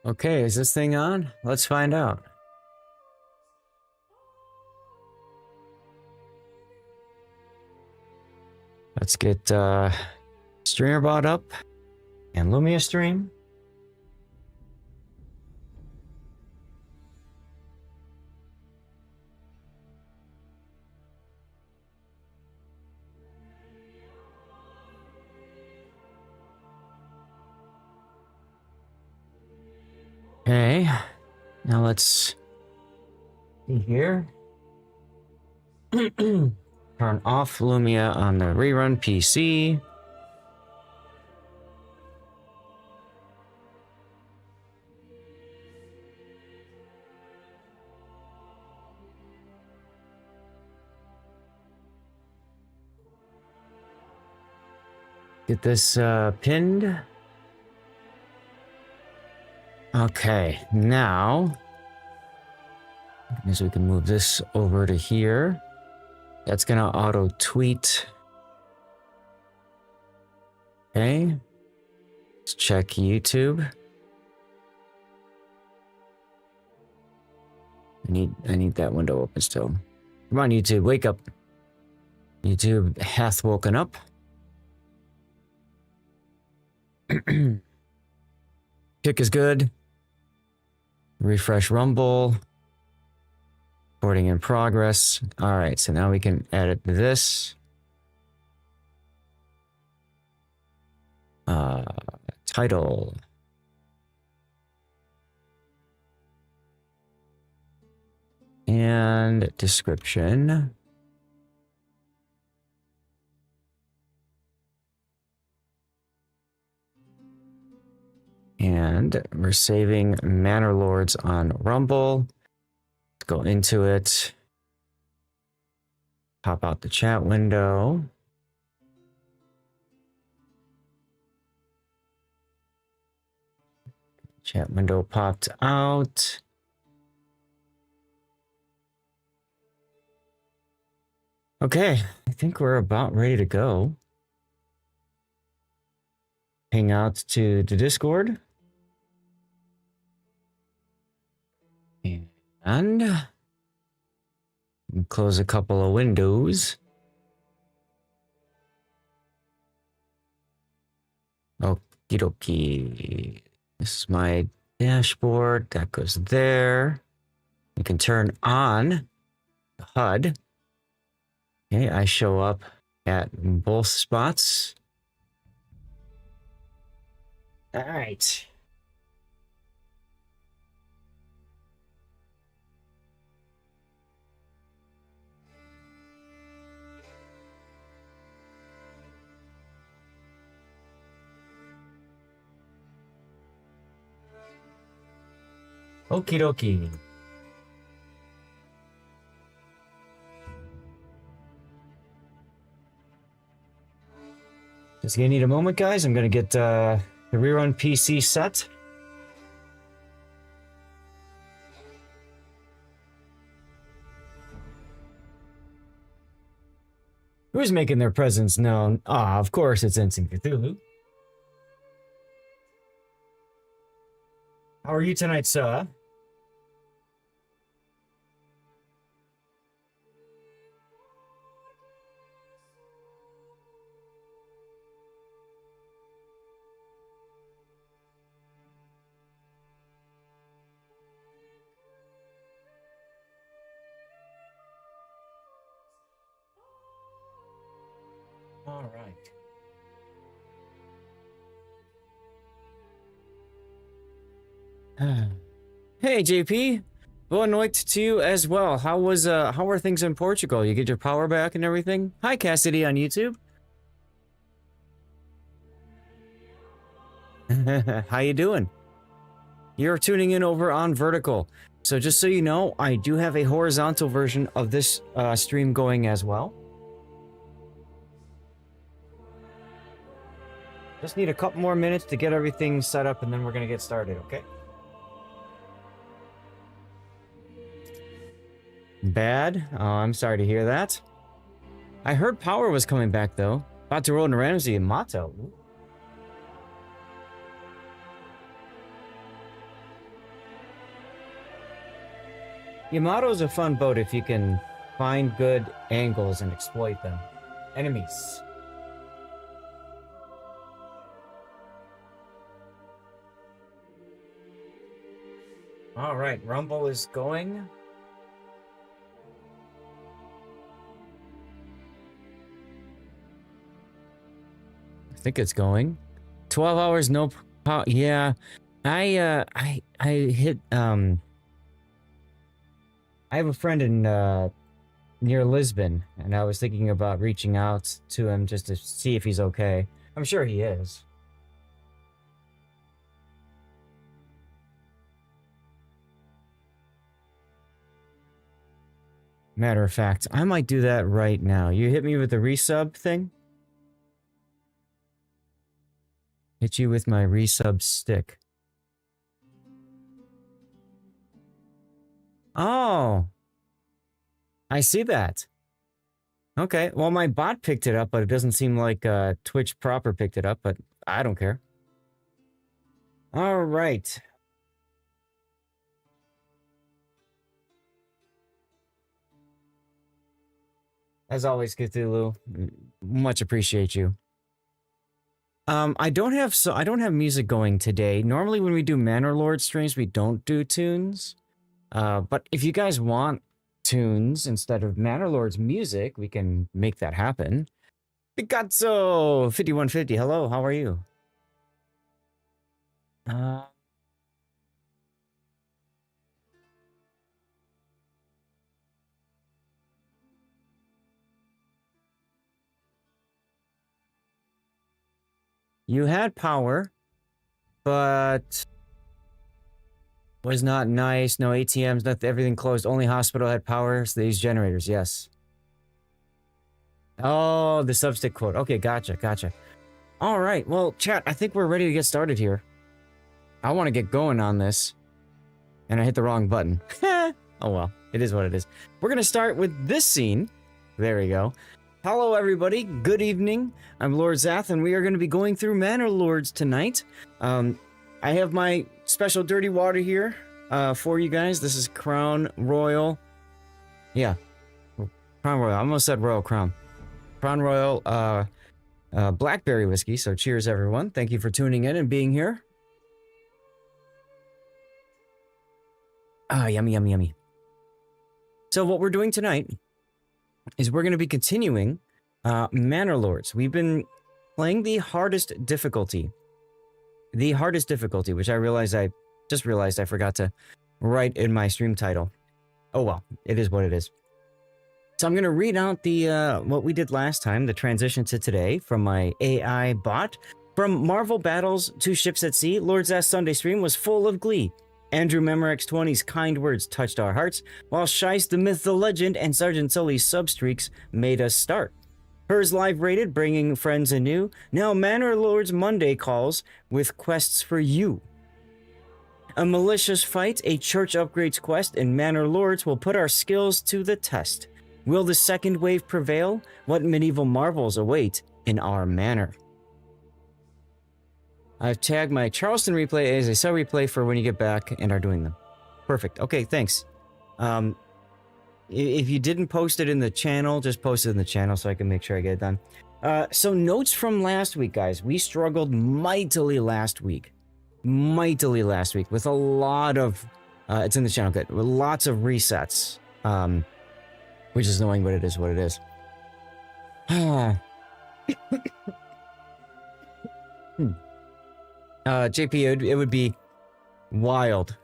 Okay, is this thing on? Let's find out. Let's get StreamerBot up and Lumia stream. Okay, now let's see here. Turn off Lumia on the rerun PC. Get this pinned. Okay, now I guess we can move this over to here. That's gonna auto tweet. Okay, let's check YouTube. I need that window open still. Come on, YouTube, wake up. YouTube hath woken up. Kick is good. Refresh Rumble. Recording in progress. All right, so now we can edit this. Title. And description. And we're saving Manor Lords on Rumble. Let's go into it. Pop out the chat window. Chat window popped out. Okay, I think we're about ready to go. Hang out to the Discord. And close a couple of windows. Okie dokie. This is my dashboard. That goes there. You can turn on the HUD. Okay, I show up at both spots. All right. Okie dokie. Just gonna need a moment, guys. I'm gonna get the rerun PC set. Who's making their presence known? Ah, of course it's Instant Cthulhu. How are you tonight, sir? All right. Hey, JP. Boa noite to you as well. How are things in Portugal? You get your power back and everything? Hi, Cassidy on YouTube. How you doing? You're tuning in over on Vertical. So just so you know, I do have a horizontal version of this stream going as well. Just need a couple more minutes to get everything set up and then we're going to get started, okay? Bad? Oh, I'm sorry to hear that. I heard power was coming back, though. About to roll in Ramsey and Mato. Yamato's a fun boat if you can find good angles and exploit them. Enemies. All right, Rumble is going. I think it's going. 12 hours, no power. Yeah, I hit. I have a friend in near Lisbon, and I was thinking about reaching out to him just to see if he's okay. I'm sure he is. Matter of fact, I might do that right now. You hit me with the resub thing? Hit you with my resub stick. Oh. I see that. Okay, well, my bot picked it up, but it doesn't seem like Twitch proper picked it up, but I don't care. All right. As always, Cthulhu, much appreciate you. I don't have music going today. Normally when we do Manor Lord streams, we don't do tunes. But if you guys want tunes instead of Manor Lord's music, we can make that happen. Picazzo 5150, hello, how are you? You had power, but was not nice. No ATMs, nothing, everything closed. Only hospital had power, so they use generators, yes. Oh, the substick quote. Okay, gotcha. All right, well, chat, I think we're ready to get started here. I want to get going on this, and I hit the wrong button. Oh well, it is what it is. We're going to start with this scene. There we go. Hello, everybody. Good evening. I'm Lord Zath, and we are going to be going through Manor Lords tonight. I have my special dirty water here for you guys. This is Crown Royal. Yeah, Crown Royal. I almost said Royal Crown. Crown Royal Blackberry whiskey. So cheers, everyone. Thank you for tuning in and being here. Ah, yummy. So what we're doing tonight is we're going to be continuing Manor Lords. We've been playing the hardest difficulty. The hardest difficulty, which I just realized I forgot to write in my stream title. Oh well, it is what it is. So I'm going to read out the what we did last time, the transition to today from my AI bot. From Marvel battles to ships at sea, Lord Zast's Sunday stream was full of glee. Andrew Memorex20's kind words touched our hearts, while Shice the Myth, the Legend, and Sergeant Sully's substreaks made us start. Hers live rated, bringing friends anew. Now Manor Lords Monday calls with quests for you. A malicious fight, a church upgrades quest, and Manor Lords will put our skills to the test. Will the second wave prevail? What medieval marvels await in our manor? I've tagged my Charleston replay as a sub replay for when you get back and are doing them. Perfect. Okay, thanks. If you didn't post it in the channel, just post it in the channel so I can make sure I get it done. So notes from last week, guys. We struggled mightily last week. With a lot of... it's in the channel, good. With lots of resets. Which is annoying, but it is what it is. JP, it would be wild.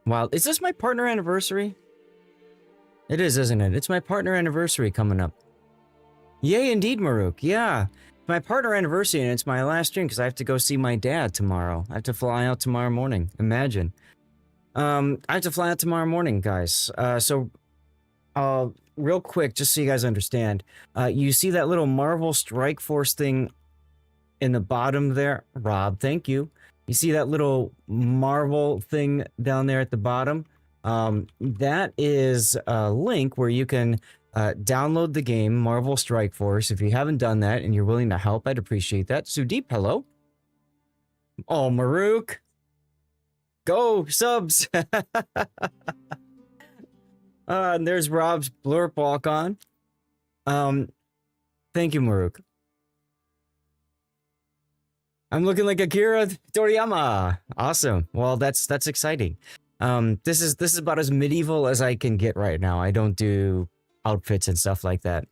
Wild. Is this my partner anniversary? It is, isn't it? It's my partner anniversary coming up. Yay, indeed, Maruk. Yeah. My partner anniversary, and it's my last stream because I have to go see my dad tomorrow. I have to fly out tomorrow morning. Imagine. I have to fly out tomorrow morning, guys. Real quick, just so you guys understand, you see that little Marvel Strike Force thing in the bottom there? Rob, thank you. You see that little Marvel thing down there at the bottom? That is a link where you can download the game Marvel Strike Force. If you haven't done that and you're willing to help, I'd appreciate that. Sudeep, hello. Oh, Maruk. Go, subs. And there's Rob's blurp walk on. Thank you, Maruk. I'm looking like Akira Toriyama. Awesome. Well, that's exciting. This is about as medieval as I can get right now. I don't do outfits and stuff like that.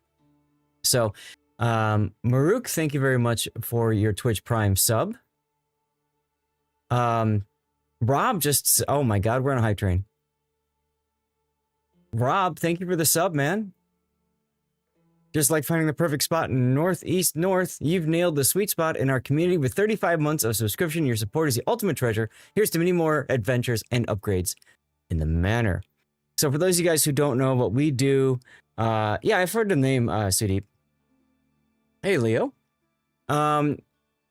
So, Maruk, thank you very much for your Twitch Prime sub. Rob just, oh my God, we're on a hype train. Rob, thank you for the sub, man. Just like finding the perfect spot in Northeast North, you've nailed the sweet spot in our community with 35 months of subscription. Your support is the ultimate treasure. Here's to many more adventures and upgrades in the Manor. So for those of you guys who don't know what we do, yeah, I've heard the name Sudeep. Hey, Leo.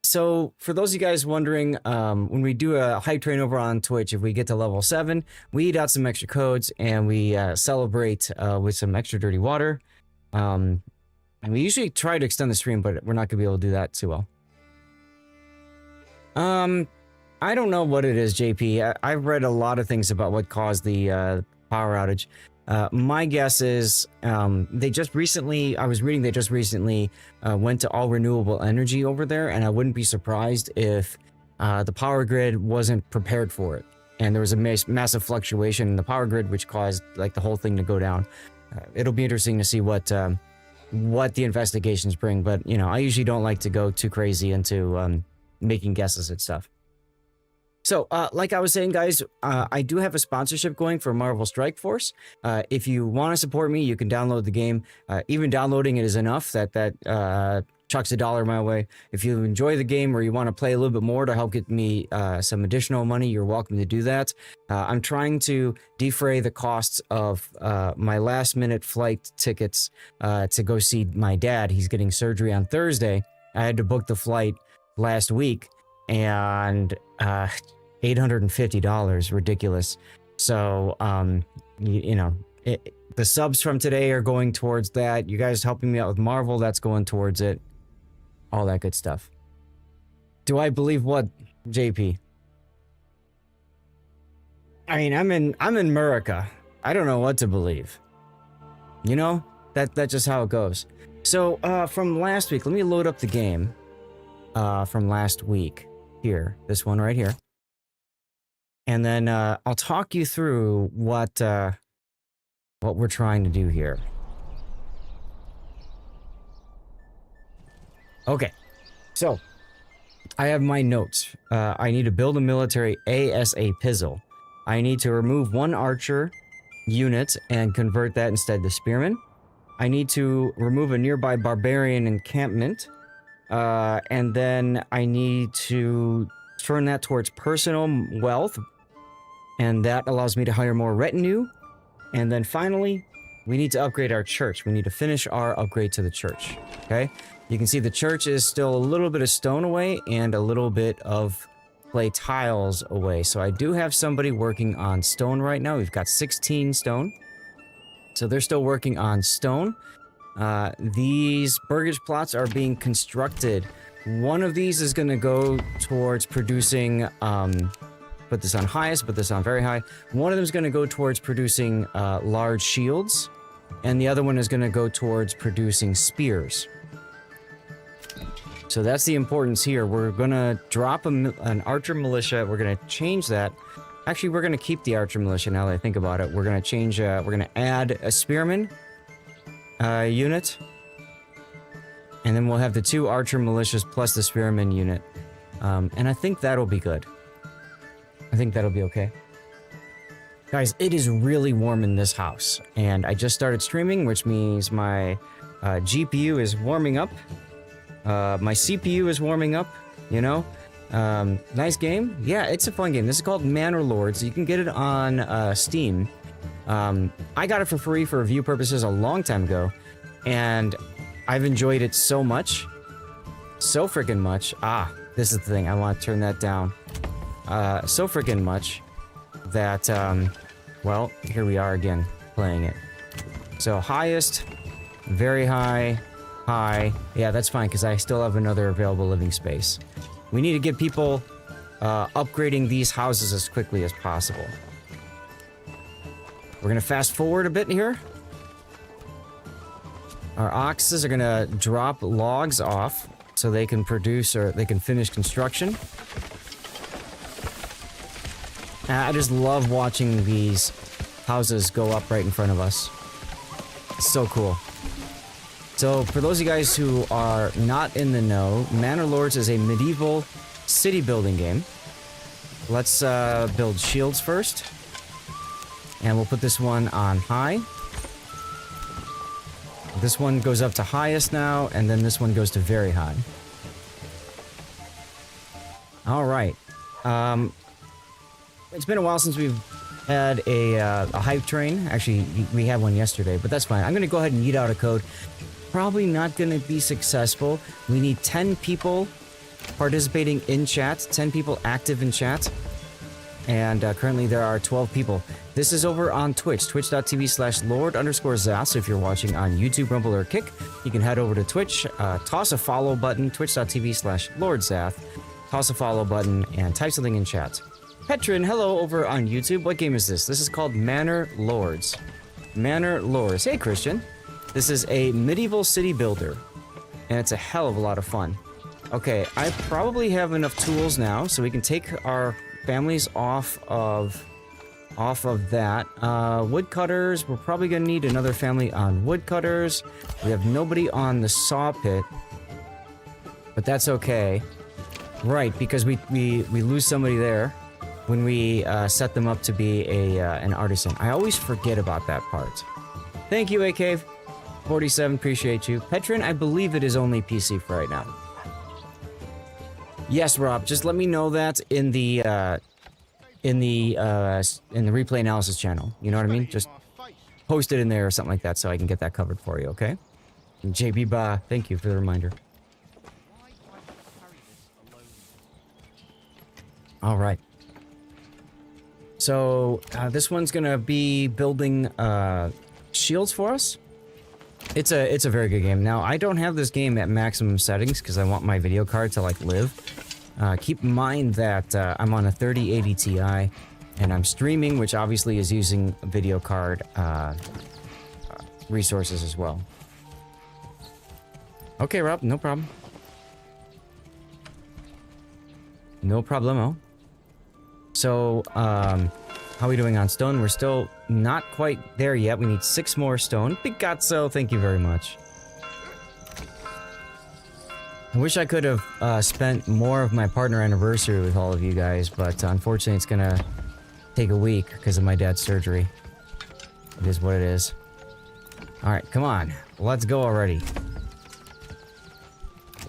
So for those of you guys wondering, when we do a hype train over on Twitch, if we get to level 7, we eat out some extra codes and we celebrate with some extra dirty water. And we usually try to extend the stream, but we're not going to be able to do that too well. I don't know what it is, JP. I've read a lot of things about what caused the power outage. My guess is they just recently, I was reading they just recently went to all renewable energy over there, and I wouldn't be surprised if the power grid wasn't prepared for it. And there was a massive fluctuation in the power grid, which caused like the whole thing to go down. It'll be interesting to see what the investigations bring, but you know, I usually don't like to go too crazy into making guesses and stuff. So, like I was saying, guys, I do have a sponsorship going for Marvel Strike Force. If you want to support me, you can download the game. Even downloading it is enough that chucks $1 my way. If you enjoy the game or you want to play a little bit more to help get me some additional money, you're welcome to do that. I'm trying to defray the costs of my last-minute flight tickets to go see my dad. He's getting surgery on Thursday. I had to book the flight last week, and $850, ridiculous. So, you know, the subs from today are going towards that. You guys helping me out with Marvel, that's going towards it. All that good stuff. Do I believe what, JP? I mean, I'm in America. I don't know what to believe. You know, that's just how it goes. So, from last week, let me load up the game from last week. Here, this one right here. And then I'll talk you through what we're trying to do here. Okay, so I have my notes. I need to build a military ASAP. I need to remove one archer unit and convert that instead to spearmen. I need to remove a nearby barbarian encampment. And then I need to turn that towards personal wealth. And that allows me to hire more retinue. And then finally, we need to upgrade our church. We need to finish our upgrade to the church. Okay? You can see the church is still a little bit of stone away and a little bit of clay tiles away. So I do have somebody working on stone right now. We've got 16 stone. So they're still working on stone. These burgage plots are being constructed. One of these is going to go towards producing, put this on highest, put this on very high. One of them is going to go towards producing large shields, and the other one is going to go towards producing spears. So that's the importance here. We're going to drop an archer militia. We're going to change that. Actually, we're going to keep the archer militia now that I think about it. We're going to change, we're going to add a spearman unit, and then we'll have the 2 archer militias plus the spearman unit, and I think that'll be good. I think that'll be okay. Guys, it is really warm in this house, and I just started streaming, which means my GPU is warming up, my CPU is warming up, you know. Nice game. Yeah, it's a fun game. This is called Manor Lords. You can get it on Steam. I got it for free for review purposes a long time ago, and I've enjoyed it so much. So freaking much. This is the thing. I want to turn that down. So freaking much that, well, here we are again, playing it. So highest, very high, high. Yeah, that's fine, because I still have another available living space. We need to get people upgrading these houses as quickly as possible. We're gonna fast forward a bit here. Our oxes are gonna drop logs off so they can produce or they can finish construction. I just love watching these houses go up right in front of us. It's so cool. So, for those of you guys who are not in the know, Manor Lords is a medieval city building game. Let's build shields first. And we'll put this one on high. This one goes up to highest now, and then this one goes to very high. Alright. It's been a while since we've had a hype train. Actually, we had one yesterday, but that's fine. I'm going to go ahead and eat out a code. Probably not going to be successful. We need 10 people participating in chat, 10 people active in chat. And currently there are 12 people. This is over on Twitch, twitch.tv/Lord_Zath. So if you're watching on YouTube, Rumble, or Kick, you can head over to Twitch, toss a follow button, twitch.tv/LordZath, toss a follow button, and type something in chat. Petrin, hello over on YouTube. What game is this? This is called Manor Lords. Manor Lords. Hey, Christian. This is a medieval city builder, and it's a hell of a lot of fun. Okay, I probably have enough tools now, so we can take our families off of that. Woodcutters, we're probably gonna need another family on woodcutters. We have nobody on the saw pit, but that's okay. Right, because we lose somebody there when we set them up to be an artisan. I always forget about that part. Thank you, AK47, appreciate you. Petrin, I believe it is only PC for right now. Yes, Rob, just let me know that in the replay analysis channel. You know what I mean? Just post it in there or something like that so I can get that covered for you, okay? And JB Ba, thank you for the reminder. All right. So, this one's gonna be building shields for us. It's a very good game. Now, I don't have this game at maximum settings because I want my video card to like live. Keep in mind that I'm on a 3080 Ti and I'm streaming, which obviously is using video card resources as well. Okay, Rob, no problem. No problemo. So, how are we doing on stone? We're still not quite there yet. We need 6 more stone. Picazzo, thank you very much. I wish I could have spent more of my partner anniversary with all of you guys, but unfortunately it's gonna take a week because of my dad's surgery. It is what it is. Alright, come on. Let's go already. Is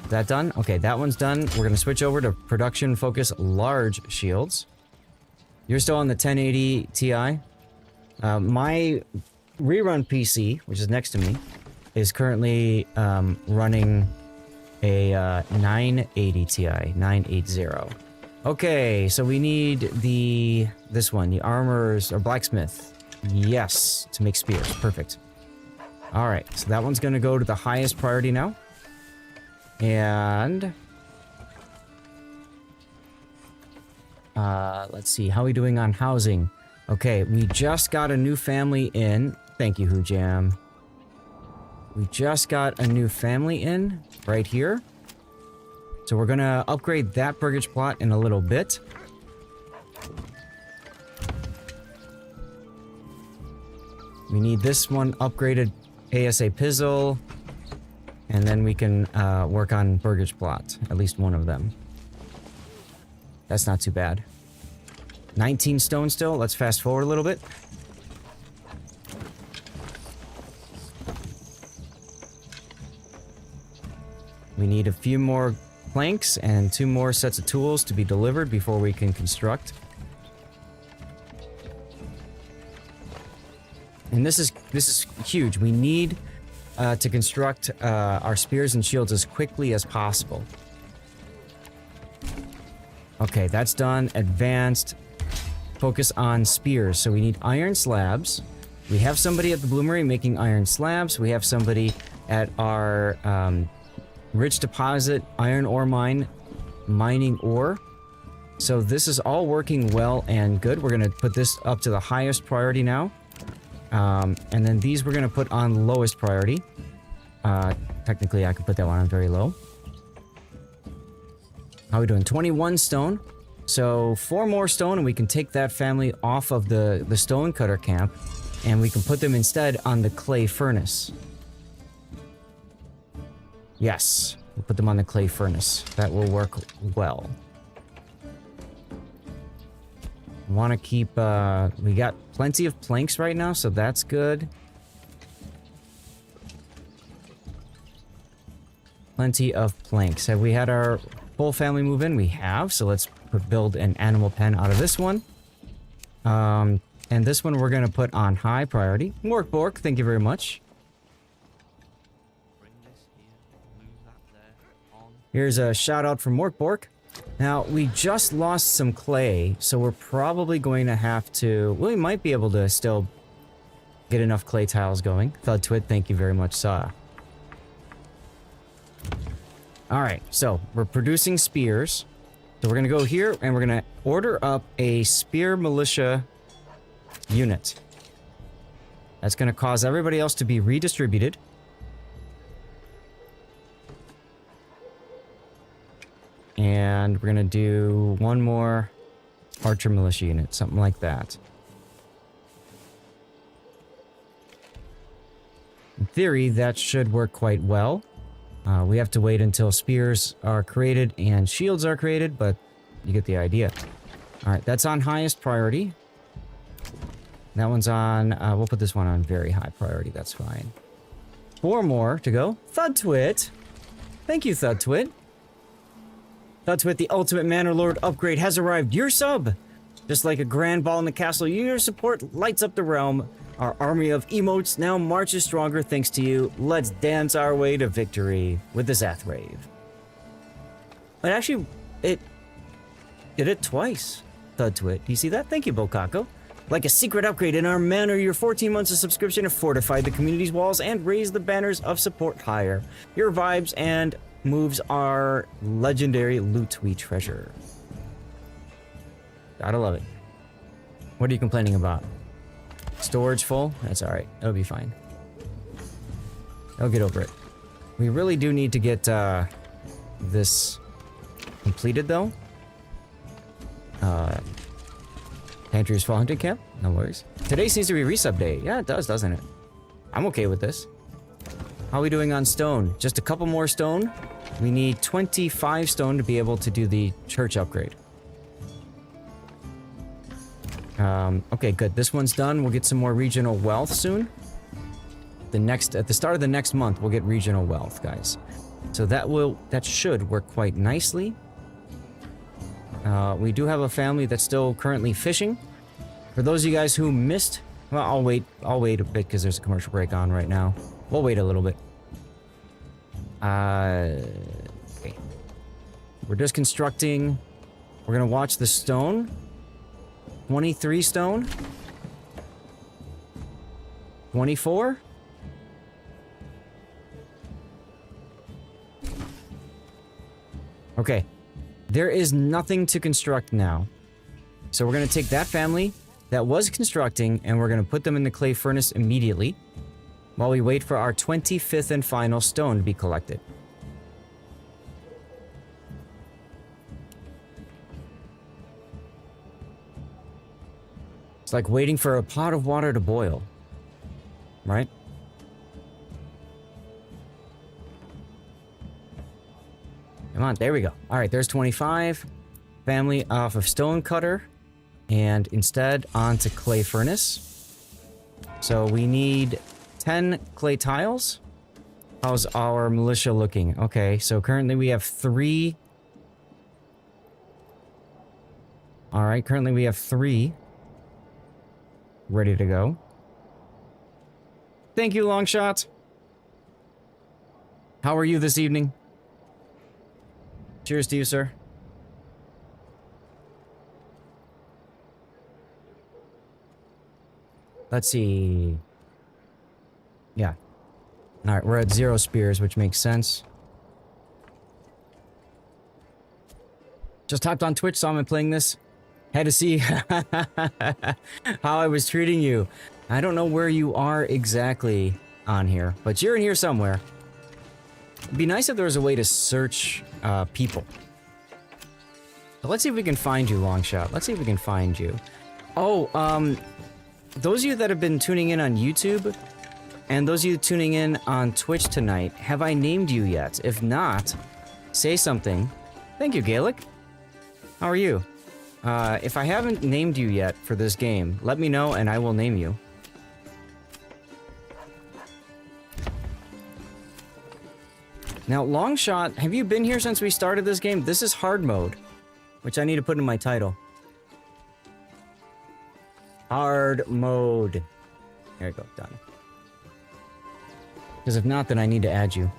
that done? Okay, that one's done. We're gonna switch over to production focus large shields. You're still on the 1080 Ti. My rerun PC, which is next to me, is currently running a 980 Ti, 980. Okay, so we need this one, the armorers or blacksmith. Yes, to make spears. Perfect. All right, so that one's gonna go to the highest priority now. And let's see, how are we doing on housing? Okay, we just got a new family in. Thank you, Hoojam. We just got a new family in right here. So we're gonna upgrade that burgage plot in a little bit. We need this one upgraded ASA Pizzle. And then we can work on burgage plot, at least one of them. That's not too bad. 19 stone still. Let's fast forward a little bit. We need a few more planks and 2 more sets of tools to be delivered before we can construct. And this is huge. We need to construct our spears and shields as quickly as possible. Okay, that's done. Advanced. Focus on spears. So we need iron slabs. We have somebody at the bloomery making iron slabs. We have somebody at our rich deposit iron ore mine mining ore. So this is all working well and good. We're going to put this up to the highest priority now. And then these we're going to put on lowest priority. Technically, I could put that one on very low. How are we doing? 21 stone. So 4 more stone and we can take that family off of the stone cutter camp. And we can put them instead on the clay furnace. Yes, we'll put them on the clay furnace. That will work well. Want to keep, we got plenty of planks right now, so that's good. Plenty of planks. Have we had our full family move in? We have, so let's build an animal pen out of this one. And this one we're going to put on high priority. Morkbork, thank you very much. Here's a shout out from Morkbork. Now, we just lost some clay, so we're probably going to have to... Well, we might be able to still get enough clay tiles going. Thudtwit, thank you very much, Saw. Alright, so we're producing spears. So we're going to go here, and we're going to order up a spear militia unit. That's going to cause everybody else to be redistributed. And we're going to do one more archer militia unit, something like that. In theory, that should work quite well. We have to wait until spears are created and shields are created, but you get the idea. Alright, that's on highest priority. That one's on, we'll put this one on very high priority, that's fine. 4 more to go. Thudtwit! Thank you, Thudtwit. Thudtwit, the ultimate Manor Lord upgrade has arrived. Your sub! Just like a grand ball in the castle, your support lights up the realm. Our army of emotes now marches stronger thanks to you. Let's dance our way to victory with the Zath Rave. But actually, it did it twice, Thudtwit. Do you see that? Thank you, Bokako. Like a secret upgrade in our manor, your 14 months of subscription have fortified the community's walls and raised the banners of support higher. Your vibes and moves are legendary loot we treasure. Gotta love it. What are you complaining about? Storage full? That's alright. It'll be fine. I'll get over it. We really do need to get this completed though. Pantry's Fall Hunting Camp? No worries. Today seems to be resub day. Yeah, it does, doesn't it? I'm okay with this. How are we doing on stone? Just a couple more stone. We need 25 stone to be able to do the church upgrade. Okay, good. This one's done. We'll get some more regional wealth soon. At the start of the next month, we'll get regional wealth, guys. So that should work quite nicely. We do have a family that's still currently fishing. For those of you guys who missed, well, I'll wait a bit because there's a commercial break on right now. We'll wait a little bit. Okay. We're just constructing. We're gonna watch the stone. 23 stone. 24. Okay. There is nothing to construct now. So we're going to take that family that was constructing and we're going to put them in the clay furnace immediately while we wait for our 25th and final stone to be collected. It's like waiting for a pot of water to boil, right? Come on, there we go. All right, there's 25. Family off of stone cutter. And instead onto clay furnace. So we need 10 clay tiles. How's our militia looking? Okay, so currently we have 3. All right, currently we have 3 ready to go. Thank you, Longshot. How are you this evening? Cheers to you, sir. Let's see. Yeah. Alright, we're at 0 spears, which makes sense. Just hopped on Twitch, saw me playing this. Had to see how I was treating you. I don't know where you are exactly on here, but you're in here somewhere. It'd be nice if there was a way to search people. So let's see if we can find you, Longshot. Let's see if we can find you. Oh, those of you that have been tuning in on YouTube, and those of you tuning in on Twitch tonight, have I named you yet? If not, say something. Thank you, Gaelic. How are you? If I haven't named you yet for this game, let me know and I will name you. Now, Longshot, have you been here since we started this game? This is hard mode, which I need to put in my title. Hard mode. There you go, done. Because if not, then I need to add you.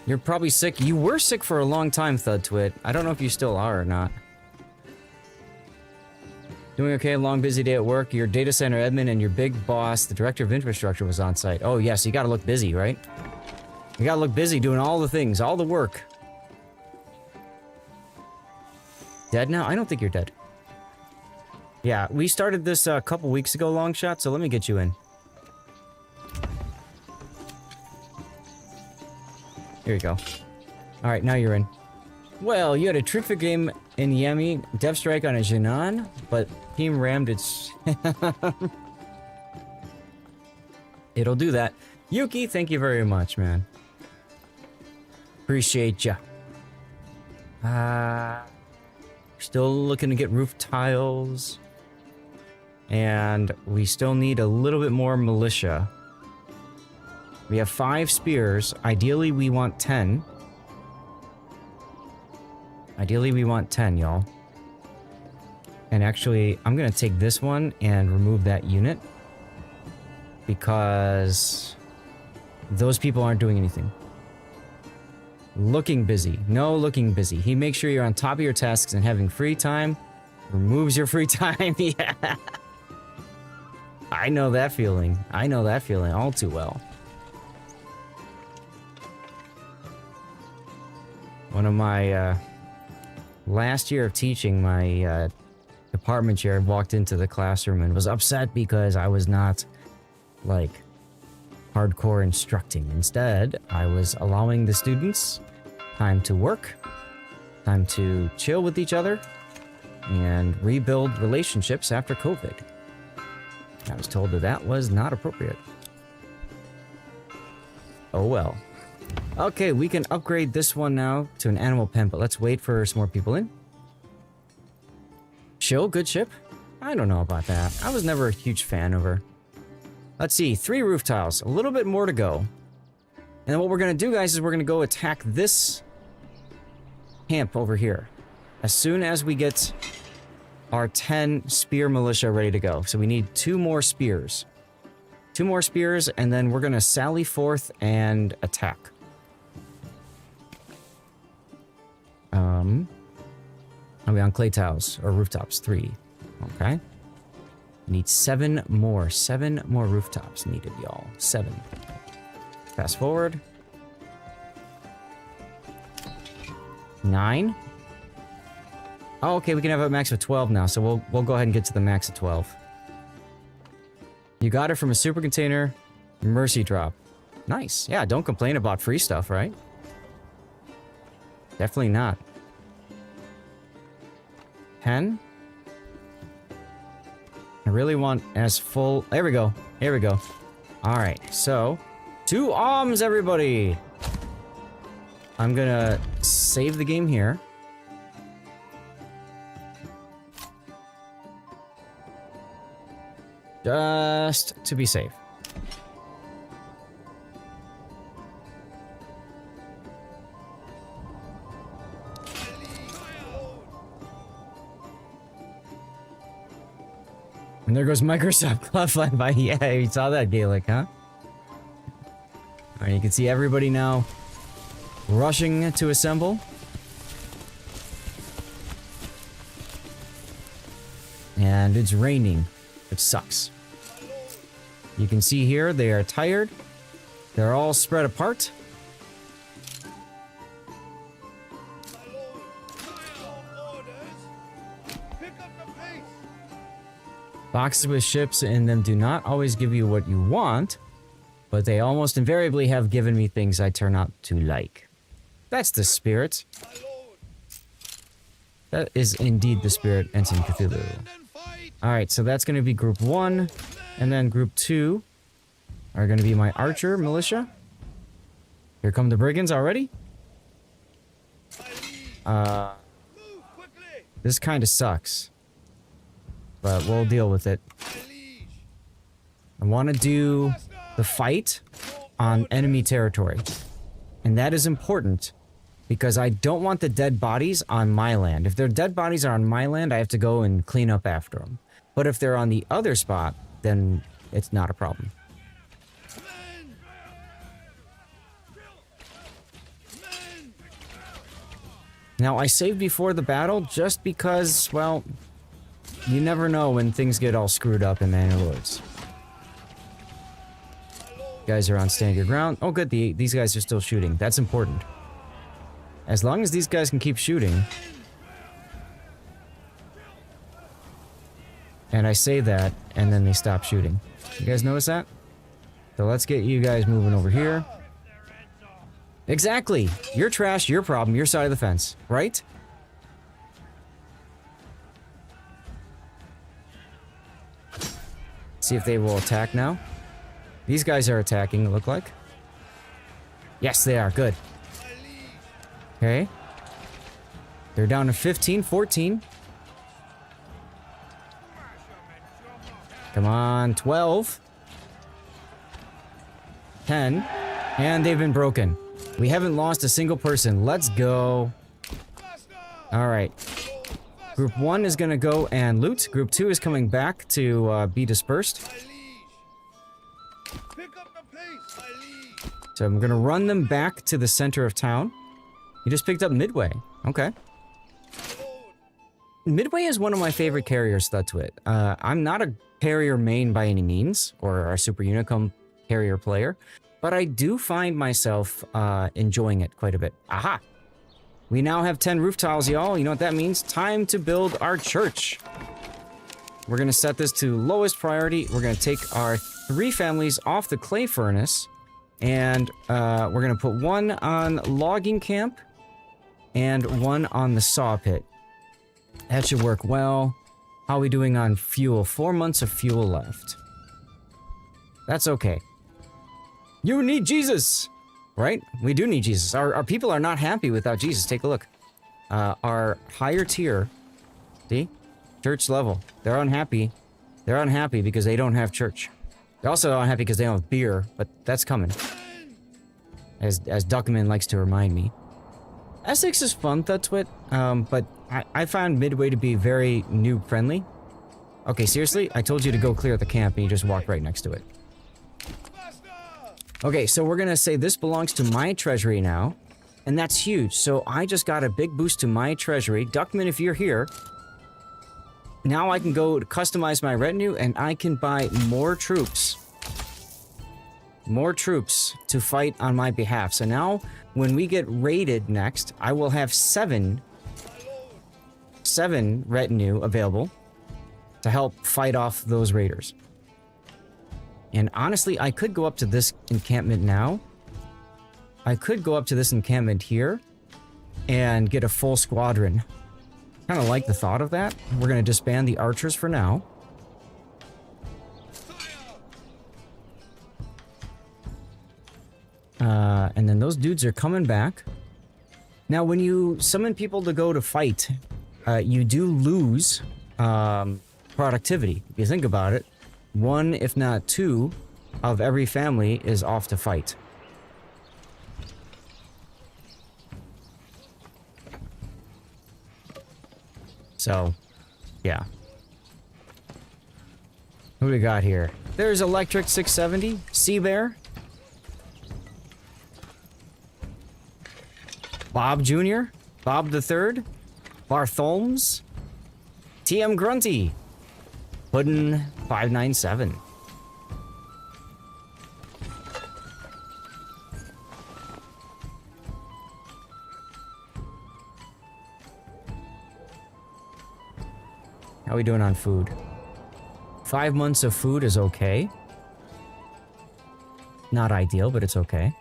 You're probably sick. You were sick for a long time, ThudTwit. I don't know if you still are or not. Doing okay, long busy day at work. Your data center admin and your big boss, the director of infrastructure, was on site. Oh yes, you gotta look busy, right? You gotta look busy doing all the things, all the work. Dead now? I don't think you're dead. Yeah, we started this a couple weeks ago, Longshot, so let me get you in. Here you go. Alright, now you're in. Well, you had a terrific game in Yemi, Dev Strike on a Jinan, but Team rammed its... It'll do that. Yuki, thank you very much, man. Appreciate ya. Still looking to get roof tiles. And we still need a little bit more militia. We have 5 spears. Ideally, we want 10. Ideally, we want 10, y'all. And actually, I'm gonna take this one and remove that unit. Because those people aren't doing anything. Looking busy. No looking busy. He makes sure you're on top of your tasks and having free time. Removes your free time. Yeah. I know that feeling. I know that feeling all too well. One of my, last year of teaching, my, department chair walked into the classroom and was upset because I was not, like, hardcore instructing. Instead, I was allowing the students time to work, time to chill with each other, and rebuild relationships after COVID. I was told that that was not appropriate. Oh well. Okay, we can upgrade this one now to an animal pen, but let's wait for some more people in. Chill, good ship? I don't know about that. I was never a huge fan of her. Let's see, 3 roof tiles, a little bit more to go. And then what we're gonna do, guys, is we're gonna go attack this camp over here. As soon as we get our 10 spear militia ready to go. So we need 2 more spears. 2 more spears, and then we're gonna sally forth and attack. Are we on clay tiles or rooftops? 3. Okay. Need 7 more. 7 more rooftops needed, y'all. 7. Fast forward. 9. Oh, okay, we can have a max of 12 now, so we'll go ahead and get to the max of 12. You got it from a super container, mercy drop. Nice. Yeah, don't complain about free stuff, right? Definitely not. 10. I really want as full... There we go. Here we go. Alright, so... 2 arms, everybody! I'm gonna save the game here. Just to be safe. And there goes Microsoft Cloud flying by. Yeah, you saw that, Gaelic, huh? Alright, you can see everybody now rushing to assemble. And it's raining, which sucks. You can see here they are tired. They're all spread apart. Boxes with ships in them do not always give you what you want, but they almost invariably have given me things I turn out to like. That's the spirit. That is indeed the spirit, Ensign Cthulhu. Alright, so that's going to be group 1, and then group 2 are going to be my archer, militia. Here come the brigands already. This kind of sucks, but we'll deal with it. I want to do the fight on enemy territory, and that is important because I don't want the dead bodies on my land. If their dead bodies are on my land, I have to go and clean up after them. But if they're on the other spot, then it's not a problem. Now, I saved before the battle just because, well, you never know when things get all screwed up in Manor Lords. Guys are on stand your ground. Oh, good, these guys are still shooting. That's important. As long as these guys can keep shooting. And I say that, and then they stop shooting. You guys notice that? So let's get you guys moving over here. Exactly! Your trash, your problem, your side of the fence, right? See if they will attack now. These guys are attacking, it look like. Yes, they are. Good. Okay. They're down to 15, 14. Come on, 12. 10. And they've been broken. We haven't lost a single person. Let's go. Alright. Group 1 is gonna go and loot. Group 2 is coming back to be dispersed. So I'm gonna run them back to the center of town. You just picked up Midway. Okay. Midway is one of my favorite carriers, Thudtwit. I'm not a carrier main by any means, or a Super Unicum carrier player, but I do find myself enjoying it quite a bit. Aha! We now have 10 roof tiles, y'all. You know what that means? Time to build our church. We're gonna set this to lowest priority. We're gonna take our 3 families off the clay furnace, and we're gonna put 1 on logging camp and 1 on the saw pit. That should work well. How are we doing on fuel? 4 months of fuel left. That's okay. You need Jesus! Right? We do need Jesus. Our people are not happy without Jesus. Take a look. Our higher tier, see? Church level. They're unhappy. They're unhappy because they don't have church. They're also unhappy because they don't have beer, but that's coming. As Duckman likes to remind me. Essex is fun, Thudtwit, but I found Midway to be very noob-friendly. Okay, seriously? I told you to go clear the camp and you just walked right next to it. Okay, so we're gonna say this belongs to my treasury now, and that's huge. So I just got a big boost to my treasury. Duckman, if you're here, now I can go to customize my retinue and I can buy more troops. More troops to fight on my behalf. So now, when we get raided next, I will have 7 retinue available to help fight off those raiders. And honestly, I could go up to this encampment now. I could go up to this encampment here and get a full squadron. Kind of like the thought of that. We're going to disband the archers for now. And then those dudes are coming back. Now, when you summon people to go to fight, you do lose productivity. If you think about it, 1, if not 2, of every family is off to fight. So, yeah. Who do we got here? There's Electric 670, Sea Bear, Bob Jr., Bob the Third, Bartholmes, TM Grunty, Puddin 597. How are we doing on food? 5 months of food is okay. Not ideal, but it's okay.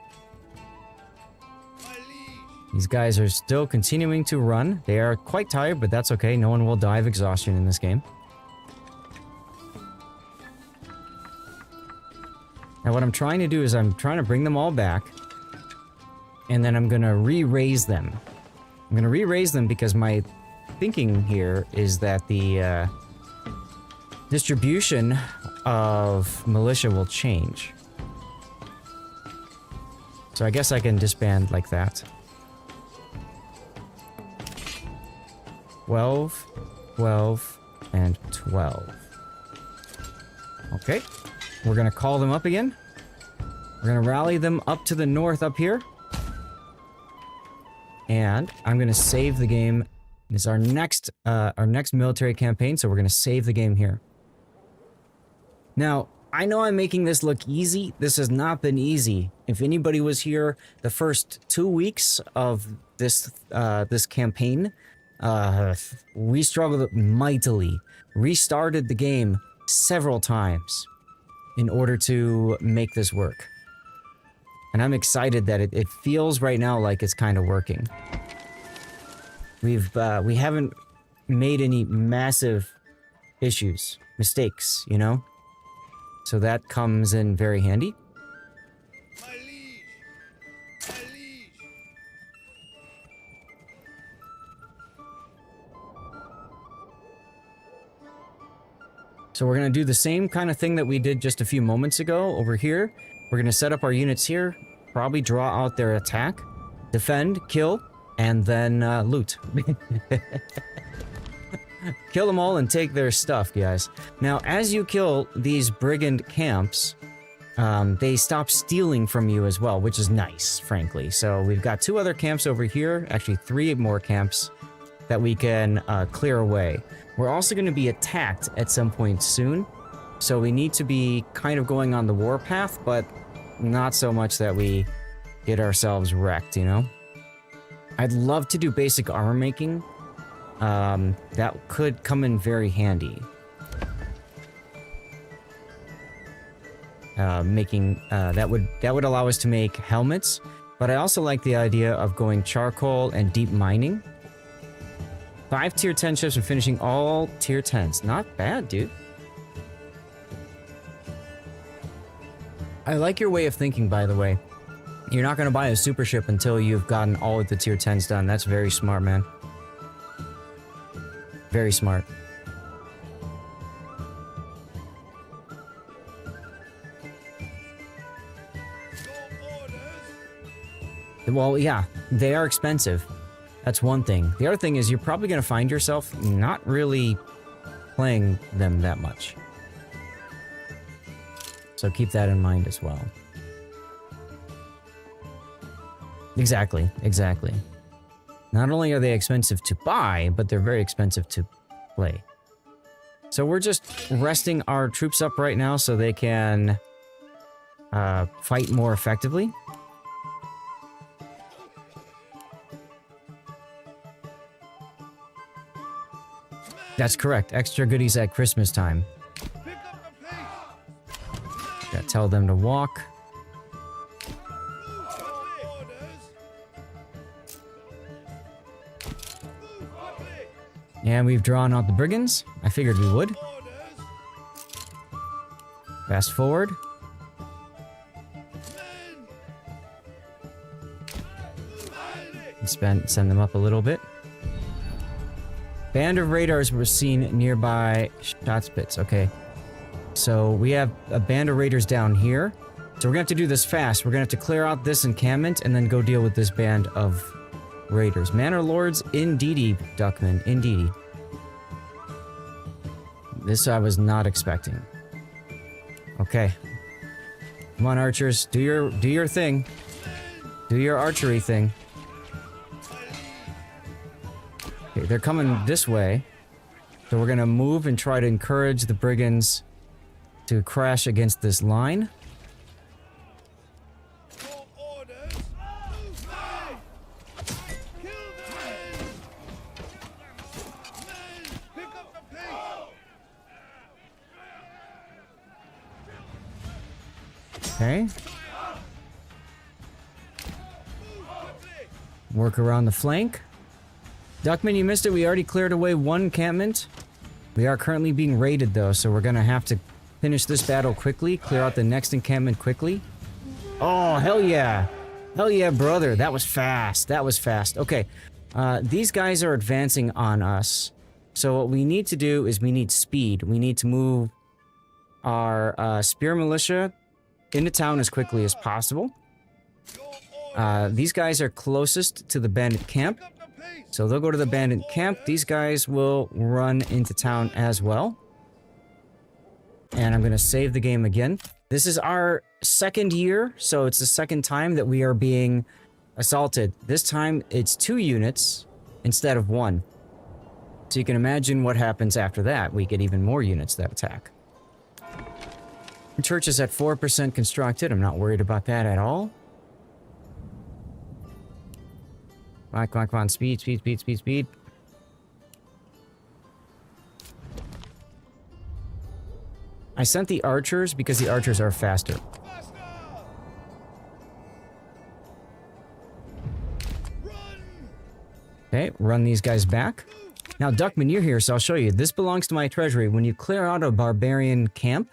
These guys are still continuing to run. They are quite tired, but that's okay. No one will die of exhaustion in this game. Now what I'm trying to do is I'm trying to bring them all back. And then I'm going to re-raise them. I'm going to re-raise them because my thinking here is that the distribution of militia will change. So I guess I can disband like that. 12, 12, and 12. Okay. We're going to call them up again. We're going to rally them up to the north up here. And I'm going to save the game. This is our next military campaign, so we're going to save the game here. Now, I know I'm making this look easy. This has not been easy. If anybody was here the first 2 weeks of this campaign, we struggled mightily. Restarted the game several times in order to make this work. And I'm excited that it feels right now like it's kind of working. We haven't made any massive mistakes, you know? So that comes in very handy. My liege! My liege! So we're going to do the same kind of thing that we did just a few moments ago over here. We're going to set up our units here, probably draw out their attack, defend, kill, and then loot. Kill them all and take their stuff, guys. Now, as you kill these brigand camps, they stop stealing from you as well, which is nice, frankly. So we've got 2 other camps over here, actually 3 more camps that we can clear away. We're also going to be attacked at some point soon, so we need to be kind of going on the warpath, but not so much that we get ourselves wrecked, you know? I'd love to do basic armor making. That could come in very handy. That would allow us to make helmets, but I also like the idea of going charcoal and deep mining. 5 tier 10 ships and finishing all tier 10s. Not bad, dude. I like your way of thinking, by the way. You're not going to buy a super ship until you've gotten all of the tier 10s done. That's very smart, man. Very smart. Well, yeah, they are expensive. That's one thing. The other thing is you're probably going to find yourself not really playing them that much. So keep that in mind as well. Exactly, exactly. Not only are they expensive to buy, but they're very expensive to play. So we're just resting our troops up right now so they can fight more effectively. That's correct. Extra goodies at Christmas time. Gotta tell them to walk. And we've drawn out the brigands. I figured we would. Fast forward. And send them up a little bit. Band of raiders were seen nearby shot spits. Okay. So we have a band of raiders down here. So we're gonna have to do this fast. We're gonna have to clear out this encampment and then go deal with this band of raiders. Manor lords, indeedy, Duckman, indeedy. This I was not expecting. Okay. Come on, archers. Do your thing. Do your archery thing. Okay, they're coming this way. So we're gonna move and try to encourage the brigands to crash against this line. Okay. Work around the flank. Duckman, you missed it. We already cleared away one encampment. We are currently being raided, though, so we're going to have to finish this battle quickly. Clear out the next encampment quickly. Oh, hell yeah. Hell yeah, brother. That was fast. That was fast. Okay. These guys are advancing on us. So what we need to do is we need speed. We need to move our spear militia into town as quickly as possible. These guys are closest to the bandit camp. So they'll go to the bandit camp. These guys will run into town as well. And I'm going to save the game again. This is our second year, so it's the second time that we are being assaulted. This time, it's 2 units instead of 1. So you can imagine what happens after that. We get even more units that attack. The church is at 4% constructed. I'm not worried about that at all. Come on. Speed. I sent the archers because the archers are faster. Okay, run these guys back. Now, Duckman, you're here, so I'll show you. This belongs to my treasury. When you clear out a barbarian camp,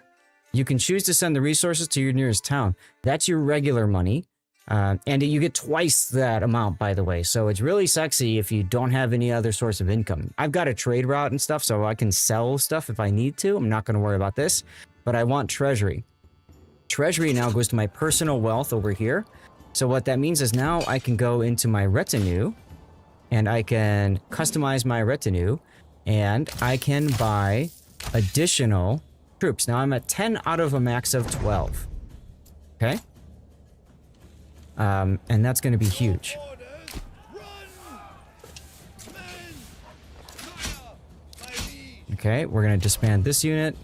you can choose to send the resources to your nearest town. That's your regular money. And you get twice that amount, by the way. So it's really sexy if you don't have any other source of income. I've got a trade route and stuff, so I can sell stuff if I need to. I'm not going to worry about this. But I want treasury. Treasury now goes to my personal wealth over here. So what that means is now I can go into my retinue. And I can customize my retinue. And I can buy additional troops. Now I'm at 10 out of a max of 12. Okay? And that's going to be huge. Okay, we're going to disband this unit.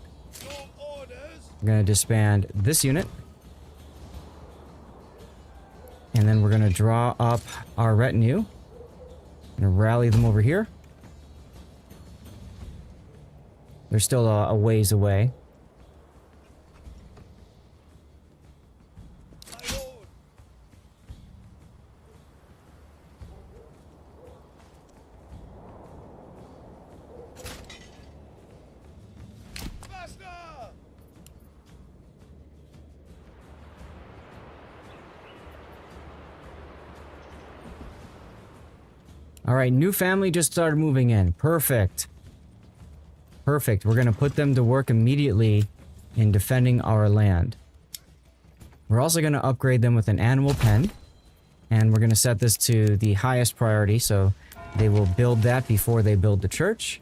We're going to disband this unit. And then we're going to draw up our retinue. And rally them over here. They're still a ways away. All right, new family just started moving in. Perfect. Perfect. We're going to put them to work immediately in defending our land. We're also going to upgrade them with an animal pen. And we're going to set this to the highest priority, so they will build that before they build the church.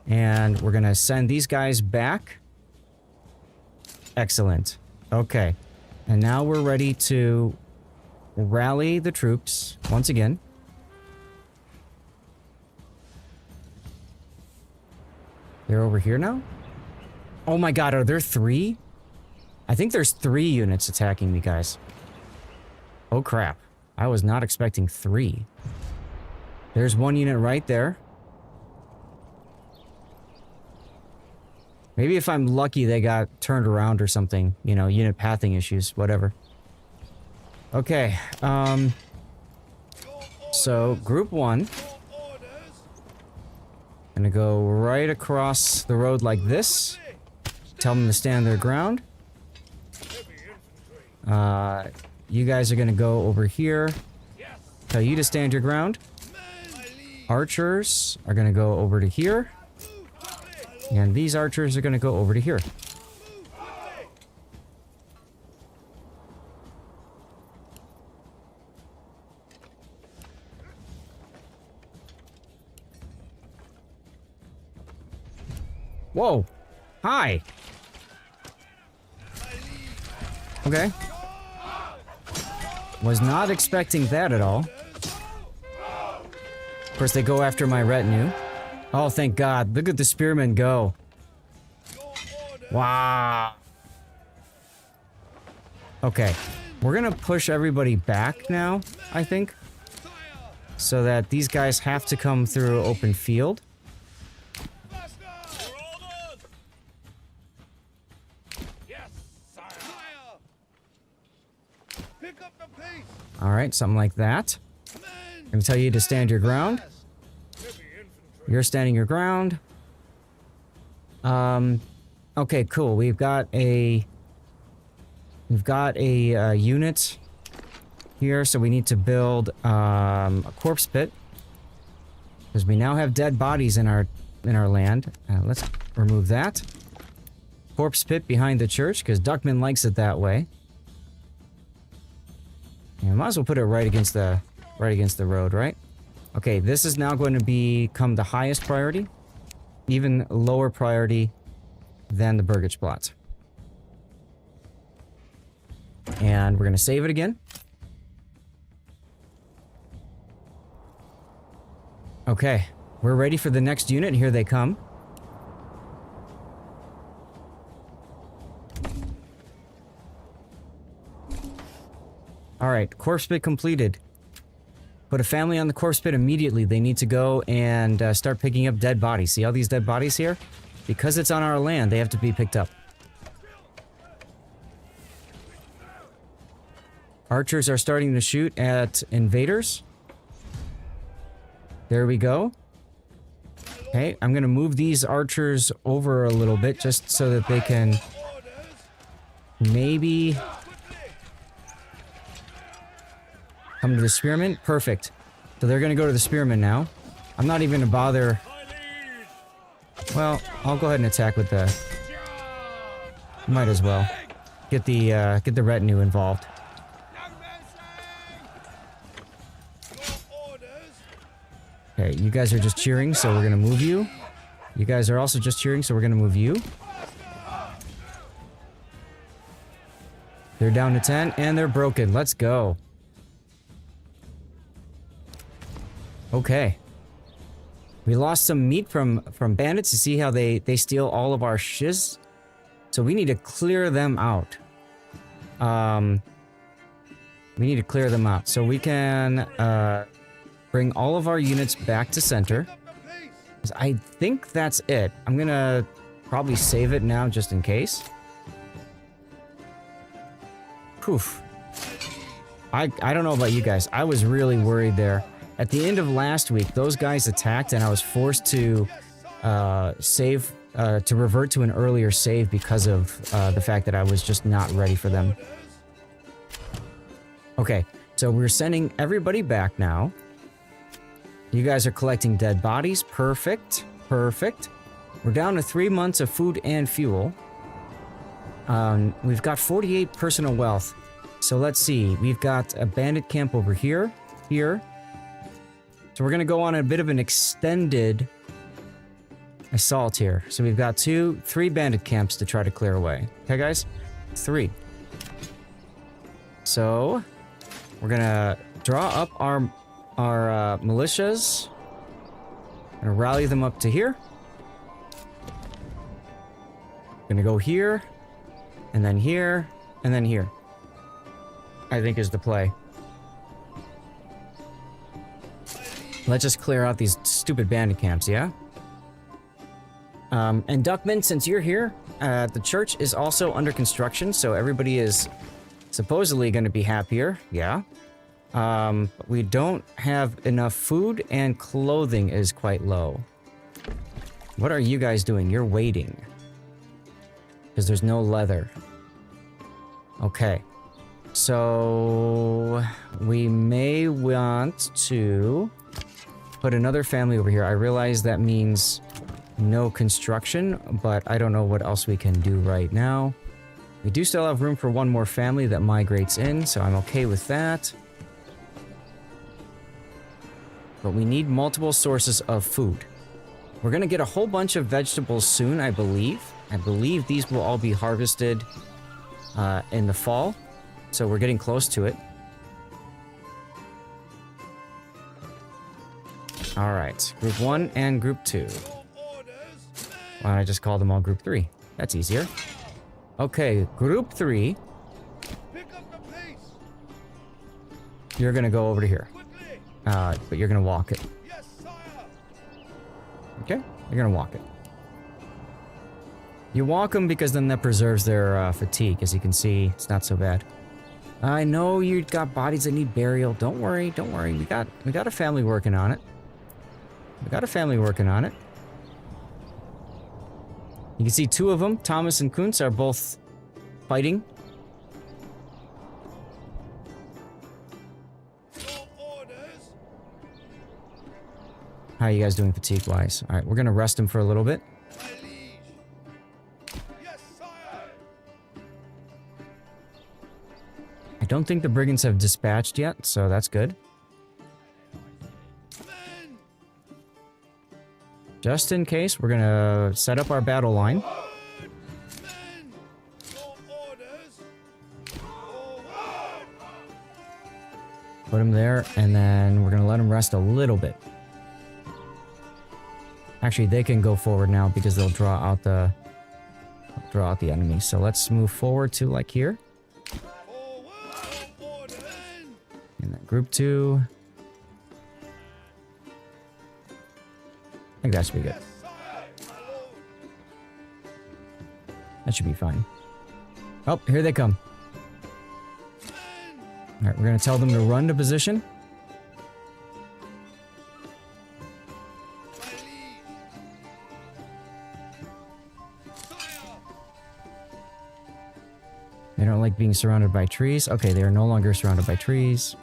And we're going to send these guys back. Excellent. Okay. And now we're ready to rally the troops once again. They're over here now? Oh my god, are there 3? I think there's 3 units attacking me, guys. Oh crap. I was not expecting 3. There's 1 unit right there. Maybe if I'm lucky they got turned around or something. You know, unit pathing issues, whatever. Okay, so group 1. Gonna go right across the road like this. Tell them to stand their ground. You guys are gonna go over here. Tell you to stand your ground. Archers are gonna go over to here. And these archers are gonna go over to here. Whoa! Hi! Okay. Was not expecting that at all. Of course, they go after my retinue. Oh, thank God. Look at the spearmen go. Wow. Okay. We're gonna push everybody back now, I think. So that these guys have to come through open field. Pick up the pace. All right, something like that. Men. I'm gonna tell you to stand your ground. Heavy infantry. You're standing your ground. Okay, cool. We've got a unit here, so we need to build a corpse pit because we now have dead bodies in our land. Let's remove that corpse pit behind the church because Duckman likes it that way. And might as well put it right against the road, right? Okay, this is now going to become the highest priority, even lower priority than the Burgage And we're going to save it again. Okay, we're ready for the next unit. Here they come. Alright, corpse pit completed. Put a family on the corpse pit immediately. They need to go and start picking up dead bodies. See all these dead bodies here? Because it's on our land, they have to be picked up. Archers are starting to shoot at invaders. There we go. Okay, I'm gonna move these archers over a little bit just so that they can maybe come to the spearmen. Perfect. So they're gonna go to the spearmen now. I'm not even gonna bother. Well, I'll go ahead and attack with the. Might as well get the retinue involved. Okay, you guys are just cheering, so we're gonna move you. You guys are also just cheering, so we're gonna move you. They're down to 10, and they're broken. Let's go. Okay. We lost some meat from bandits. To see how they steal all of our shiz. So we need to clear them out. We need to clear them out. So we can bring all of our units back to center. I think that's it. I'm gonna probably save it now just in case. Poof. I don't know about you guys. I was really worried there. At the end of last week, those guys attacked and I was forced to to revert to an earlier save because of the fact that I was just not ready for them. Okay, so we're sending everybody back now. You guys are collecting dead bodies. Perfect. Perfect. We're down to 3 months of food and fuel. We've got 48 personal wealth. So let's see. We've got a bandit camp over here. Here. So we're going to go on a bit of an extended assault here. So we've got 3 bandit camps to try to clear away. Okay, guys? 3. So we're going to draw up our militias. Gonna rally them up to here. Gonna go here, and then here, and then here. I think is the play. Let's just clear out these stupid bandit camps, yeah? And Duckman, since you're here, the church is also under construction, so everybody is supposedly going to be happier, yeah? But we don't have enough food, and clothing is quite low. What are you guys doing? You're waiting. Because there's no leather. Okay. So we may want to put another family over here. I realize that means no construction, but I don't know what else we can do right now. We do still have room for one more family that migrates in, so I'm okay with that. But we need multiple sources of food. We're gonna get a whole bunch of vegetables soon, I believe. I believe these will all be harvested in the fall. So we're getting close to it. Alright, group 1 and group 2. Why don't I just call them all group 3? That's easier. Okay, group 3. You're gonna go over to here. But you're gonna walk it. Okay, you're gonna walk it. You walk them because then that preserves their fatigue. As you can see, it's not so bad. I know you got bodies that need burial. Don't worry, don't worry. We got a family working on it. We got a family working on it. You can see two of them, Thomas and Kuntz, are both fighting. How are you guys doing fatigue-wise? All right, we're gonna rest him for a little bit. I don't think the brigands have dispatched yet, so that's good. Just in case, we're gonna set up our battle line. Put him there, and then we're gonna let him rest a little bit. Actually, they can go forward now because they'll draw out the enemy. So let's move forward to like here. And then group 2. I think that should be good. That should be fine. Oh, here they come. Alright, we're gonna tell them to run to position. They don't like being surrounded by trees. Okay, they are no longer surrounded by trees.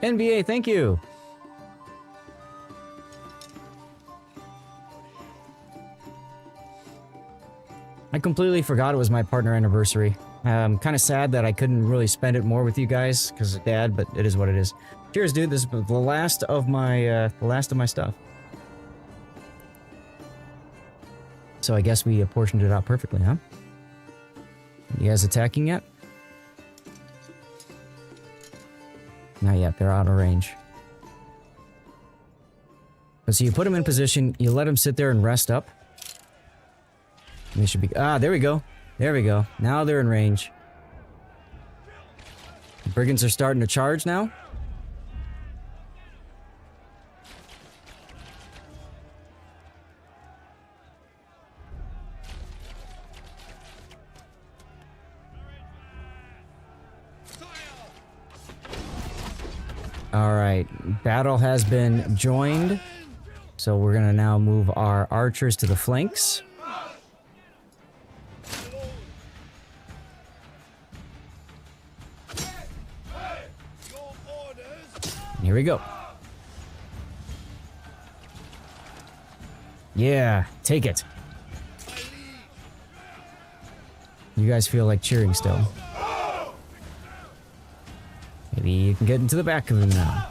NBA, thank you! I completely forgot it was my partner anniversary. I'm kind of sad that I couldn't really spend it more with you guys because of Dad, but it is what it is. Cheers, dude. This is the last of my stuff. So I guess we apportioned it out perfectly, huh? You guys attacking yet? Not yet. They're out of range. So you put them in position. You let them sit there and rest up. And they should be... Ah, there we go. There we go. Now they're in range. The brigands are starting to charge now. Alright, battle has been joined. So we're gonna now move our archers to the flanks. Here we go. Yeah, take it. You guys feel like cheering still. Maybe you can get into the back of him now.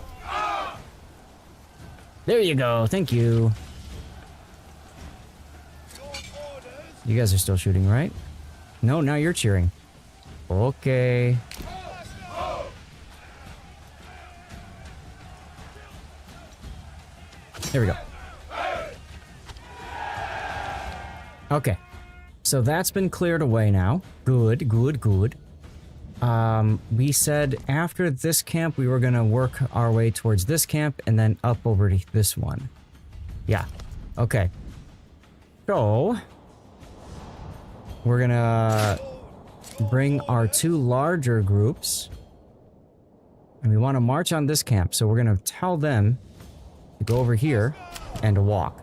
There you go, thank you. You guys are still shooting, right? No, now you're cheering. Okay. There we go. Okay. So that's been cleared away now. Good, good, good. We said after this camp, we were going to work our way towards this camp and then up over to this one. Yeah. Okay. So, we're going to bring our 2 larger groups. And we want to march on this camp. So we're going to tell them to go over here and to walk.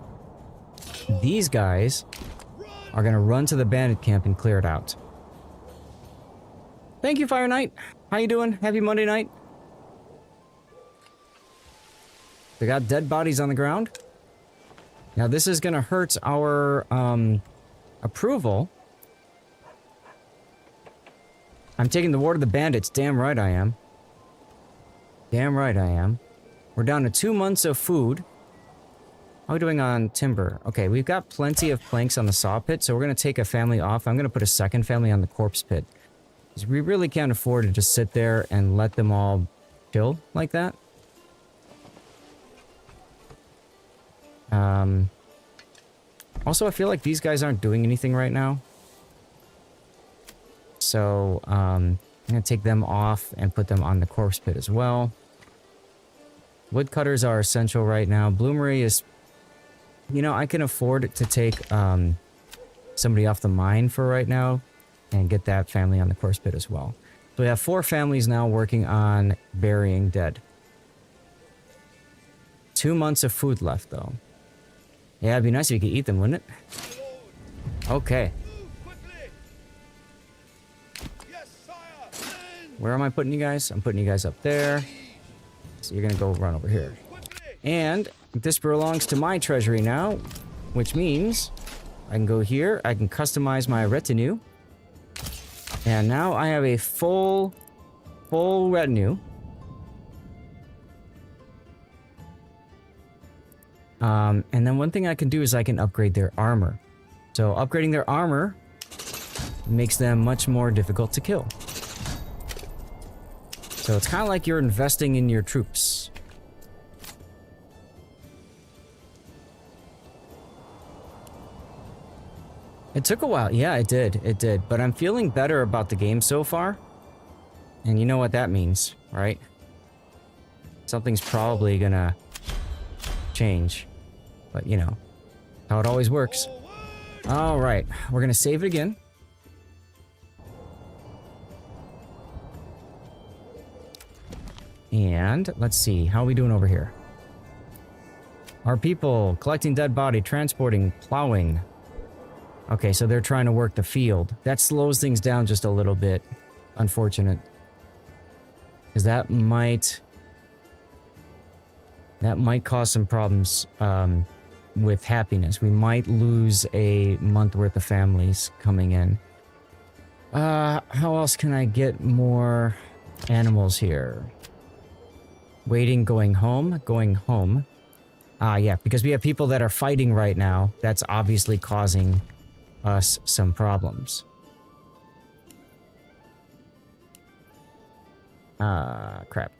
These guys are going to run to the bandit camp and clear it out. Thank you, Fire Knight. How you doing? Happy Monday night. We got dead bodies on the ground. Now this is going to hurt our approval. I'm taking the war to the bandits. Damn right I am. Damn right I am. We're down to 2 months of food. How are we doing on timber? Okay, we've got plenty of planks on the saw pit, so we're going to take a family off. I'm going to put a second family on the corpse pit. Because we really can't afford to just sit there and let them all chill like that. Also, I feel like these guys aren't doing anything right now. So, I'm going to take them off and put them on the corpse pit as well. Woodcutters are essential right now. Bloomery is... You know, I can afford to take somebody off the mine for right now. and get that family on the corpse pit as well. So we have 4 families now working on burying dead. 2 months of food left, though. Yeah, it'd be nice if you could eat them, wouldn't it? Okay. Where am I putting you guys? I'm putting you guys up there. So you're gonna go run over here. And this belongs to my treasury now, which means I can go here, I can customize my retinue. And now I have a full retinue. And then one thing I can do is I can upgrade their armor. So upgrading their armor makes them much more difficult to kill. So it's kind of like you're investing in your troops. It took a while. Yeah, it did. It did. But I'm feeling better about the game so far. And you know what that means, right? Something's probably gonna change. But, you know, how it always works. Alright, we're gonna save it again. And let's see, how are we doing over here? Our people collecting dead body, transporting, plowing. Okay, so they're trying to work the field. That slows things down just a little bit. Unfortunate. Because that might cause some problems with happiness. We might lose a month worth of families coming in. How else can I get more animals here? Waiting, going home. Yeah, because we have people that are fighting right now. That's obviously causing us some problems. Crap.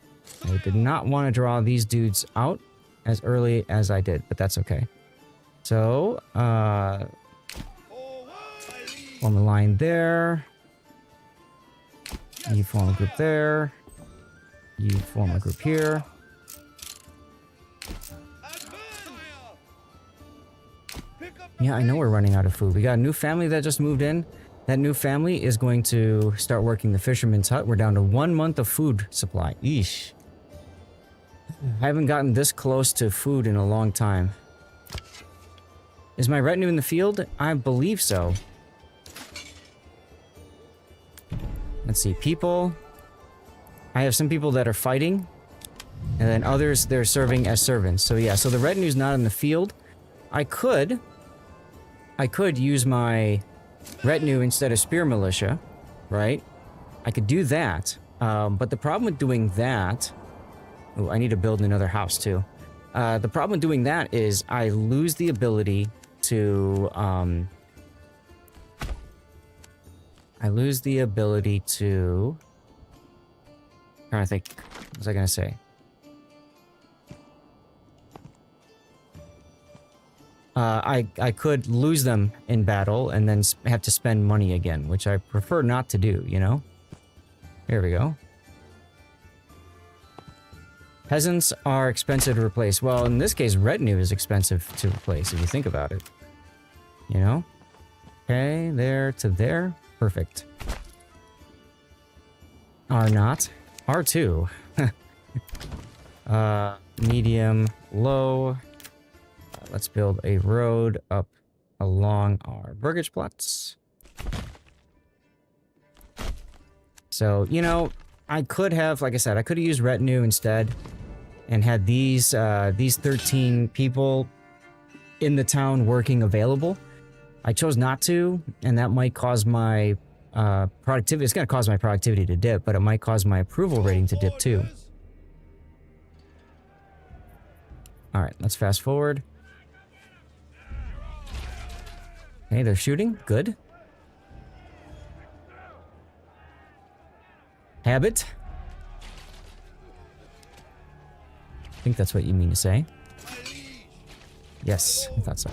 I did not want to draw these dudes out as early as I did, but that's okay. So, form a line there. You form a group there. You form a group here. Yeah, I know we're running out of food. We got a new family that just moved in. That new family is going to start working the fisherman's hut. We're down to 1 month of food supply. Eesh. I haven't gotten this close to food in a long time. Is my retinue in the field? I believe so. Let's see. People. I have some people that are fighting. And then others, they're serving as servants. So yeah, so the retinue's not in the field. I could use my retinue instead of spear militia, right? I could do that. But the problem with doing that... Oh, I need to build another house too. The problem with doing that is I lose the ability to... I'm trying to think. What was I going to say? I could lose them in battle and then have to spend money again, which I prefer not to do, you know? Here we go. Peasants are expensive to replace. Well, in this case, retinue is expensive to replace, if you think about it. You know? Okay, there to there. Perfect. R not. R2. Medium, low. Let's build a road up along our burgage plots. So, you know, I could have, like I said, I could have used retinue instead and had these 13 people in the town working available. I chose not to, and that might cause my productivity. It's going to cause my productivity to dip, but it might cause my approval rating to dip too. All right, let's fast forward. Okay, they're shooting. Good. Habit. I think that's what you mean to say. Yes, I thought so.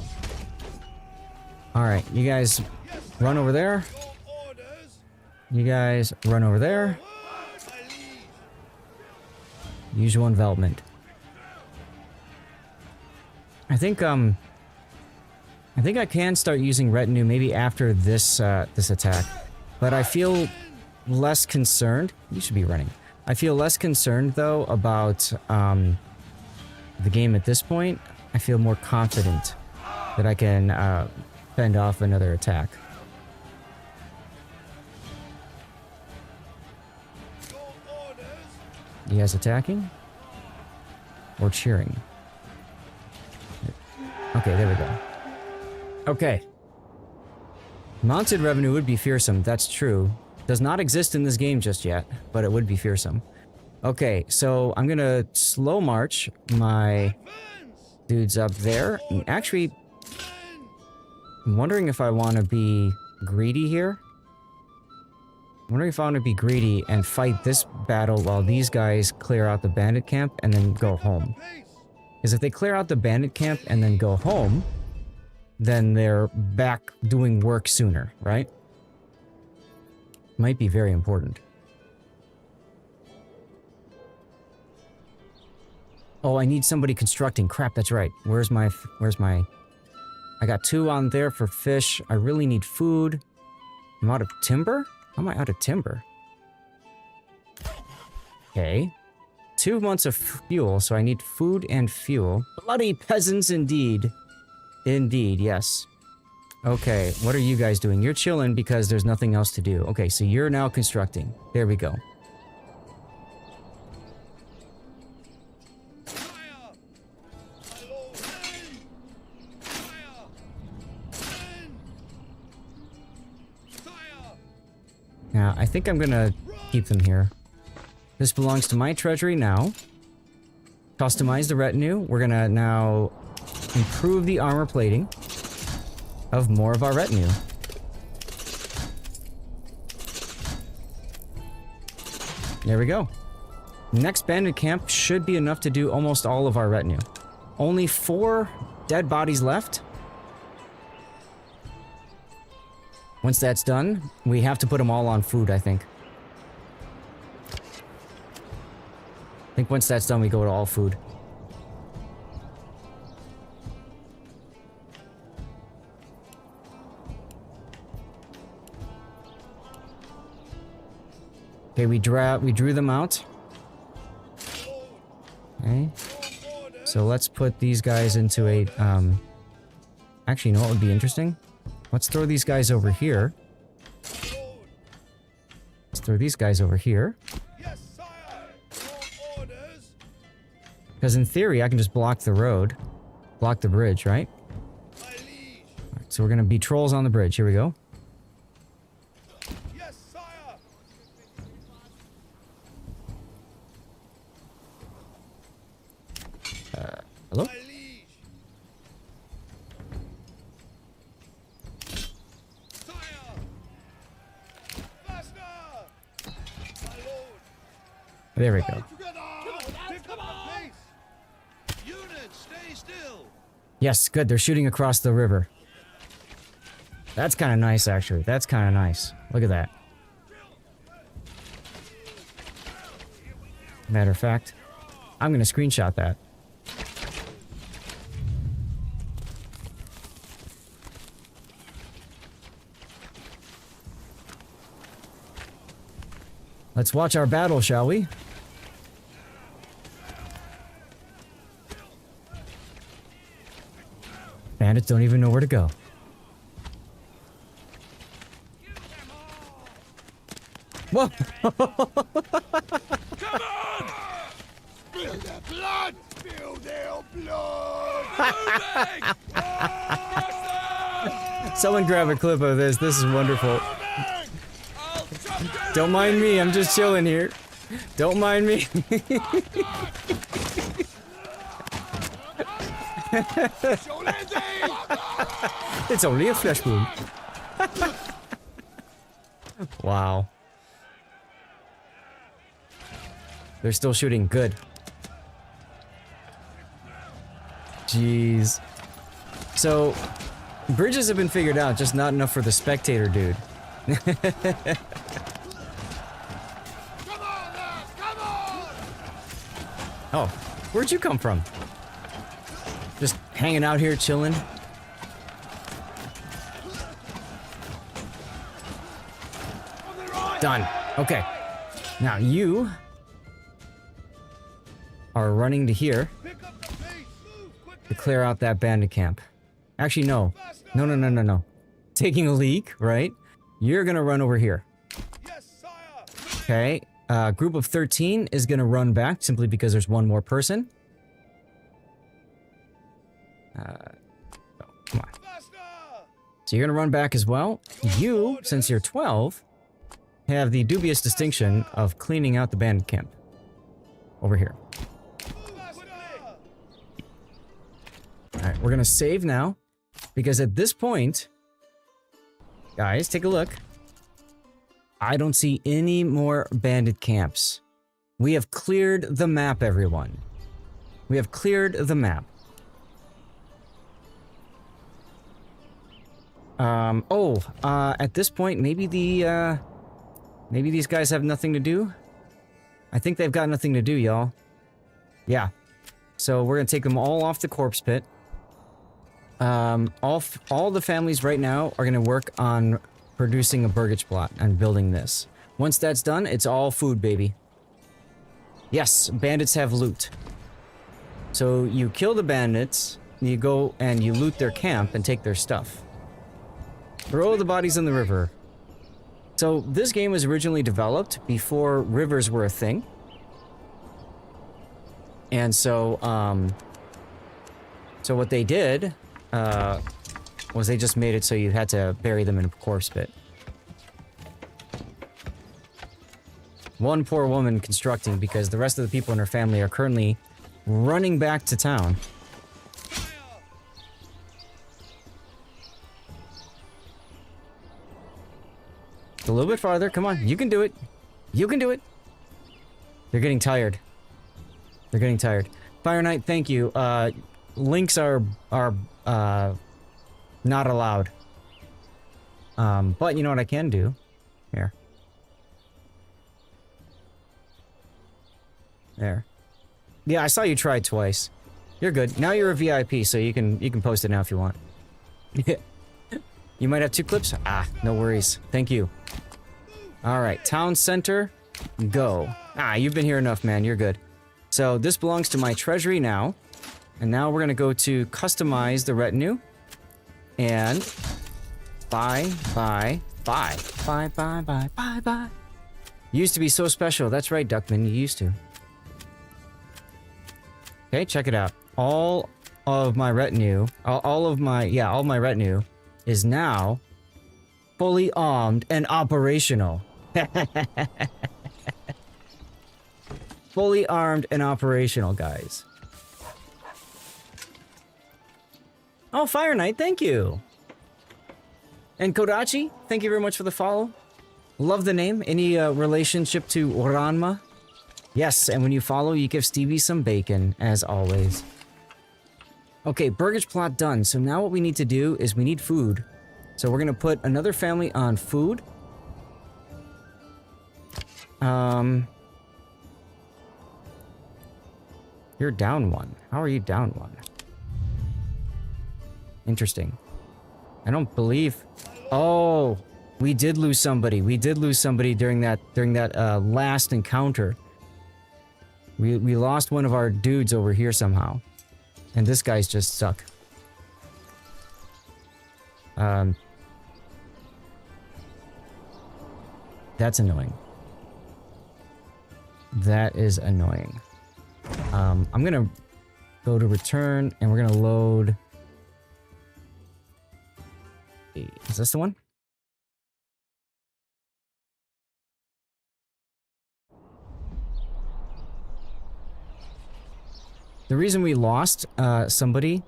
Alright, you guys run over there. You guys run over there. Usual envelopment. I think I can start using retinue maybe after this this attack. But I feel less concerned. You should be running. I feel less concerned, though, about the game at this point. I feel more confident that I can fend off another attack. You guys attacking? Or cheering? Okay, there we go. Okay. Mounted revenue would be fearsome, that's true. Does not exist in this game just yet, but it would be fearsome. Okay, so I'm gonna slow march my dudes up there. And actually, I'm wondering if I want to be greedy here. I'm wondering if I want to be greedy and fight this battle while these guys clear out the bandit camp and then go home. Because if they clear out the bandit camp and then go home, then they're back doing work sooner, right? Might be very important. Oh, I need somebody constructing. Crap, that's right. Where's my... I got 2 on there for fish. I really need food. I'm out of timber? How am I out of timber? Okay. 2 months of fuel, so I need food and fuel. Bloody peasants indeed. Indeed, yes. Okay, what are you guys doing? You're chilling because there's nothing else to do. Okay, so you're now constructing. There we go. Now, I think I'm gonna keep them here. This belongs to my treasury now. Customize the retinue. We're gonna now improve the armor plating of more of our retinue. There we go. Next bandit camp should be enough to do almost all of our retinue. Only 4 dead bodies left. Once that's done, we have to put them all on food, I think. I think once that's done, we go to all food. Okay, we drew them out. Okay. So let's put these guys into a, actually, you know what would be interesting? Let's throw these guys over here. Let's throw these guys over here. Because in theory, I can just block the road. Block the bridge, right? Alright, so we're gonna be trolls on the bridge. Here we go. Hello? There we go. Yes, good. They're shooting across the river. That's kind of nice, actually. That's kind of nice. Look at that. Matter of fact, I'm going to screenshot that. Let's watch our battle, shall we? Bandits don't even know where to go. Whoa! Come on! Spill their blood! Spill their blood! Someone grab a clip of this. This is wonderful. Don't mind me. I'm just chilling here. Don't mind me. It's only a flesh wound. Wow. They're still shooting. Good. Jeez. So, bridges have been figured out, just not enough for the spectator dude. Oh, where'd you come from? Just hanging out here, chilling? Done. Okay. Now you are running to here Pick up the pace. Move to quickly. clear out that bandit camp. Actually, no. No. Taking a leak, right? You're gonna run over here. Yes, sire. Okay. Group of 13 is gonna run back simply because there's one more person. Come on. Faster. So you're gonna run back as well. You, since you're 12, have the dubious distinction of cleaning out the bandit camp. Over here. Faster. Alright, we're gonna save now. Because at this point, guys, take a look. I don't see any more bandit camps. We have cleared the map, everyone. We have cleared the map. At this point, maybe maybe these guys have nothing to do? I think they've got nothing to do, y'all. Yeah. So we're gonna take them all off the corpse pit. All the families right now are gonna work on producing a burgage plot and building this. Once that's done, it's all food, baby. Yes, bandits have loot. So you kill the bandits, you go and you loot their camp and take their stuff. Throw the bodies in the river. So this game was originally developed before rivers were a thing. And so, so what they did, was they just made it so you had to bury them in a corpse pit. One poor woman constructing because the rest of the people in her family are currently running back to town. A little bit farther, come on, you can do it. You can do it. They're getting tired. They're getting tired. Fire Knight, thank you. Links are not allowed. But you know what I can do? Here. There. Yeah, I saw you try twice. You're good. Now you're a VIP, so you can post it now if you want. You might have 2 clips? Ah, no worries. Thank you. Alright, town center, go. Ah, you've been here enough, man. You're good. So this belongs to my treasury now. And now we're gonna go to customize the retinue. And buy. Used to be so special. That's right, Duckman, you used to. Okay, check it out. All of my retinue, all my retinue is now fully armed and operational. Fully armed and operational, guys. Oh, Fire Knight, thank you. And Kodachi, thank you very much for the follow. Love the name. Any relationship to Oranma? Yes, and when you follow, you give Stevie some bacon, as always. Okay, burgage plot done. So now what we need to do is we need food. So we're gonna put another family on food. You're down 1. How are you down 1? Interesting. I don't believe... Oh! We did lose somebody. We did lose somebody during that last encounter. We lost one of our dudes over here somehow. And this guy's just stuck. That's annoying. That is annoying. I'm gonna go to return, and we're gonna load... Is this the one? The reason we lost somebody...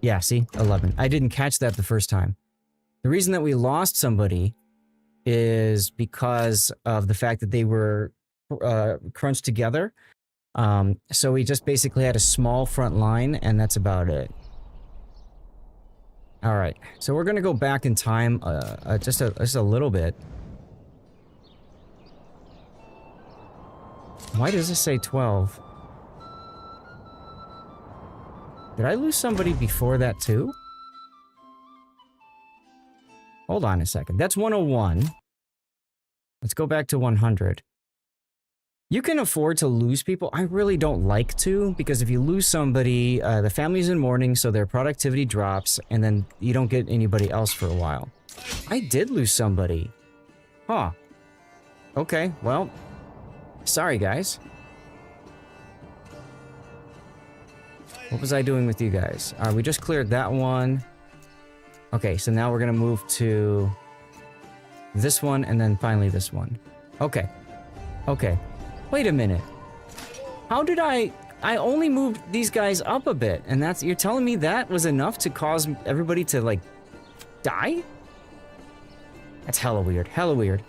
Yeah, see? 11. I didn't catch that the first time. The reason that we lost somebody is because of the fact that they were crunched together. So we just basically had a small front line, and that's about it. Alright, so we're gonna go back in time just a little bit. Why does this say 12? Did I lose somebody before that too? Hold on a second. That's 101. Let's go back to 100. You can afford to lose people. I really don't like to, because if you lose somebody, the family's in mourning, so their productivity drops, and then you don't get anybody else for a while. I did lose somebody. Huh. Okay, well, sorry guys. What was I doing with you guys? We just cleared that one. Okay, so now we're gonna move to this one, and then finally this one. Okay. Okay. Wait a minute. How did I only moved these guys up a bit, and you're telling me that was enough to cause everybody to, like, die? That's hella weird. Hella weird.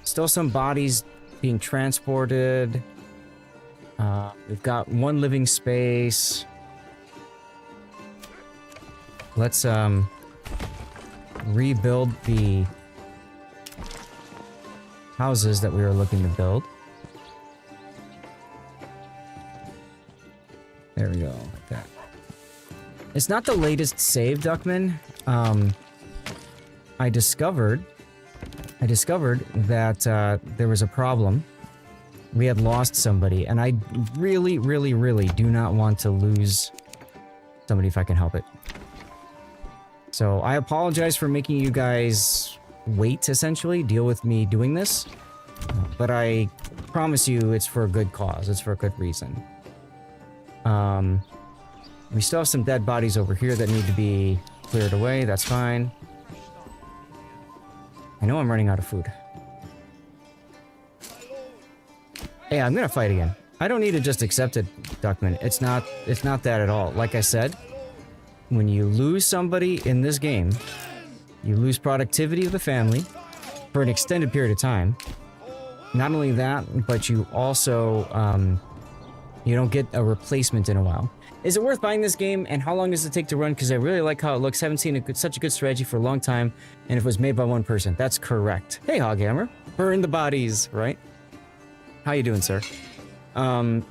Still some bodies being transported. We've got one living space. Let's, rebuild the houses that we were looking to build. There we go, like that. It's not the latest save, Duckman. I discovered that there was a problem. We had lost somebody, and I really, really, really do not want to lose somebody if I can help it. So I apologize for making you guys wait, essentially, deal with me doing this. But I promise you it's for a good cause. It's for a good reason. We still have some dead bodies over here that need to be cleared away. That's fine. I know I'm running out of food. Hey, I'm gonna fight again. I don't need to just accept it, Duckman. It's not that at all. Like I said, when you lose somebody in this game, you lose productivity of the family for an extended period of time. Not only that, but you also, you don't get a replacement in a while. Is it worth buying this game, and how long does it take to run? Because I really like how it looks. Haven't seen such a good strategy for a long time, and it was made by one person. That's correct. Hey, Hoghammer. Burn the bodies, right? How you doing, sir? And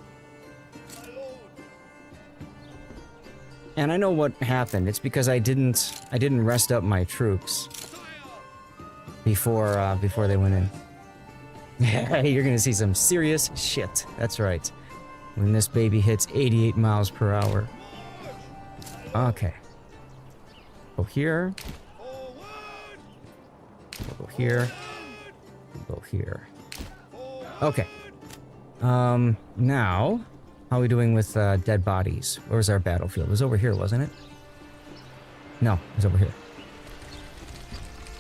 I know what happened. It's because I didn't rest up my troops before they went in. You're gonna see some serious shit. That's right. When this baby hits 88 miles per hour. Okay. Go here. Go here. Go here. Okay. Now, how are we doing with dead bodies? Where was our battlefield? It was over here, wasn't it? No, it was over here.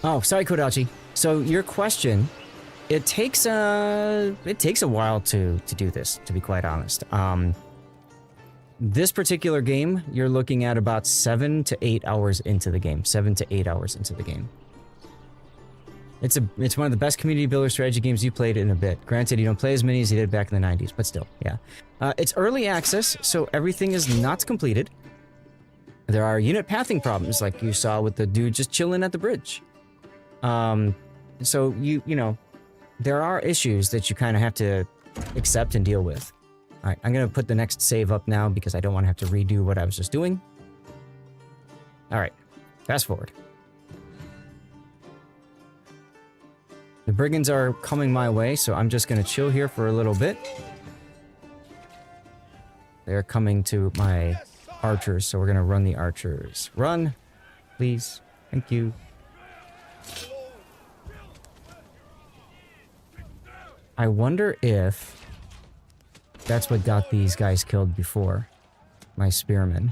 Oh, sorry, Kodachi. So your question, it takes a while to do this, to be quite honest. This particular game, you're looking at about 7 to 8 hours into the game. 7 to 8 hours into the game. It's one of the best community builder strategy games you played in a bit. Granted, you don't play as many as you did back in the 90s, but still, yeah. It's early access, so everything is not completed. There are unit pathing problems, like you saw with the dude just chilling at the bridge. So you know, there are issues that you kind of have to accept and deal with. All right, I'm gonna put the next save up now because I don't want to have to redo what I was just doing. All right, fast forward. The brigands are coming my way, so I'm just gonna chill here for a little bit. They're coming to my archers, so we're gonna run the archers. Run, please. Thank you. I wonder if that's what got these guys killed before. My spearmen.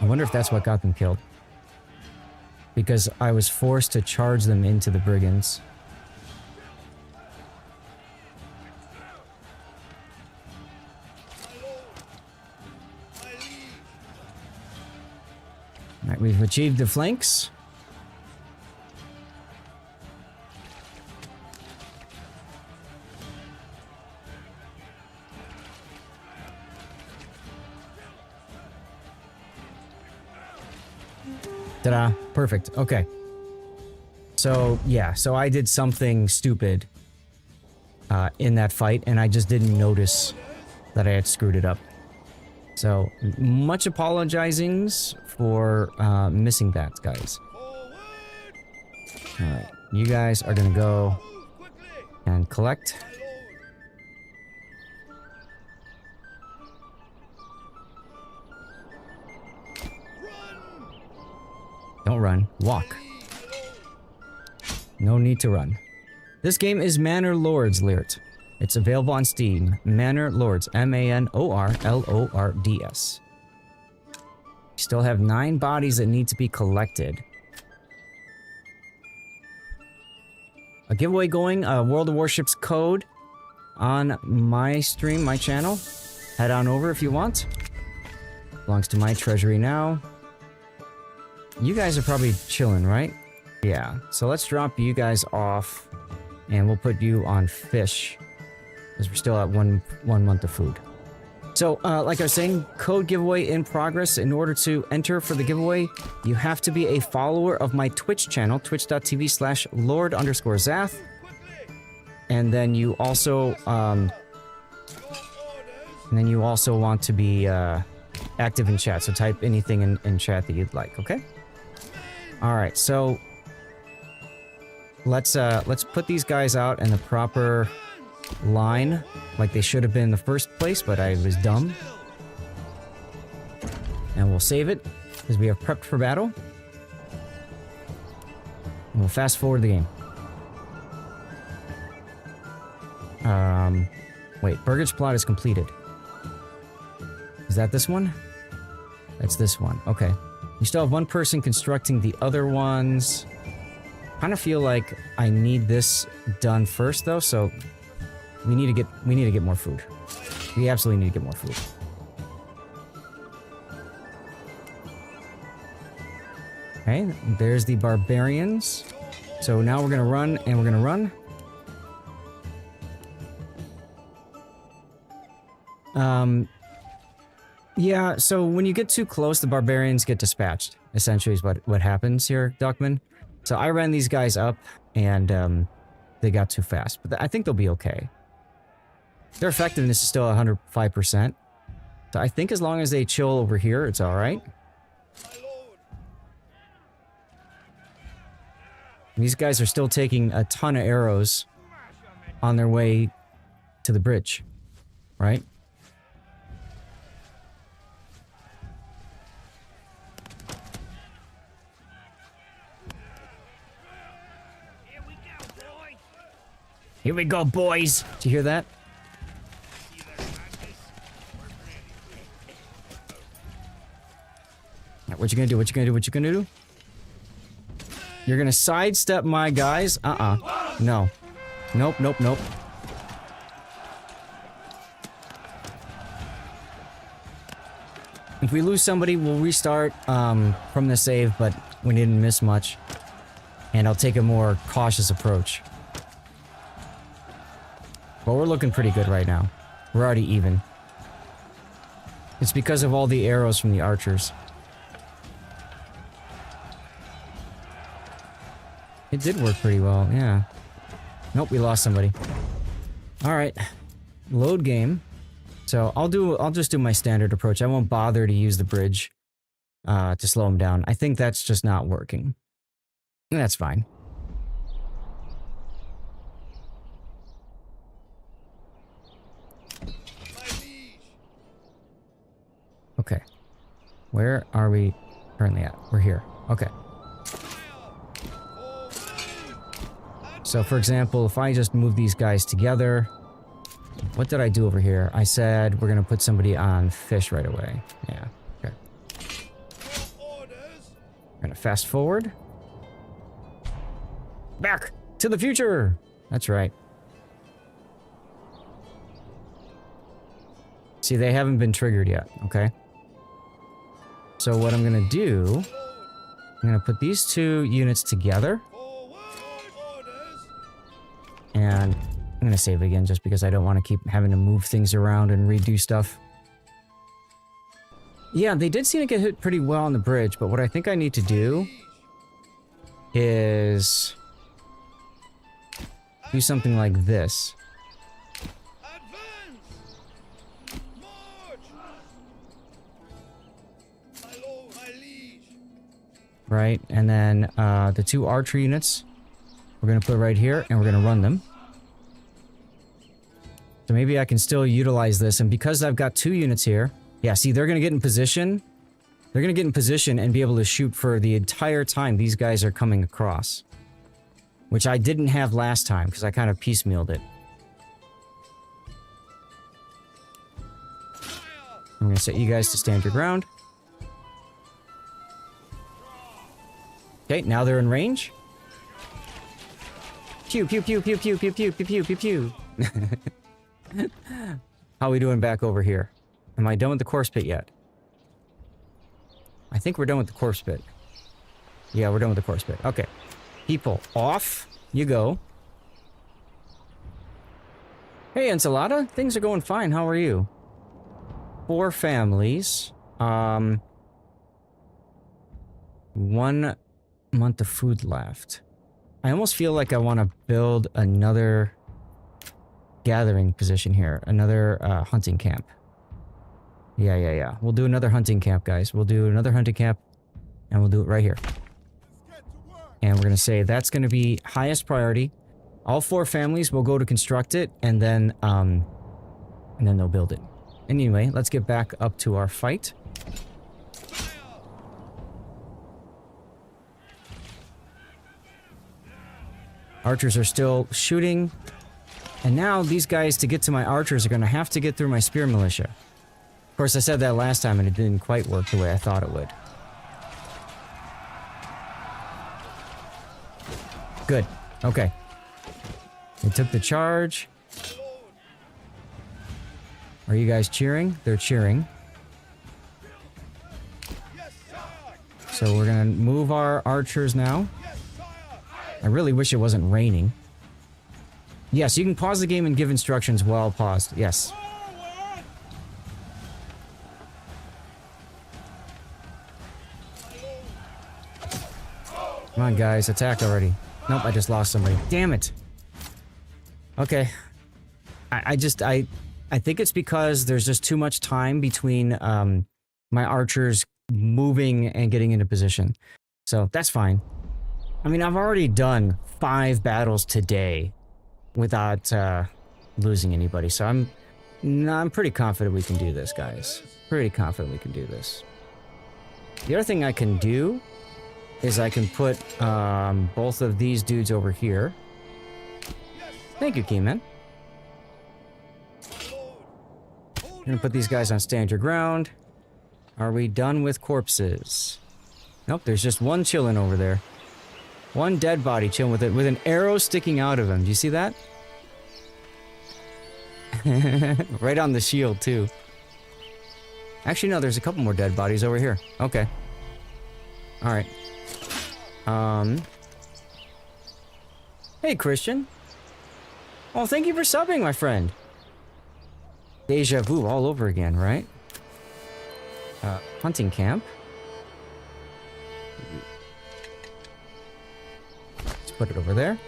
I wonder if that's what got them killed. Because I was forced to charge them into the brigands. Alright, we've achieved the flanks. Ta-da. Perfect. Okay. So, yeah. So I did something stupid in that fight, and I just didn't notice that I had screwed it up. So, much apologizings for missing that, guys. Alright, you guys are gonna go and collect. Don't run, walk. No need to run. This game is Manor Lords, Lirt. It's available on Steam. Manor Lords, M-A-N-O-R-L-O-R-D-S. You still have 9 bodies that need to be collected. A giveaway going, World of Warships code on my stream, my channel. Head on over if you want. Belongs to my treasury now. You guys are probably chilling, right? Yeah, so let's drop you guys off and we'll put you on fish because we're still at one month of food. So, like I was saying, code giveaway in progress. In order to enter for the giveaway, you have to be a follower of my Twitch channel, twitch.tv/Lord_Zath. And then you also, want to be active in chat. So type anything in chat that you'd like. Okay. All right. So let's put these guys out in the proper line, like they should have been in the first place, but I was dumb. And we'll save it because we have prepped for battle. And we'll fast forward the game. Wait, Burgage plot is completed. Is that this one? That's this one. Okay. You still have one person constructing the other ones. Kind of feel like I need this done first though, so we need to get more food. We absolutely need to get more food. Okay, there's the barbarians. So now we're gonna run and we're gonna run. Yeah, so when you get too close, the barbarians get dispatched, essentially is what happens here, Duckman. So I ran these guys up, and they got too fast. But I think they'll be okay. Their effectiveness is still 105%. So I think as long as they chill over here, it's alright. These guys are still taking a ton of arrows on their way to the bridge, right? Here we go, boys! Did you hear that? What you gonna do? What you gonna do? What you gonna do? You're gonna sidestep my guys? No. Nope, nope, nope. If we lose somebody, we'll restart from the save, but we didn't miss much. And I'll take a more cautious approach. But we're looking pretty good right now. We're already even. It's because of all the arrows from the archers. It did work pretty well, yeah. Nope, we lost somebody. Alright. Load game. So I'll just do my standard approach. I won't bother to use the bridge to slow him down. I think that's just not working. That's fine. Okay. Where are we currently at? We're here. Okay. So, for example, if I just move these guys together... What did I do over here? I said we're gonna put somebody on fish right away. Yeah, okay. We're gonna fast forward. Back to the future! That's right. See, they haven't been triggered yet, okay? So what I'm gonna do... I'm gonna put these two units together. And... I'm gonna save it again just because I don't want to keep having to move things around and redo stuff. Yeah, they did seem to get hit pretty well on the bridge, but what I think I need to do is do something like this. right? And then the 2 archer units we're going to put right here, and we're going to run them. So maybe I can still utilize this, and because I've got 2 units here, yeah, see, they're going to get in position. They're going to get in position and be able to shoot for the entire time these guys are coming across. Which I didn't have last time, because I kind of piecemealed it. I'm going to set you guys to stand your ground. Okay, now they're in range. Pew, pew, pew, pew, pew, pew, pew, pew, pew, pew, pew. How are we doing back over here? Am I done with the corpse pit yet? I think we're done with the corpse pit. Yeah, we're done with the corpse pit. Okay. People, off you go. Hey, Enchilada. Things are going fine. How are you? 4 families. 1 month of food left. I almost feel like I want to build another gathering position here. Another hunting camp. Yeah. We'll do another hunting camp, guys. We'll do another hunting camp, and we'll do it right here. And we're going to say that's going to be highest priority. All 4 families will go to construct it, and then they'll build it. Anyway, let's get back up to our fight. Archers are still shooting. And now these guys, to get to my archers, are going to have to get through my spear militia. Of course, I said that last time, and it didn't quite work the way I thought it would. Good. Okay. They took the charge. Are you guys cheering? They're cheering. So we're gonna move our archers now. I really wish it wasn't raining. Yes, you can pause the game and give instructions while paused. Yes. Come on, guys. Attack already. Nope, I just lost somebody. Damn it. Okay. I think it's because there's just too much time between my archers moving and getting into position. So that's fine. I mean, I've already done 5 battles today without losing anybody. So I'm pretty confident we can do this, guys. Pretty confident we can do this. The other thing I can do is I can put both of these dudes over here. Thank you, Keyman. I'm gonna put these guys on stand your ground. Are we done with corpses? Nope, there's just one chilling over there. One dead body chilling with an arrow sticking out of him. Do you see that? Right on the shield, too. Actually, no, there's a couple more dead bodies over here. Okay. Alright. Hey, Christian. Oh, thank you for subbing, my friend. Deja vu all over again, right? Hunting camp. Let's put it over there.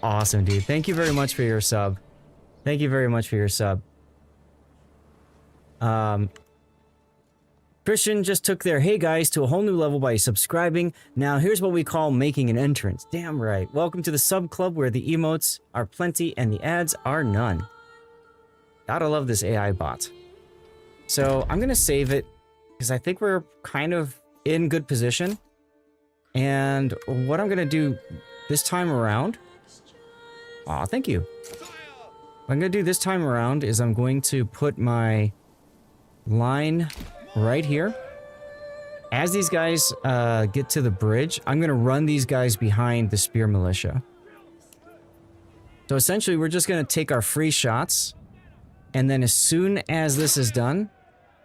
Awesome, dude. Thank you very much for your sub. Thank you very much for your sub. Christian just took their hey guys to a whole new level by subscribing. Now here's what we call making an entrance. Damn right. Welcome to the sub club where the emotes are plenty and the ads are none. Gotta love this AI bot. So I'm gonna save it because I think we're kind of in good position. And what I'm gonna do this time around... Aw, thank you. What I'm gonna do this time around is I'm going to put my line right here. As these guys get to the bridge, I'm gonna run these guys behind the spear militia. So essentially, we're just gonna take our free shots, and then as soon as this is done,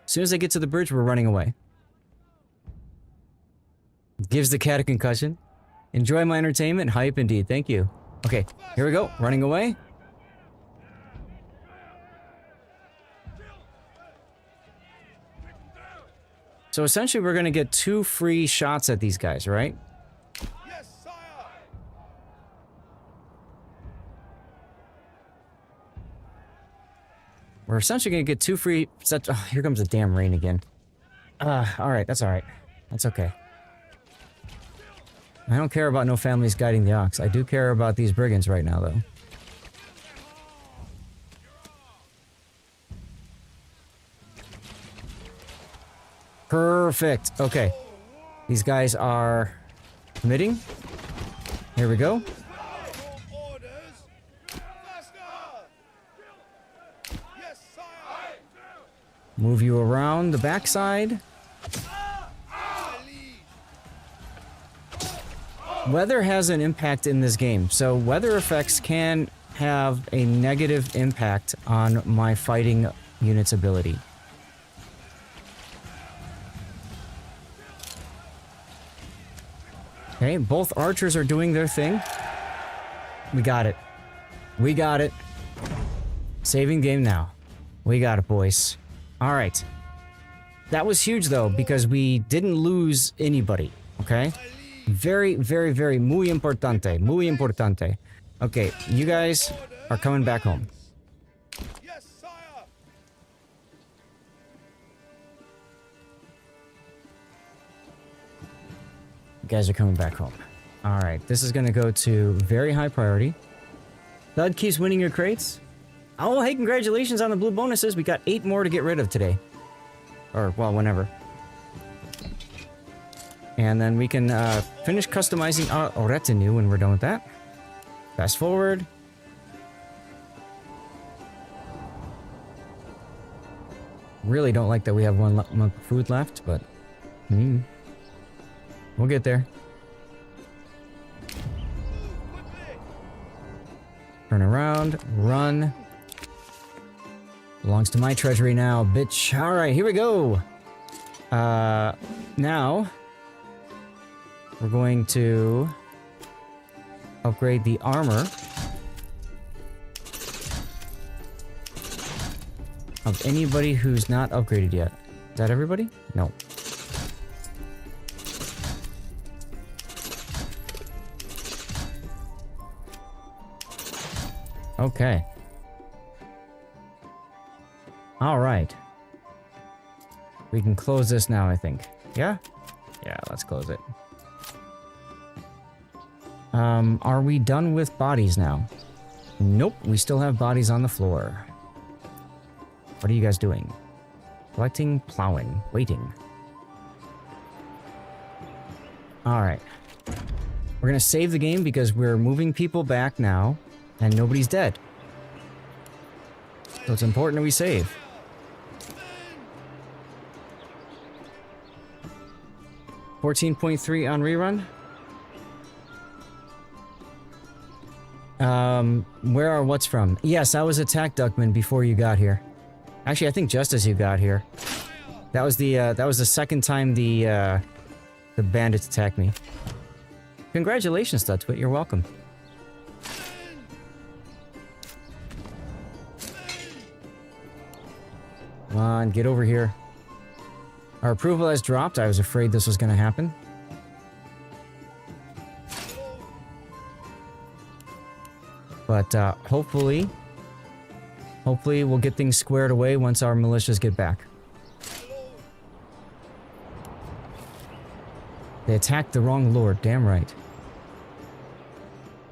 as soon as they get to the bridge, we're running away. Gives the cat a concussion. Enjoy my entertainment. Hype indeed. Thank you. Okay, here we go. Running away. So essentially, we're going to get 2 free shots at these guys, right? Yes, sire. We're essentially gonna get 2 free sets. Oh, here comes the damn rain again. Alright, that's alright. That's okay. I don't care about no families guiding the ox. I do care about these brigands right now, though. Perfect. Okay. These guys are committing. Here we go. Move you around the backside. Weather has an impact in this game, so weather effects can have a negative impact on my fighting unit's ability. Okay, both archers are doing their thing. We got it. We got it. Saving game now. We got it, boys. All right. That was huge, though, because we didn't lose anybody, okay? Very, very, very muy importante. Muy importante. Okay, you guys are coming back home. Yes, sire. You guys are coming back home. All right, this is going to go to very high priority. Thud keeps winning your crates. Oh, hey, congratulations on the blue bonuses. We got 8 more to get rid of today. Or, well, whenever. And then we can finish customizing our retinue when we're done with that. Fast forward. Really don't like that we have 1 month of food left, but we'll get there. Turn around, run. Belongs to my treasury now, bitch. All right, here we go. Now we're going to upgrade the armor of anybody who's not upgraded yet. Is that everybody? No. Okay. All right. We can close this now, I think. Yeah? Yeah, let's close it. Are we done with bodies now? Nope, we still have bodies on the floor. What are you guys doing? Collecting, plowing, waiting. All right. We're gonna save the game because we're moving people back now, and nobody's dead. So it's important that we save. .3 on rerun. Where are what's from? Yes, I was attacked, Duckman, before you got here. Actually, I think just as you got here. That was the second time the bandits attacked me. Congratulations, Tutwit. You're welcome. Come on, get over here. Our approval has dropped. I was afraid this was going to happen. But hopefully we'll get things squared away once our militias get back. They attacked the wrong lord, damn right.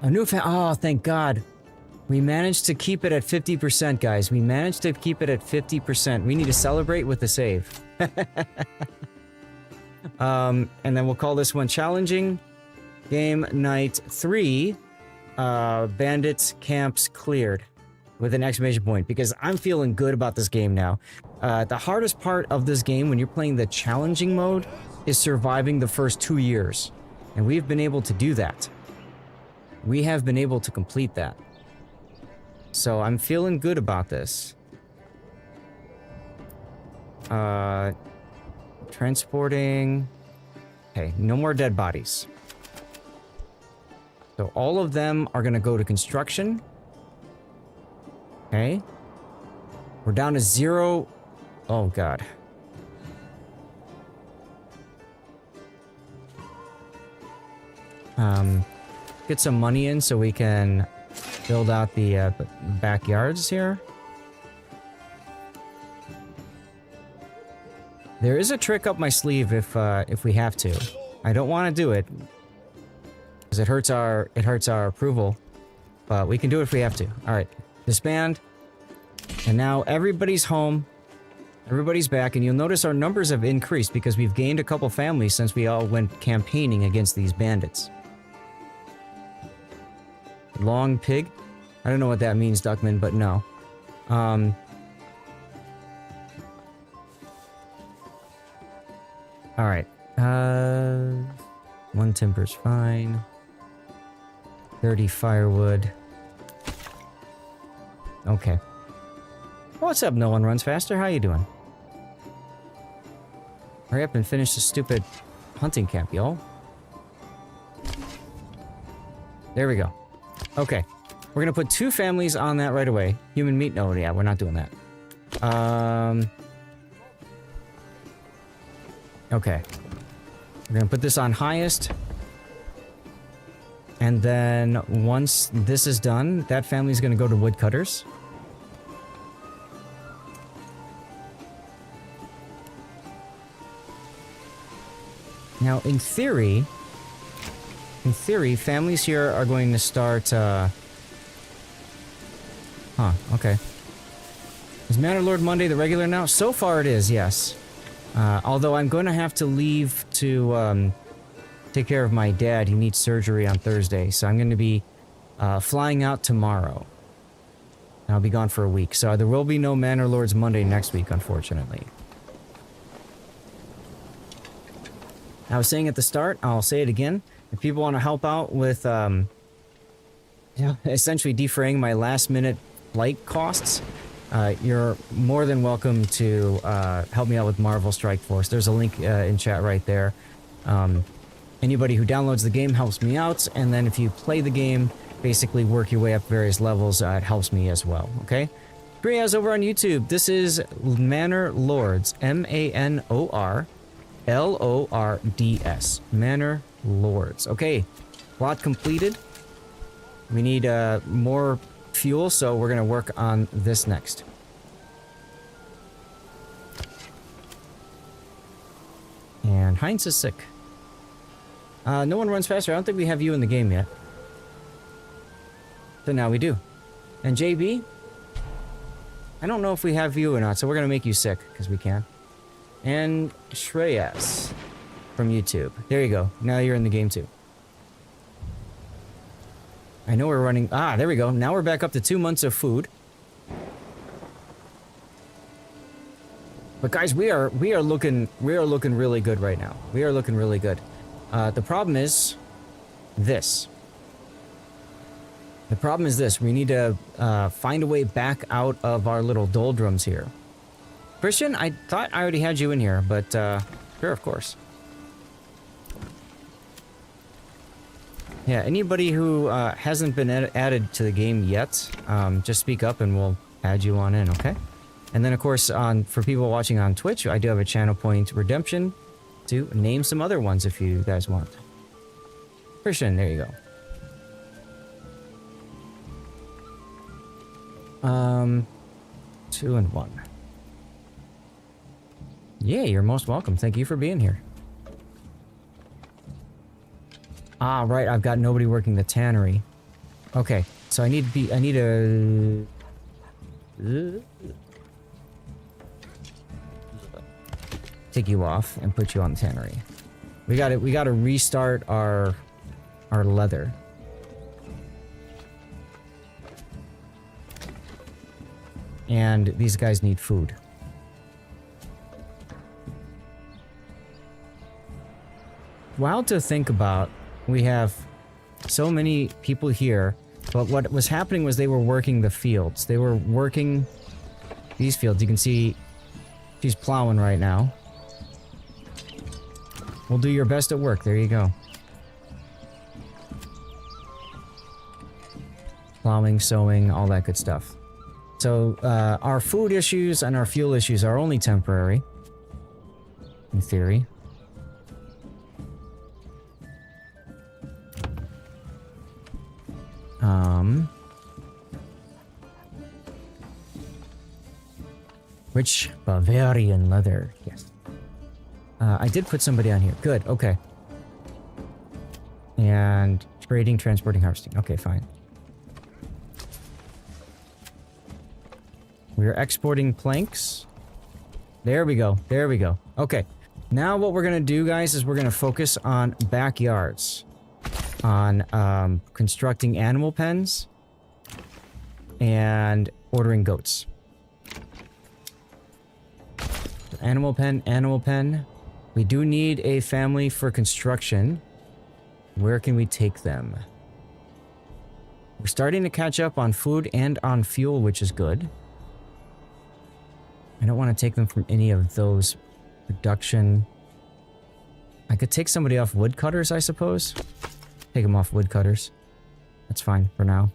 A new oh, thank God. We managed to keep it at 50%, guys. We managed to keep it at 50%. We need to celebrate with the save. And then we'll call this one challenging. Game night 3. Bandits camps cleared. With an exclamation point. Because I'm feeling good about this game now. The hardest part of this game when you're playing the challenging mode is surviving the first 2 years. And we've been able to do that. We have been able to complete that. So I'm feeling good about this. Transporting. Okay, no more dead bodies. So all of them are gonna go to construction. Okay. We're down to 0. Oh, God. Get some money in so we can build out the backyards here. There is a trick up my sleeve if we have to. I don't want to do it because it hurts our approval, but we can do it if we have to. All right, disband, and now everybody's home. Everybody's back, and you'll notice our numbers have increased because we've gained a couple families since we all went campaigning against these bandits. Long pig? I don't know what that means, Duckman, but no. Alright. 1 timber's fine. 30 firewood. Okay. What's up, No One Runs Faster? How you doing? Hurry up and finish the stupid hunting camp, yo. There we go. Okay. We're gonna put 2 families on that right away. Human meat? No, yeah, we're not doing that. Okay. We're gonna put this on highest. And then once this is done, that family's gonna go to woodcutters. Now, in theory, families here are going to start, okay. Is Manor Lord Monday the regular now? So far it is, yes. Although I'm going to have to leave to, take care of my dad. He needs surgery on Thursday, so I'm going to be, flying out tomorrow. And I'll be gone for a week, so there will be no Manor Lords Monday next week, unfortunately. I was saying at the start, I'll say it again. If people want to help out with, essentially defraying my last-minute flight costs, you're more than welcome to help me out with Marvel Strike Force. There's a link in chat right there. Anybody who downloads the game helps me out, and then if you play the game, basically work your way up various levels, it helps me as well, okay? Priya's over on YouTube. This is Manor Lords. M-A-N-O-R-L-O-R-D-S. Manor Lords. Okay, plot completed. We need more fuel, so we're going to work on this next. And Heinz is sick. No One Runs Faster. I don't think we have you in the game yet. So now we do. And JB? I don't know if we have you or not, so we're going to make you sick, because we can. And Shreyas from YouTube. There you go. Now you're in the game too. I know we're running... Ah, there we go. Now we're back up to 2 months of food. But guys, we are looking really good right now. We are looking really good. The problem is this. The problem is this. We need to find a way back out of our little doldrums here. Christian, I thought I already had you in here, but sure, of course. Yeah, anybody who hasn't been added to the game yet, just speak up and we'll add you on in, okay? And then, of course, for people watching on Twitch, I do have a channel point redemption to name some other ones if you guys want. Christian, there you go. 2 and 1. Yeah, you're most welcome. Thank you for being here. Ah, right. I've got nobody working the tannery. Okay, so I need to take you off and put you on the tannery. We gotta restart our leather. And these guys need food. Wild to think about. We have so many people here, but what was happening was they were working the fields. They were working these fields. You can see she's plowing right now. We'll do your best at work. There you go. Plowing, sowing, all that good stuff. So, our food issues and our fuel issues are only temporary. In theory. Rich Bavarian leather. Yes. I did put somebody on here. Good, okay. And trading, transporting, harvesting. Okay, fine. We're exporting planks. There we go. There we go. Okay. Now what we're going to do, guys, is we're going to focus on backyards. On constructing animal pens. And ordering goats. Animal pen, animal pen. We do need a family for construction. Where can we take them? We're starting to catch up on food and on fuel, which is good. I don't want to take them from any of those production. I could take somebody off woodcutters, I suppose. Take them off woodcutters. That's fine for now.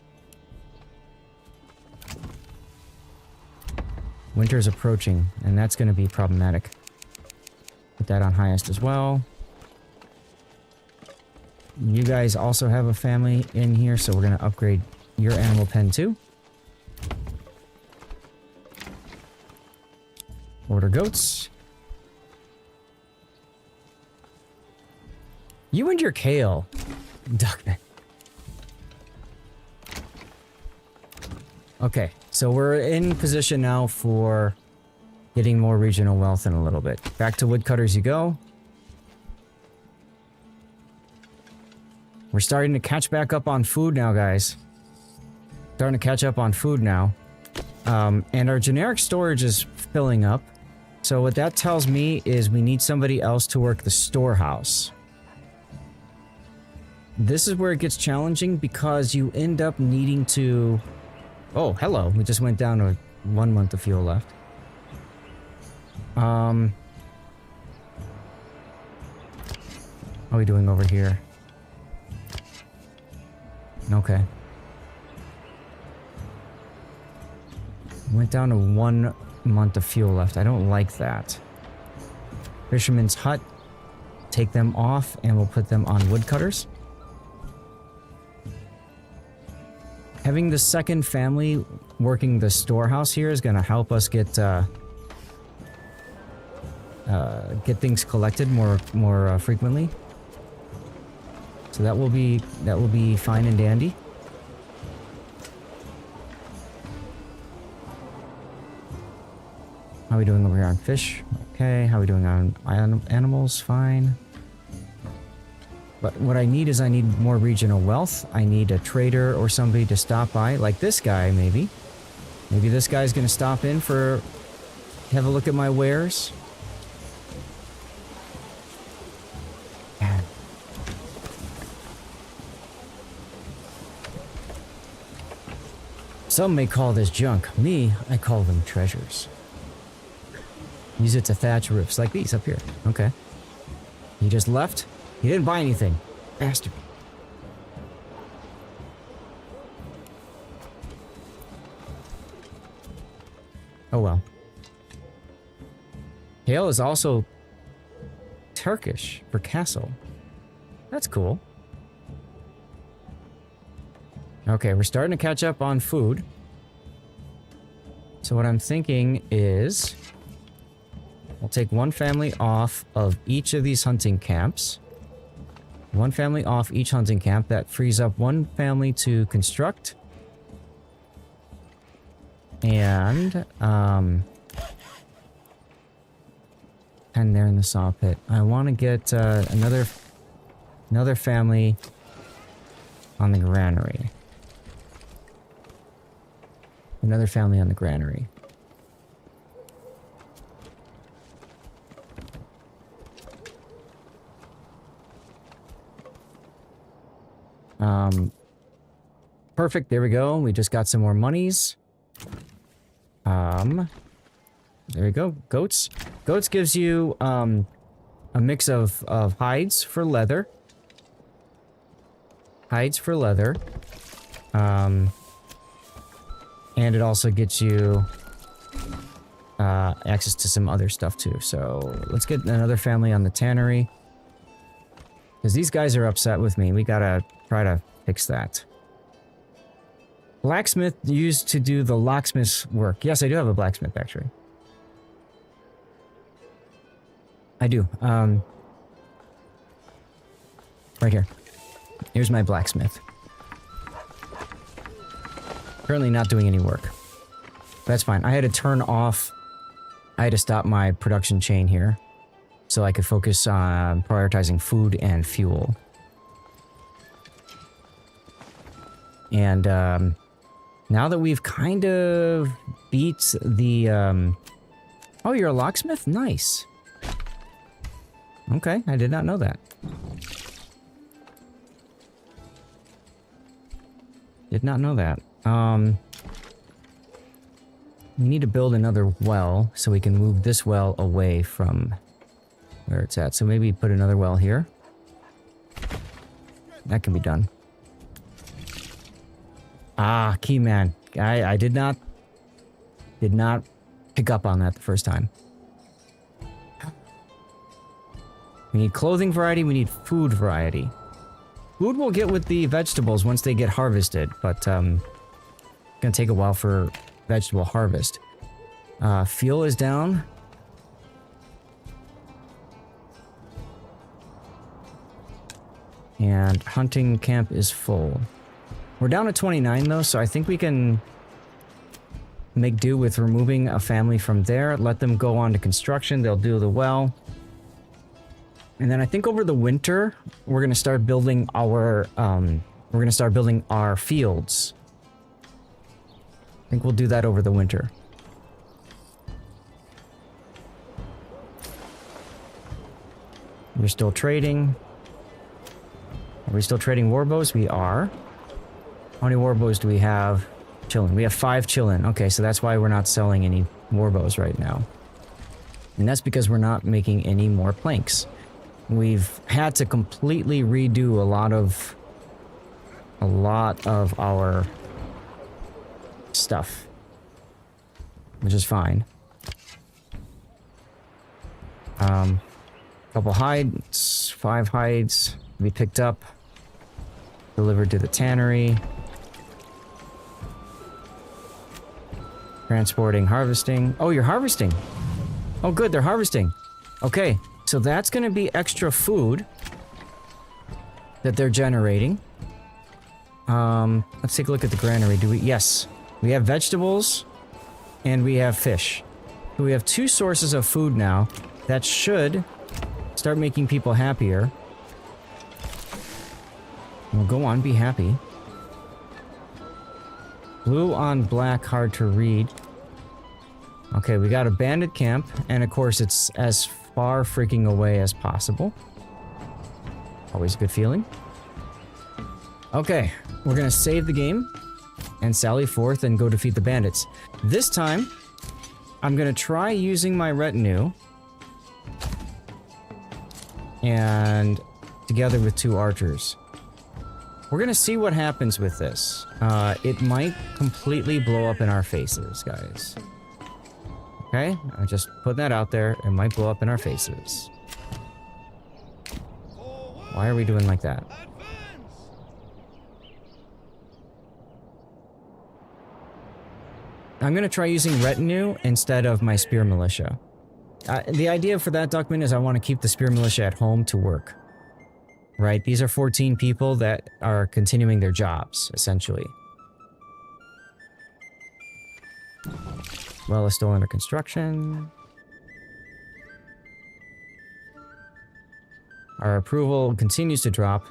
Winter is approaching, and that's going to be problematic. Put that on highest as well. You guys also have a family in here, so we're going to upgrade your animal pen too. Order goats. You and your kale, Duckman. Okay, so we're in position now for getting more regional wealth in a little bit. Back to woodcutters you go. We're starting to catch back up on food now, guys. Starting to catch up on food now. And our generic storage is filling up. So what that tells me is we need somebody else to work the storehouse. This is where it gets challenging because you end up needing to... Oh, hello. We just went down to 1 month of fuel left. How are we doing over here? Okay. Went down to 1 month of fuel left. I don't like that. Fisherman's hut. Take them off and we'll put them on woodcutters. Having the second family working the storehouse here is going to help us get things collected more frequently. So that will be fine and dandy. How are we doing over here on fish? Okay. How are we doing on animals? Fine. But what I need is I need more regional wealth. I need a trader or somebody to stop by, like this guy maybe. Maybe this guy's going to stop in for... have a look at my wares. Man. Some may call this junk. Me, I call them treasures. Use it to thatch roofs like these up here. Okay. He just left. He didn't buy anything. Bastard. Oh well. Kale is also Turkish for castle. That's cool. Okay, we're starting to catch up on food. So what I'm thinking is... we'll take one family off of each of these hunting camps. One family off each hunting camp. That frees up one family to construct. And, pen there in the saw pit. I want to get another family on the granary. Another family on the granary. Perfect. There we go. We just got some more monies. There we go. Goats. Goats gives you a mix of hides for leather. Hides for leather. And it also gets you access to some other stuff too. So let's get another family on the tannery. Because these guys are upset with me. We gotta try to fix that. Blacksmith used to do the locksmith's work. Yes, I do have a blacksmith, actually. I do. Right here. Here's my blacksmith. Currently not doing any work. That's fine. I had to turn off... I had to stop my production chain here. So I could focus on prioritizing food and fuel. And, now that we've kind of beat the, Oh, you're a locksmith? Nice. Okay, I did not know that. Did not know that. We need to build another well so we can move this well away from where it's at. So maybe put another well here. That can be done. Ah, key man. I did not pick up on that the first time. We need clothing variety, we need food variety. Food we'll get with the vegetables once they get harvested, but it's gonna take a while for vegetable harvest. Fuel is down. And hunting camp is full. We're down to 29 though, so I think we can make do with removing a family from there. Let them go on to construction. They'll do the well. And then I think over the winter, we're gonna start building our fields. I think we'll do that over the winter. We're still trading. Are we still trading warbows? We are. How many warbows do we have chilling? We have 5 chilling. Okay, so that's why we're not selling any warbows right now. And that's because we're not making any more planks. We've had to completely redo a lot of our stuff, which is fine. Couple hides, 5 hides to be picked up, delivered to the tannery. Transporting, harvesting. Oh, you're harvesting. Oh, good, they're harvesting. Okay, so that's going to be extra food that they're generating. Let's take a look at the granary. Yes, we have vegetables and we have fish. So we have 2 sources of food now that should start making people happier. Well, go on, be happy. Blue on black, hard to read. Okay, we got a bandit camp, and of course it's as far freaking away as possible. Always a good feeling. Okay, we're gonna save the game and sally forth and go defeat the bandits. This time, I'm gonna try using my retinue and together with 2 archers. We're gonna see what happens with this. It might completely blow up in our faces, guys. Okay, I just put that out there. It might blow up in our faces. Why are we doing like that? I'm gonna try using retinue instead of my spear militia. The idea for that, Duckman, is I want to keep the spear militia at home to work. Right? These are 14 people that are continuing their jobs, essentially. Well, is still under construction. Our approval continues to drop.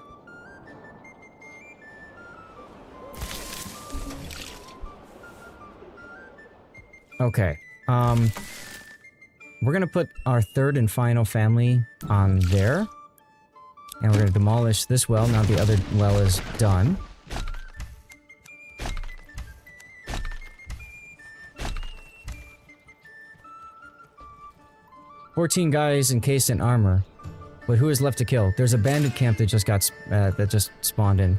Okay. We're gonna put our 3rd and final family on there. And we're gonna demolish this well. Now the other well is done. "14 guys encased in armor. But who is left to kill? There's a bandit camp that just spawned in.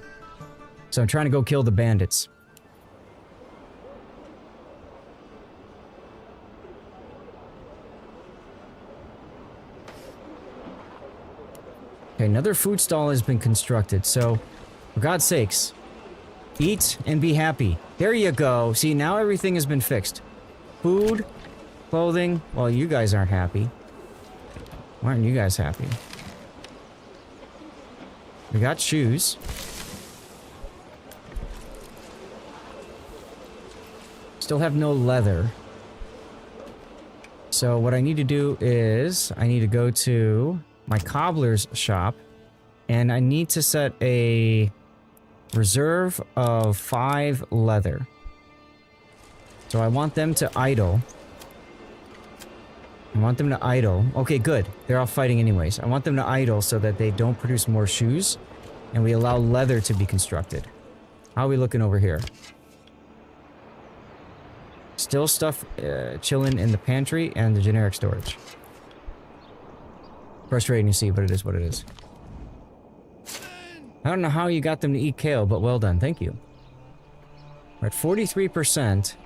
So I'm trying to go kill the bandits. Okay, another food stall has been constructed, so for God's sakes, eat and be happy. There you go. See, now everything has been fixed. Food, clothing, well, you guys aren't happy. Why aren't you guys happy? We got shoes. Still have no leather. So what I need to do is I need to go to my cobbler's shop and I need to set a reserve of 5 leather. So I want them to idle. I want them to idle. Okay, good. They're all fighting anyways. I want them to idle so that they don't produce more shoes and we allow leather to be constructed. How are we looking over here? Still stuff chilling in the pantry and the generic storage. Frustrating to see, but it is what it is. I don't know how you got them to eat kale, but well done. Thank you. We're at 43%.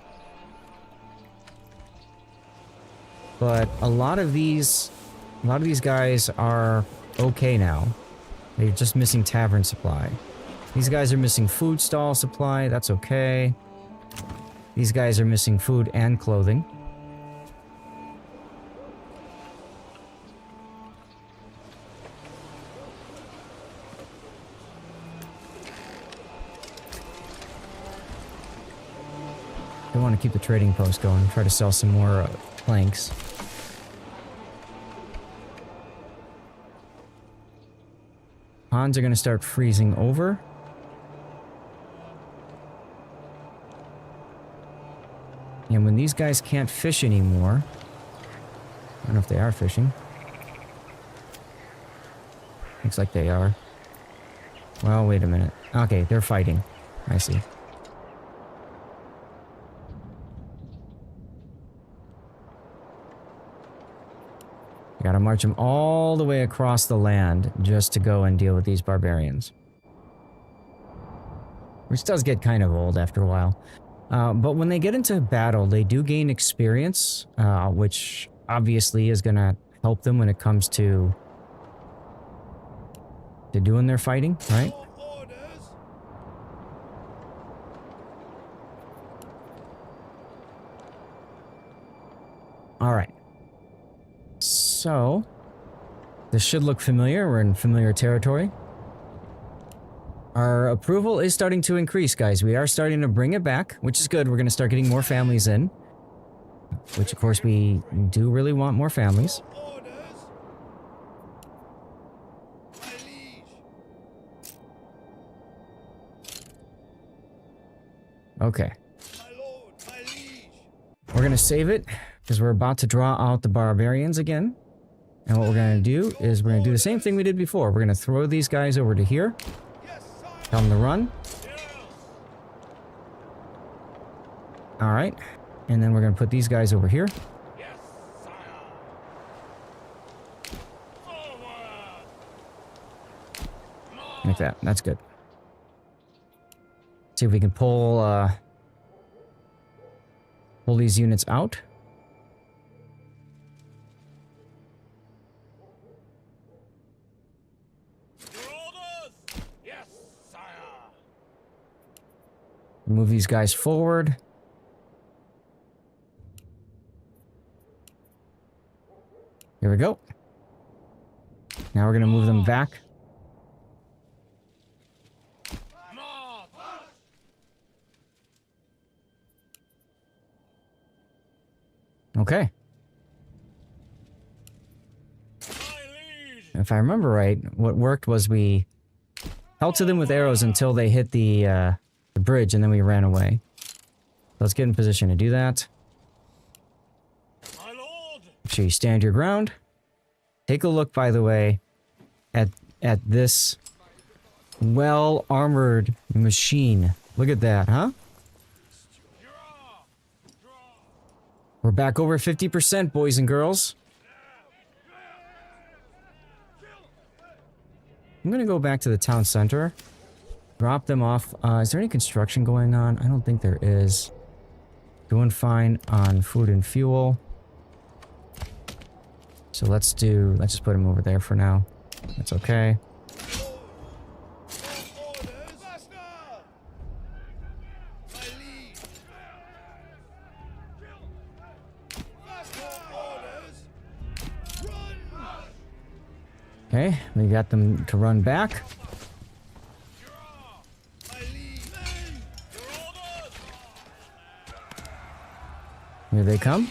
But a lot of these guys are okay now. They're just missing tavern supply. These guys are missing food stall supply. That's okay. These guys are missing food and clothing. I want to keep the trading post going. Try to sell some more planks. Ponds are going to start freezing over. And when these guys can't fish anymore... I don't know if they are fishing. Looks like they are. Well, wait a minute. Okay, they're fighting. I see. Gotta march them all the way across the land just to go and deal with these barbarians. Which does get kind of old after a while. But when they get into battle, they do gain experience, which obviously is gonna help them when it comes to doing their fighting, right? Alright. So, this should look familiar. We're in familiar territory. Our approval is starting to increase, guys. We are starting to bring it back, which is good. We're going to start getting more families in. Which, of course, we do really want more families. Okay. We're going to save it, because we're about to draw out the barbarians again. And what we're going to do is we're going to do the same thing we did before. We're going to throw these guys over to here. Tell them to run. Alright. And then we're going to put these guys over here. Like that. That's good. See if we can pull these units out. Move these guys forward. Here we go. Now we're going to move them back. Okay. If I remember right, what worked was we pelted them with arrows until they hit the bridge, and then we ran away. Let's get in position to do that. Make sure you stand your ground. Take a look, by the way, at this well-armored machine. Look at that, huh? We're back over 50%, boys and girls. I'm gonna go back to the town center. Drop them off. Is there any construction going on? I don't think there is. Doing fine on food and fuel. So let's just put them over there for now. That's okay. Okay, we got them to run back. Here they come.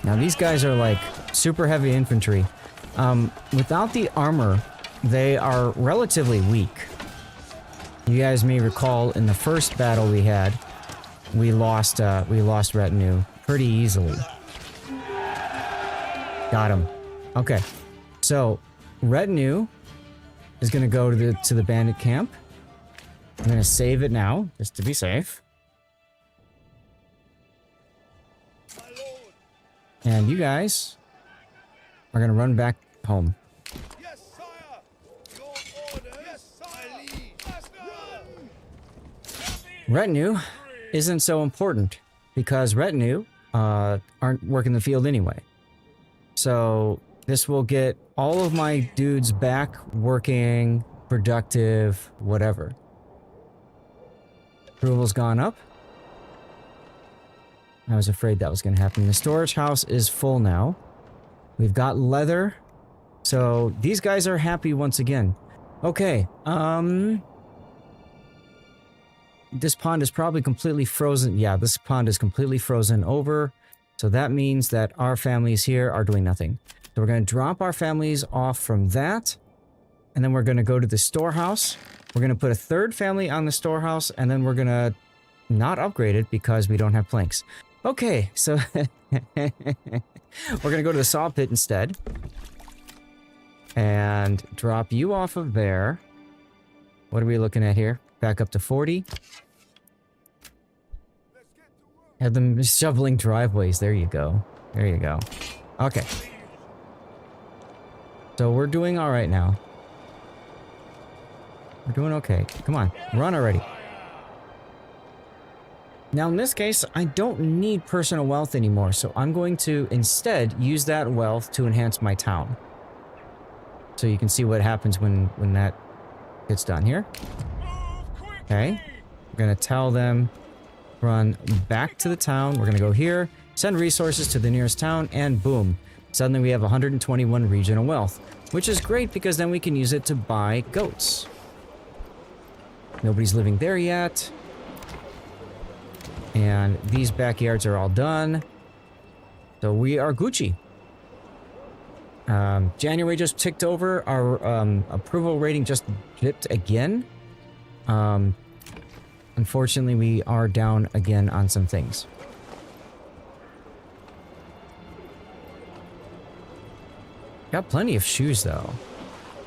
Now these guys are like super heavy infantry. Without the armor, they are relatively weak. You guys may recall in the first battle we had, we lost retinue pretty easily. Got him. Okay, so retinue is gonna go to the bandit camp. I'm gonna save it now, just to be safe. And you guys are gonna run back home. Yes, sire. Your orders. Yes, I lead. Retinue isn't so important because retinue aren't working the field anyway. So this will get all of my dudes back working, productive, whatever. Approval's gone up. I was afraid that was going to happen. The storage house is full now. We've got leather. So these guys are happy once again. Okay, this pond is probably completely frozen. Yeah, this pond is completely frozen over. So that means that our families here are doing nothing. So we're going to drop our families off from that. And then we're going to go to the storehouse. We're going to put a third family on the storehouse. And then we're going to not upgrade it because we don't have planks. Okay, so we're going to go to the saw pit instead. And drop you off of there. What are we looking at here? Back up to 40. Have them shoveling driveways. There you go. There you go. Okay. So we're doing all right now. We're doing okay. Come on, run already. Now in this case, I don't need personal wealth anymore, so I'm going to instead use that wealth to enhance my town. So you can see what happens when that gets done here. Okay. We're gonna tell them, run back to the town. We're gonna go here, send resources to the nearest town, and boom. Suddenly we have 121 regional wealth, which is great because then we can use it to buy goats. Nobody's living there yet. And these backyards are all done. So we are Gucci. January just ticked over. Our approval rating just dipped again. Unfortunately, we are down again on some things. Got plenty of shoes, though.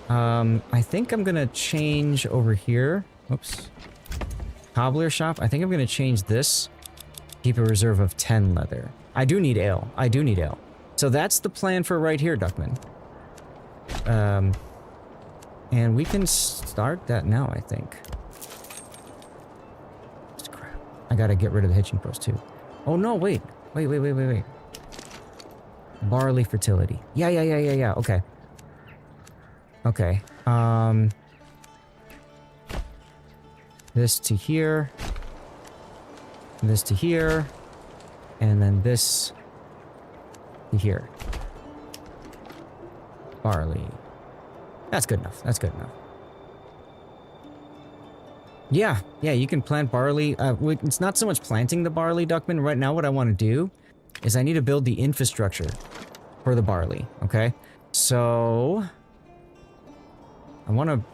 I think I'm gonna change over here. Oops. Cobbler shop. I think I'm gonna change this. Keep a reserve of 10 leather. I do need ale. I do need ale. So that's the plan for right here, Duckman. And we can start that now, I think. Crap. I gotta get rid of the hitching post, too. Oh, no, wait. Wait. Barley fertility. Yeah. Okay. Okay. This to here. This to here. And then this to here. Barley. That's good enough. That's good enough. Yeah, you can plant barley. It's not so much planting the barley, Duckman. Right now what I want to do is I need to build the infrastructure for the barley, okay? So I want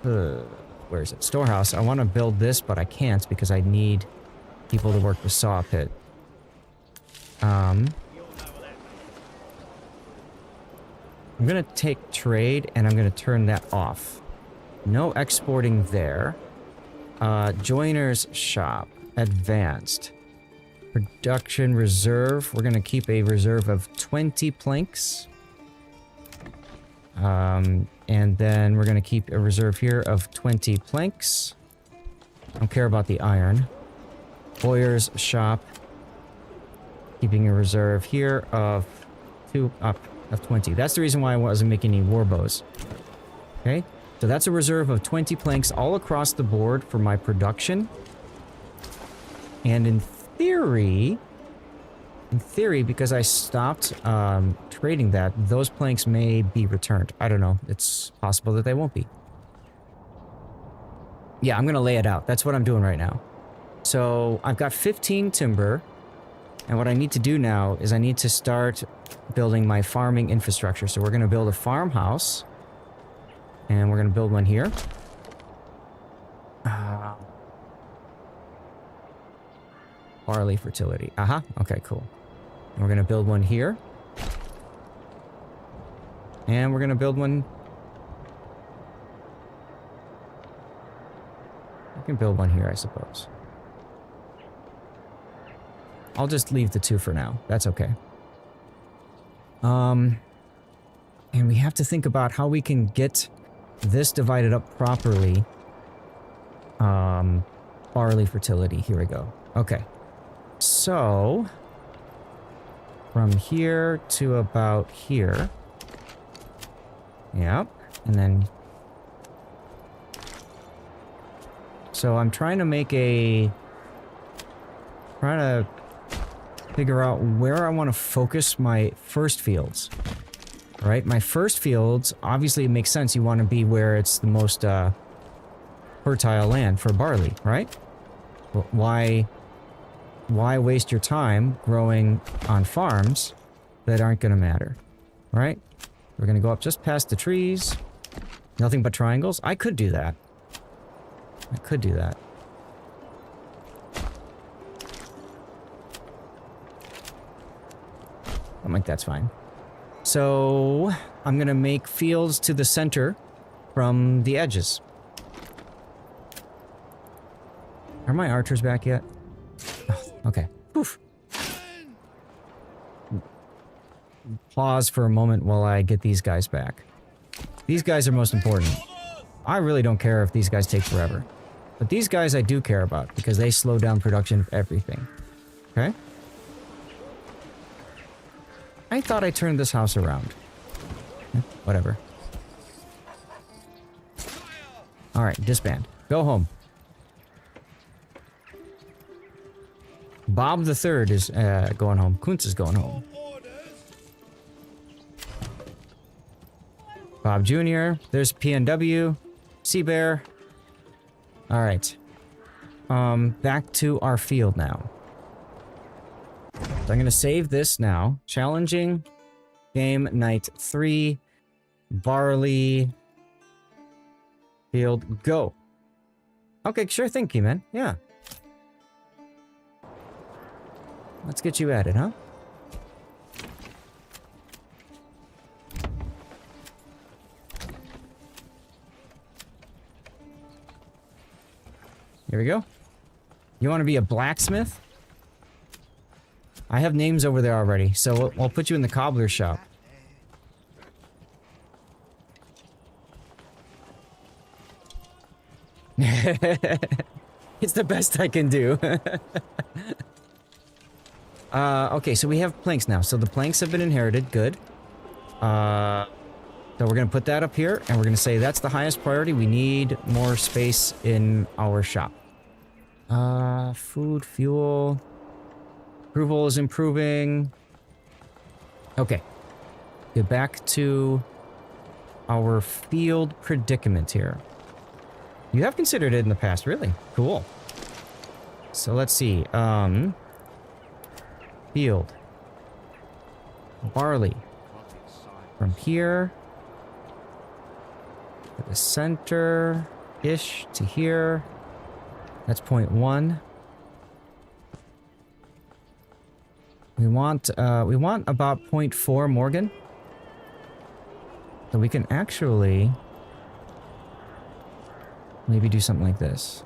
to... where is it? Storehouse. I want to build this, but I can't because I need people to work the saw pit. I'm going to take trade, and I'm going to turn that off. No exporting there. Joiner's shop. Advanced. Production reserve. We're going to keep a reserve of 20 planks. And then we're going to keep a reserve here of 20 planks. Don't care about the iron. Boyer's shop. Keeping a reserve here of 20. That's the reason why I wasn't making any war bows. Okay? So that's a reserve of 20 planks all across the board for my production. And in theory, because I stopped trading that, those planks may be returned. I don't know. It's possible that they won't be. Yeah, I'm going to lay it out. That's what I'm doing right now. So I've got 15 timber. And what I need to do now is I need to start building my farming infrastructure. So we're going to build a farmhouse. And we're going to build one here. Barley fertility. Okay, cool. And we're going to build one here. And we're going to build one... I can build one here, I suppose. I'll just leave the 2 for now. That's okay. And we have to think about how we can get this divided up properly. Barley fertility. Here we go. Okay. So, from here to about here. Yep. And then... So I'm trying to make a... Trying to figure out where I want to focus my first fields. Right? My first fields, obviously it makes sense. You want to be where it's the most fertile land for barley, right? Why waste your time growing on farms that aren't going to matter, right? We're going to go up just past the trees. Nothing but triangles. I could do that. I could do that. I'm like, that's fine. So, I'm going to make fields to the center from the edges. Are my archers back yet? Oh, okay. Oof. Pause for a moment while I get these guys back. These guys are most important. I really don't care if these guys take forever. But these guys I do care about because they slow down production of everything. Okay? I thought I turned this house around. Whatever. Alright, disband. Go home. Bob the Third is going home. Kuntz is going home. Bob Jr. There's PNW. Sea Bear. Alright. Back to our field now. So I'm going to save this now. Challenging. Game night 3. Barley. Field. Go. Okay, sure thing, Keyman. Yeah. Let's get you at it, huh? Here we go. You want to be a blacksmith? I have names over there already, so I'll put you in the cobbler shop. It's the best I can do. Okay, so we have planks now. So the planks have been inherited. Good. So we're going to put that up here, and we're going to say that's the highest priority. We need more space in our shop. Food, fuel. Approval is improving. Okay. Get back to our field predicament here. You have considered it in the past, really? Cool. So let's see. Field. Barley. From here to the center-ish to here. That's 0.1. We want about 0.4 Morgan. So we can actually maybe do something like this.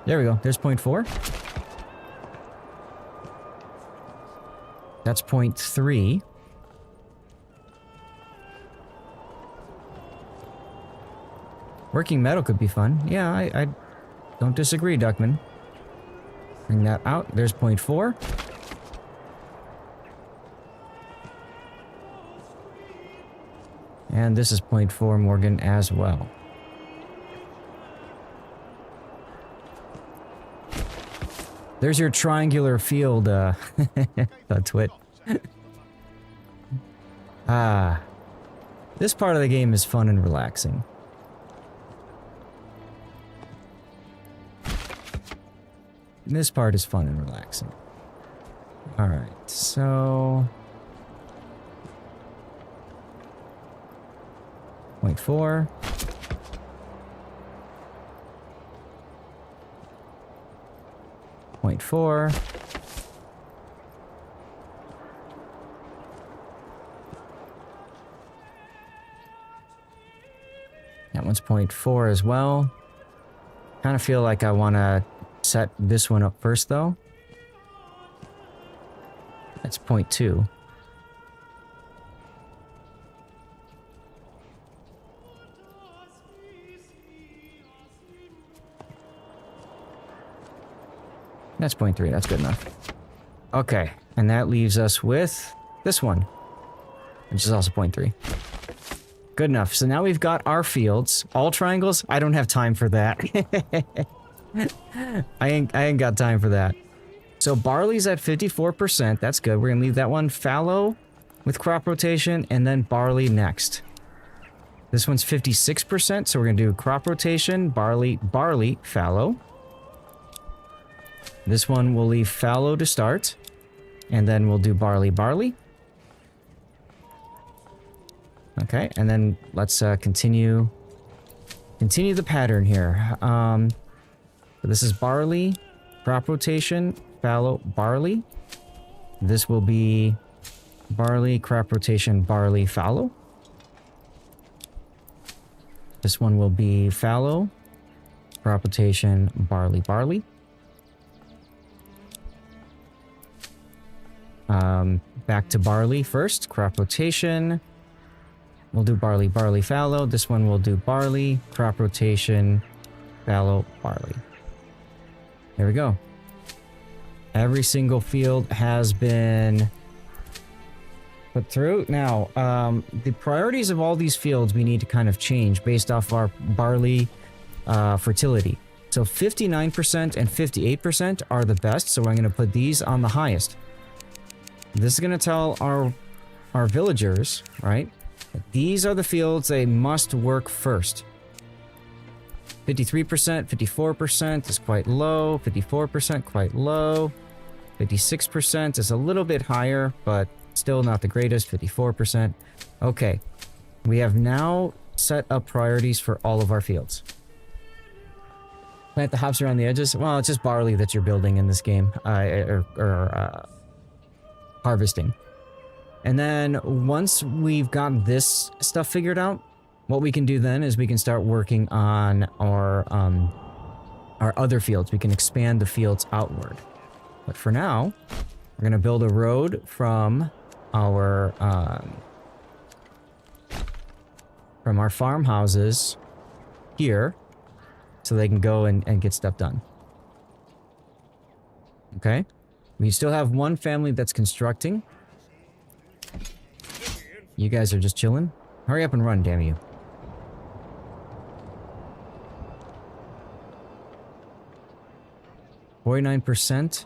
There we go. There's 0.4. That's 0.3. Working metal could be fun. Yeah, Don't disagree, Duckman. Bring that out. There's point 4. And this is point 4, Morgan, as well. There's your triangular field, twit. This part of the game is fun and relaxing. This part is fun and relaxing. Alright, so... Point 4. Point 4. That one's point 4 as well. Kind of feel like I want to set this one up first, though. That's point 2. That's point 3. That's good enough. Okay, and that leaves us with this one, which is also point 3. Good enough. So now we've got our fields. All triangles? I don't have time for that. I ain't got time for that. So barley's at 54%. That's good. We're gonna leave that one fallow with crop rotation, and then barley next. This one's 56%, so we're gonna do crop rotation, barley, fallow. This one we'll leave fallow to start, and then we'll do barley. Okay, and then let's continue the pattern here. So this is barley, crop rotation, fallow, barley. This will be barley, crop rotation, barley, fallow. This one will be fallow, crop rotation, barley. Back to barley first, crop rotation. We'll do barley, fallow. This one will do barley, crop rotation, fallow, barley. There we go. Every single field has been put through. Now, the priorities of all these fields we need to kind of change based off our barley fertility. So 59% and 58% are the best, so I'm going to put these on the highest. This is going to tell our villagers, right? These are the fields they must work first. 53%, 54% is quite low, 54% quite low, 56% is a little bit higher, but still not the greatest, 54%. Okay, we have now set up priorities for all of our fields. Plant the hops around the edges. Well, it's just barley that you're building in this game, harvesting. And then once we've got this stuff figured out, what we can do then is we can start working on our other fields. We can expand the fields outward. But for now, we're going to build a road from our farmhouses here so they can go and get stuff done. Okay? We still have one family that's constructing. You guys are just chilling? Hurry up and run, damn you. %.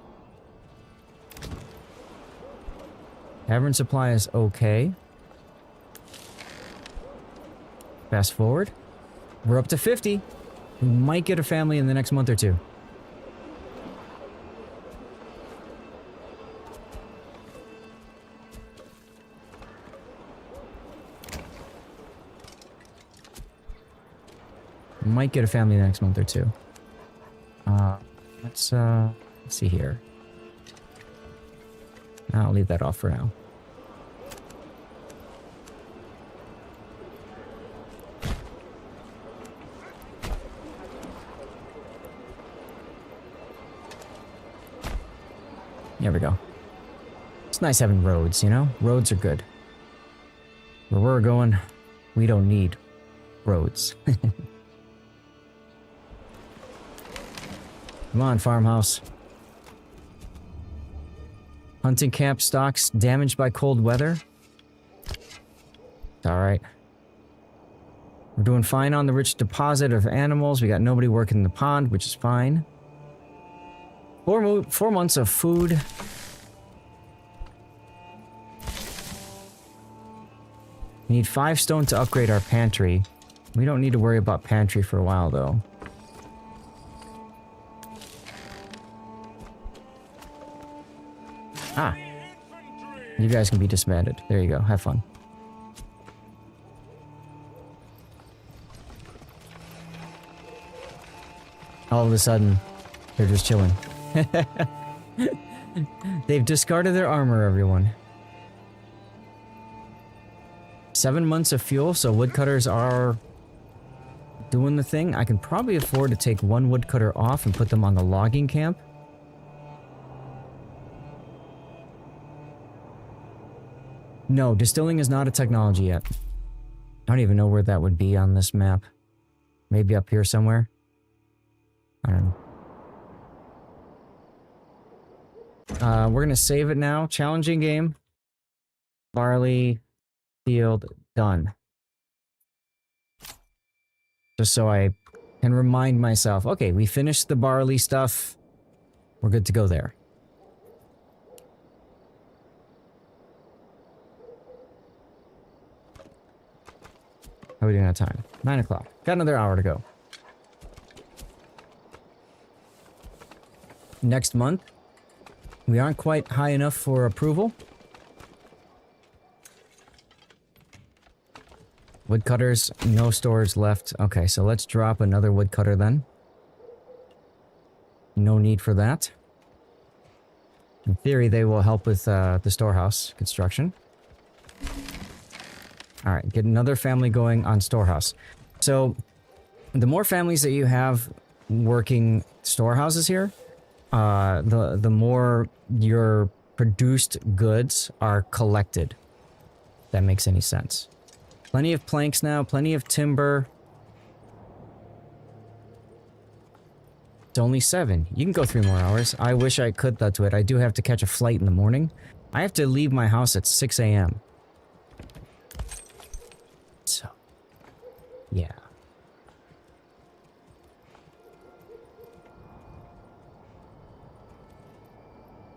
Tavern supply is okay. Fast forward. We're up to 50. We might get a family in the next month or two. Might get a family the next month or two. Let's see here. I'll leave that off for now. There we go. It's nice having roads, you know? Roads are good. Where we're going, we don't need roads. Come on, farmhouse. Hunting camp stocks damaged by cold weather. Alright. We're doing fine on the rich deposit of animals. We got nobody working in the pond, which is fine. 4 months of food. We need 5 stone to upgrade our pantry. We don't need to worry about pantry for a while, though. Ah. You guys can be disbanded. There you go. Have fun. All of a sudden, they're just chilling. They've discarded their armor, everyone. 7 months of fuel, so woodcutters are doing the thing. I can probably afford to take 1 woodcutter off and put them on the logging camp. No, distilling is not a technology yet. I don't even know where that would be on this map. Maybe up here somewhere. I don't know. We're gonna save it now. Challenging game. Barley field done. Just so I can remind myself, okay, we finished the barley stuff. We're good to go there. How are we doing on time? 9 o'clock. Got another hour to go. Next month, we aren't quite high enough for approval. Woodcutters, no stores left. Okay, so let's drop another woodcutter then. No need for that. In theory, they will help with the storehouse construction. Alright, get another family going on storehouse. So, the more families that you have working storehouses here, the more your produced goods are collected. If that makes any sense. Plenty of planks now, plenty of timber. It's only 7. You can go 3 more hours. I wish I could do it. I do have to catch a flight in the morning. I have to leave my house at 6 a.m. So, yeah.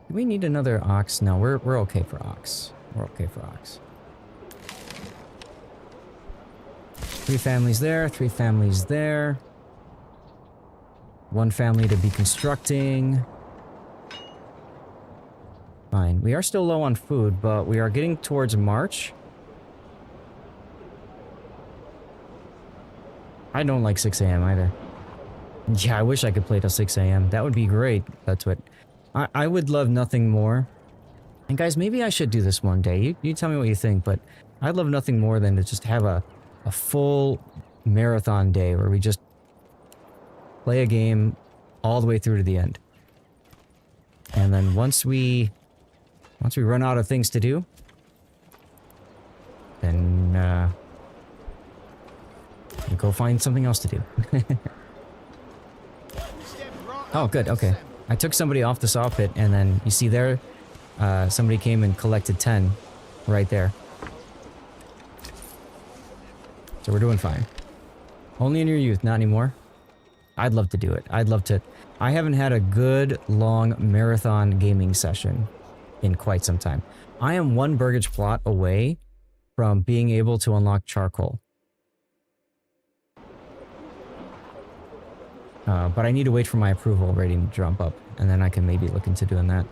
Do we need another ox? No, we're okay for ox. We're okay for ox. 3 families there, 3 families there. 1 family to be constructing. Fine. We are still low on food, but we are getting towards March. I don't like 6 a.m. either. Yeah, I wish I could play till 6 a.m. That would be great. That's what... I would love nothing more. And guys, maybe I should do this one day. You tell me what you think, but I'd love nothing more than to just have a full marathon day where we just play a game all the way through to the end. And then once we run out of things to do, then we go find something else to do. Oh, good. Okay. I took somebody off the saw pit, and then you see there, somebody came and collected 10 right there. So we're doing fine. Only in your youth, not anymore. I'd love to do it. I'd love to. I haven't had a good, long marathon gaming session in quite some time. I am 1 burgage plot away from being able to unlock charcoal. But I need to wait for my approval rating to jump up, and then I can maybe look into doing that.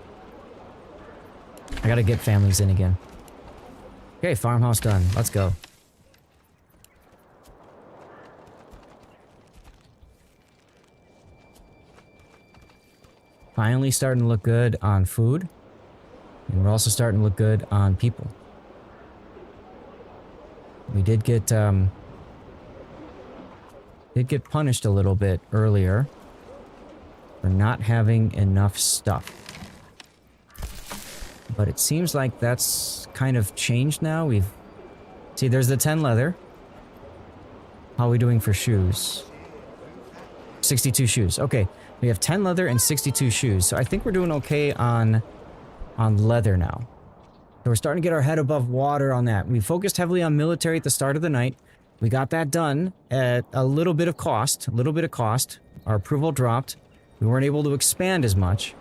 I gotta get families in again. Okay, farmhouse done. Let's go. Finally starting to look good on food. And we're also starting to look good on people. We did get punished a little bit earlier for not having enough stuff. But it seems like that's kind of changed now. See, there's the 10 leather. How are we doing for shoes? 62 shoes. Okay, we have 10 leather and 62 shoes. So I think we're doing okay on leather now. So we're starting to get our head above water on that. We focused heavily on military at the start of the night. We got that done at a little bit of cost. Our approval dropped. We weren't able to expand as much.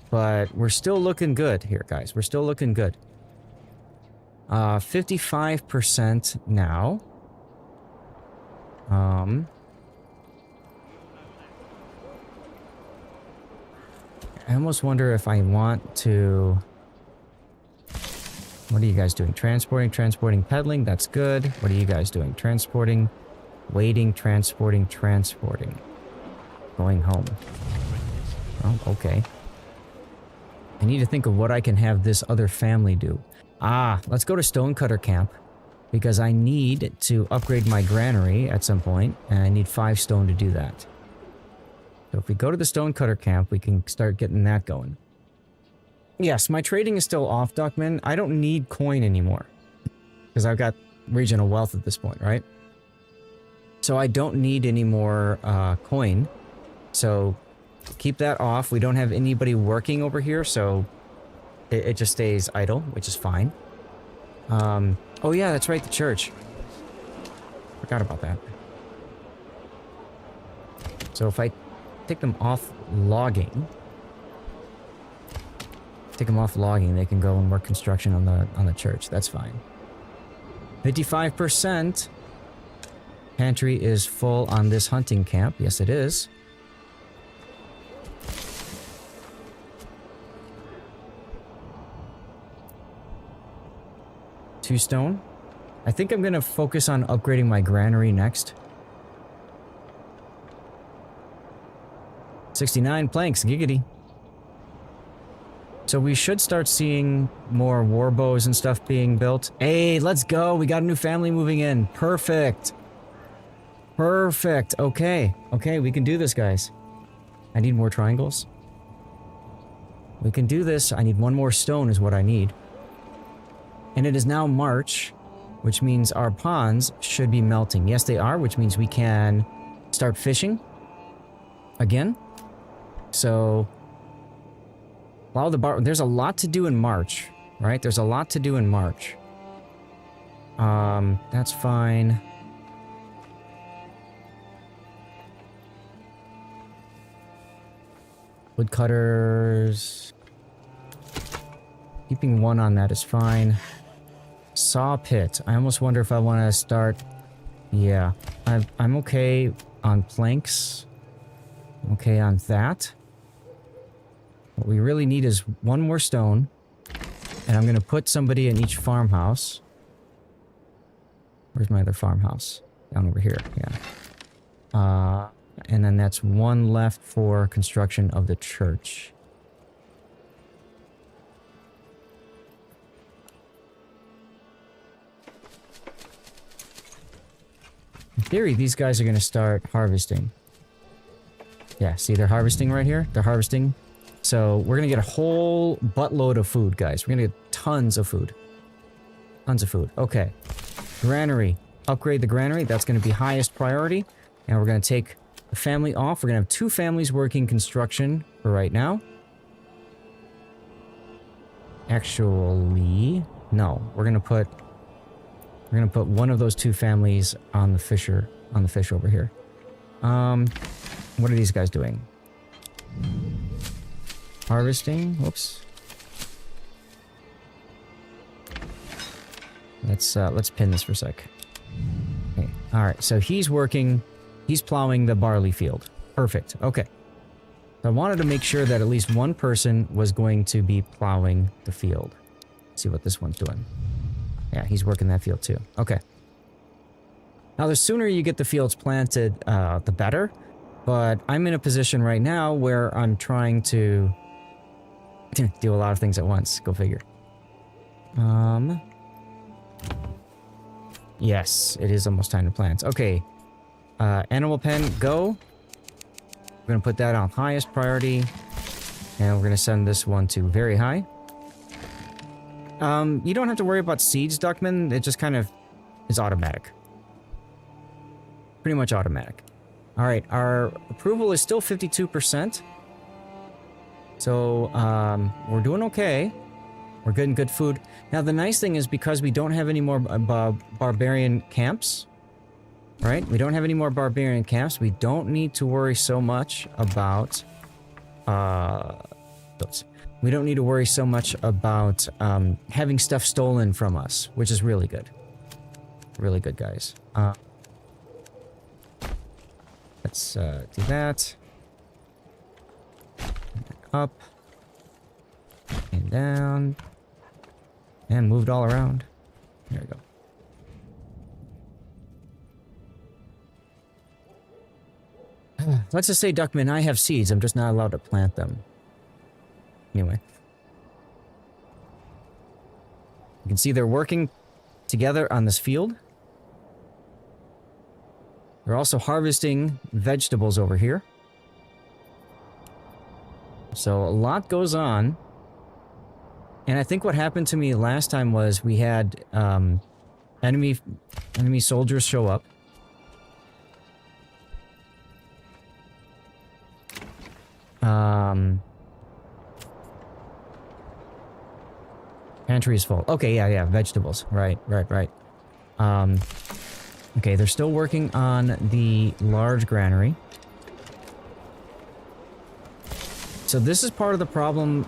But we're still looking good here, guys. We're still looking good. 55% now. I almost wonder if I want to... What are you guys doing? Transporting, peddling. That's good. What are you guys doing? Transporting, waiting, transporting. Going home. Oh, okay. I need to think of what I can have this other family do. Let's go to Stonecutter Camp. Because I need to upgrade my granary at some point, and I need 5 stone to do that. So if we go to the Stonecutter Camp, we can start getting that going. Yes, my trading is still off, Duckman. I don't need coin anymore. Because I've got regional wealth at this point, right? So I don't need any more coin. So keep that off. We don't have anybody working over here, so it just stays idle, which is fine. Oh yeah, that's right, the church. Forgot about that. So if I take them off logging... they can go and work construction on the church. That's fine. 55%. Pantry is full on this hunting camp. Yes, it is. Two stone. I think I'm gonna focus on upgrading my granary next. 69 planks, giggity. So we should start seeing more war bows and stuff being built. Hey, let's go. We got a new family moving in. Perfect. Perfect. Okay. Okay, we can do this, guys. I need more triangles. We can do this. I need one more stone is what I need. And it is now March, which means our ponds should be melting. Yes, they are, which means we can start fishing again. So... Wow, there's a lot to do in March, right? There's a lot to do in March. That's fine. Woodcutters. Keeping one on that is fine. Saw pit. I almost wonder if I want to start... Yeah, I'm okay on planks. I'm okay on that. What we really need is one more stone. And I'm going to put somebody in each farmhouse. Where's my other farmhouse? Down over here, yeah. And then that's one left for construction of the church. In theory, these guys are going to start harvesting. Yeah, see, they're harvesting right here? They're harvesting. So we're going to get a whole buttload of food, guys. We're going to get tons of food. Tons of food. Okay. Granary. Upgrade the granary. That's going to be highest priority. And we're going to take the family off. We're going to have 2 families working construction for right now. Actually, no. We're going to put one of those 2 families on the fish over here. What are these guys doing? Harvesting. Whoops. Let's pin this for a sec. Okay. All right. So he's working. He's plowing the barley field. Perfect. Okay. So I wanted to make sure that at least one person was going to be plowing the field. Let's see what this one's doing. Yeah, he's working that field too. Okay. Now, the sooner you get the fields planted, the better. But I'm in a position right now where I'm trying to do a lot of things at once. Go figure. Yes, it is almost time to plant. Okay. Animal pen, go. We're going to put that on highest priority. And we're going to send this one to very high. You don't have to worry about seeds, Duckman. It just kind of is automatic. Pretty much automatic. All right, our approval is still 52%. So, we're doing okay. We're getting good food. Now, the nice thing is because we don't have any more barbarian camps, right? We don't have any more barbarian camps. We don't need to worry so much about, we don't need to worry so much about, having stuff stolen from us, which is really good. Really good, guys. Let's do that. Up. And down. And moved all around. There we go. Let's just say, Duckman, I have seeds. I'm just not allowed to plant them. Anyway. You can see they're working together on this field. They're also harvesting vegetables over here. So a lot goes on. And I think what happened to me last time was we had enemy soldiers show up. Pantry is full. Okay, yeah, vegetables. Right. Okay, they're still working on the large granary. So this is part of the problem.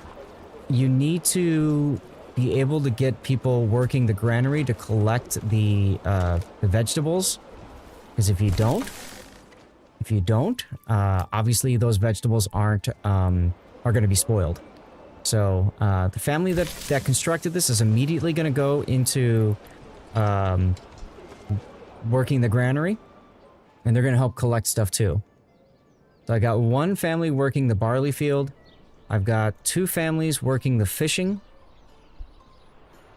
You need to be able to get people working the granary to collect the vegetables. Because if you don't, obviously those vegetables are going to be spoiled. So the family that constructed this is immediately going to go into working the granary, and they're going to help collect stuff too. So I got one family working the barley field. I've got two families working the fishing.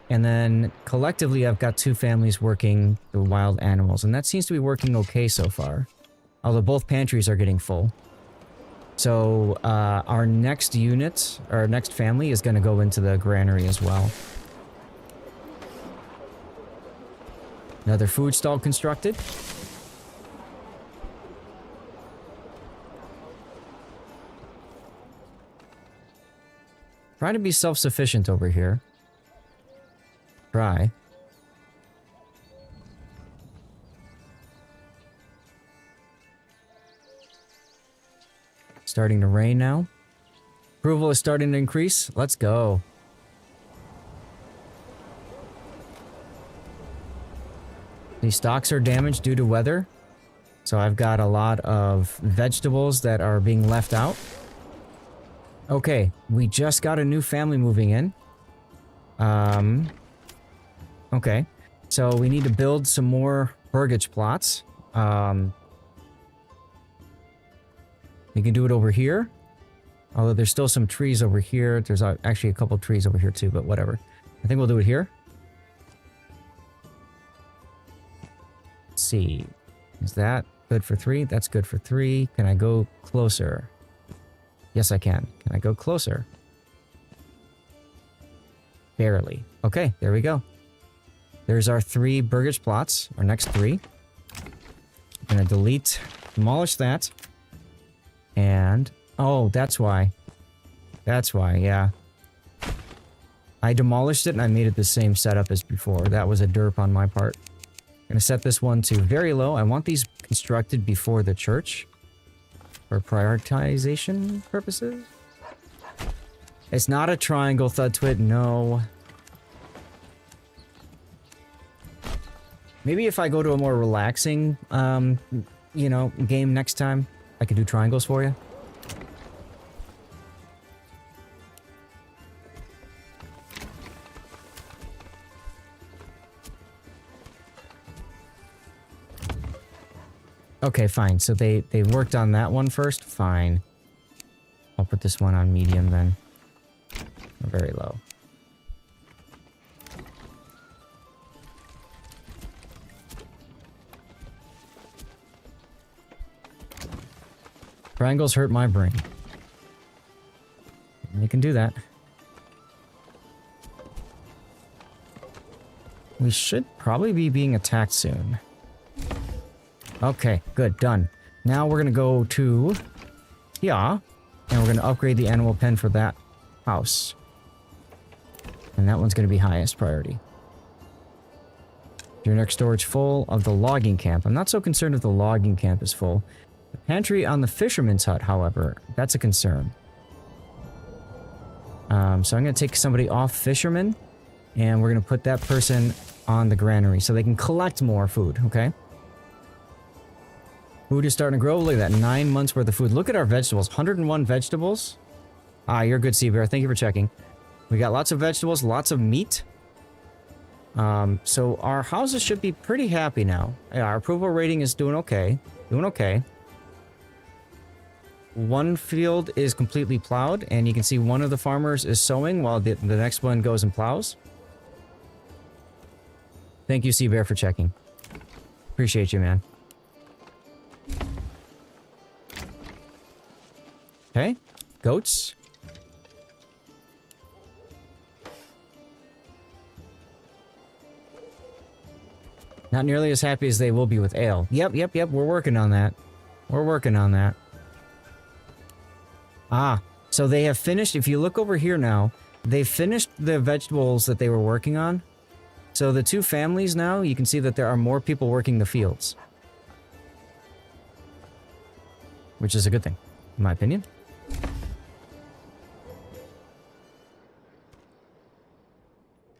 And then collectively I've got two families working the wild animals. And that seems to be working okay so far. Although both pantries are getting full. So our next unit, our next family is going to go into the granary as well. Another food stall constructed. Try to be self-sufficient over here. Try. Starting to rain now. Approval is starting to increase. Let's go. These stocks are damaged due to weather. So I've got a lot of vegetables that are being left out. Okay, we just got a new family moving in. Okay, so we need to build some more burgage plots. We can do it over here. Although there's still some trees over here. There's actually a couple trees over here too, but whatever. I think we'll do it here. Let's see. Is that good for 3? That's good for 3. Can I go closer? Yes, I can. Can I go closer? Barely. Okay, there we go. There's our 3 burgage plots. Our next 3. I'm gonna demolish that. And, oh, that's why. That's why, yeah. I demolished it and I made it the same setup as before. That was a derp on my part. I'm gonna set this one to very low. I want these constructed before the church. For prioritization purposes. It's not a triangle, Thudtwit, no. Maybe if I go to a more relaxing, you know, game next time, I could do triangles for you. Okay, fine. So they worked on that one first? Fine. I'll put this one on medium then. Or very low. Triangles hurt my brain. You can do that. We should probably be being attacked soon. Okay, good, done. Now we're gonna go to here, and we're gonna upgrade the animal pen for that house. And that one's gonna be highest priority. Generic storage full of the logging camp. I'm not so concerned if the logging camp is full. The pantry on the fisherman's hut, however, that's a concern. So I'm gonna take somebody off fisherman, and we're gonna put that person on the granary so they can collect more food, okay? Food is starting to grow. Look at that, 9 months worth of food. Look at our vegetables, 101 vegetables. Ah, you're good, Sea Bear. Thank you for checking. We got lots of vegetables, lots of meat. So our houses should be pretty happy now. Yeah, our approval rating is doing okay. Doing okay. One field is completely plowed, and you can see one of the farmers is sowing while the next one goes and plows. Thank you, Sea Bear, for checking. Appreciate you, man. Okay, goats. Not nearly as happy as they will be with ale. Yep, we're working on that. We're working on that. Ah, so they have finished, if you look over here now, they've finished the vegetables that they were working on. So the two families now, you can see that there are more people working the fields. Which is a good thing, in my opinion.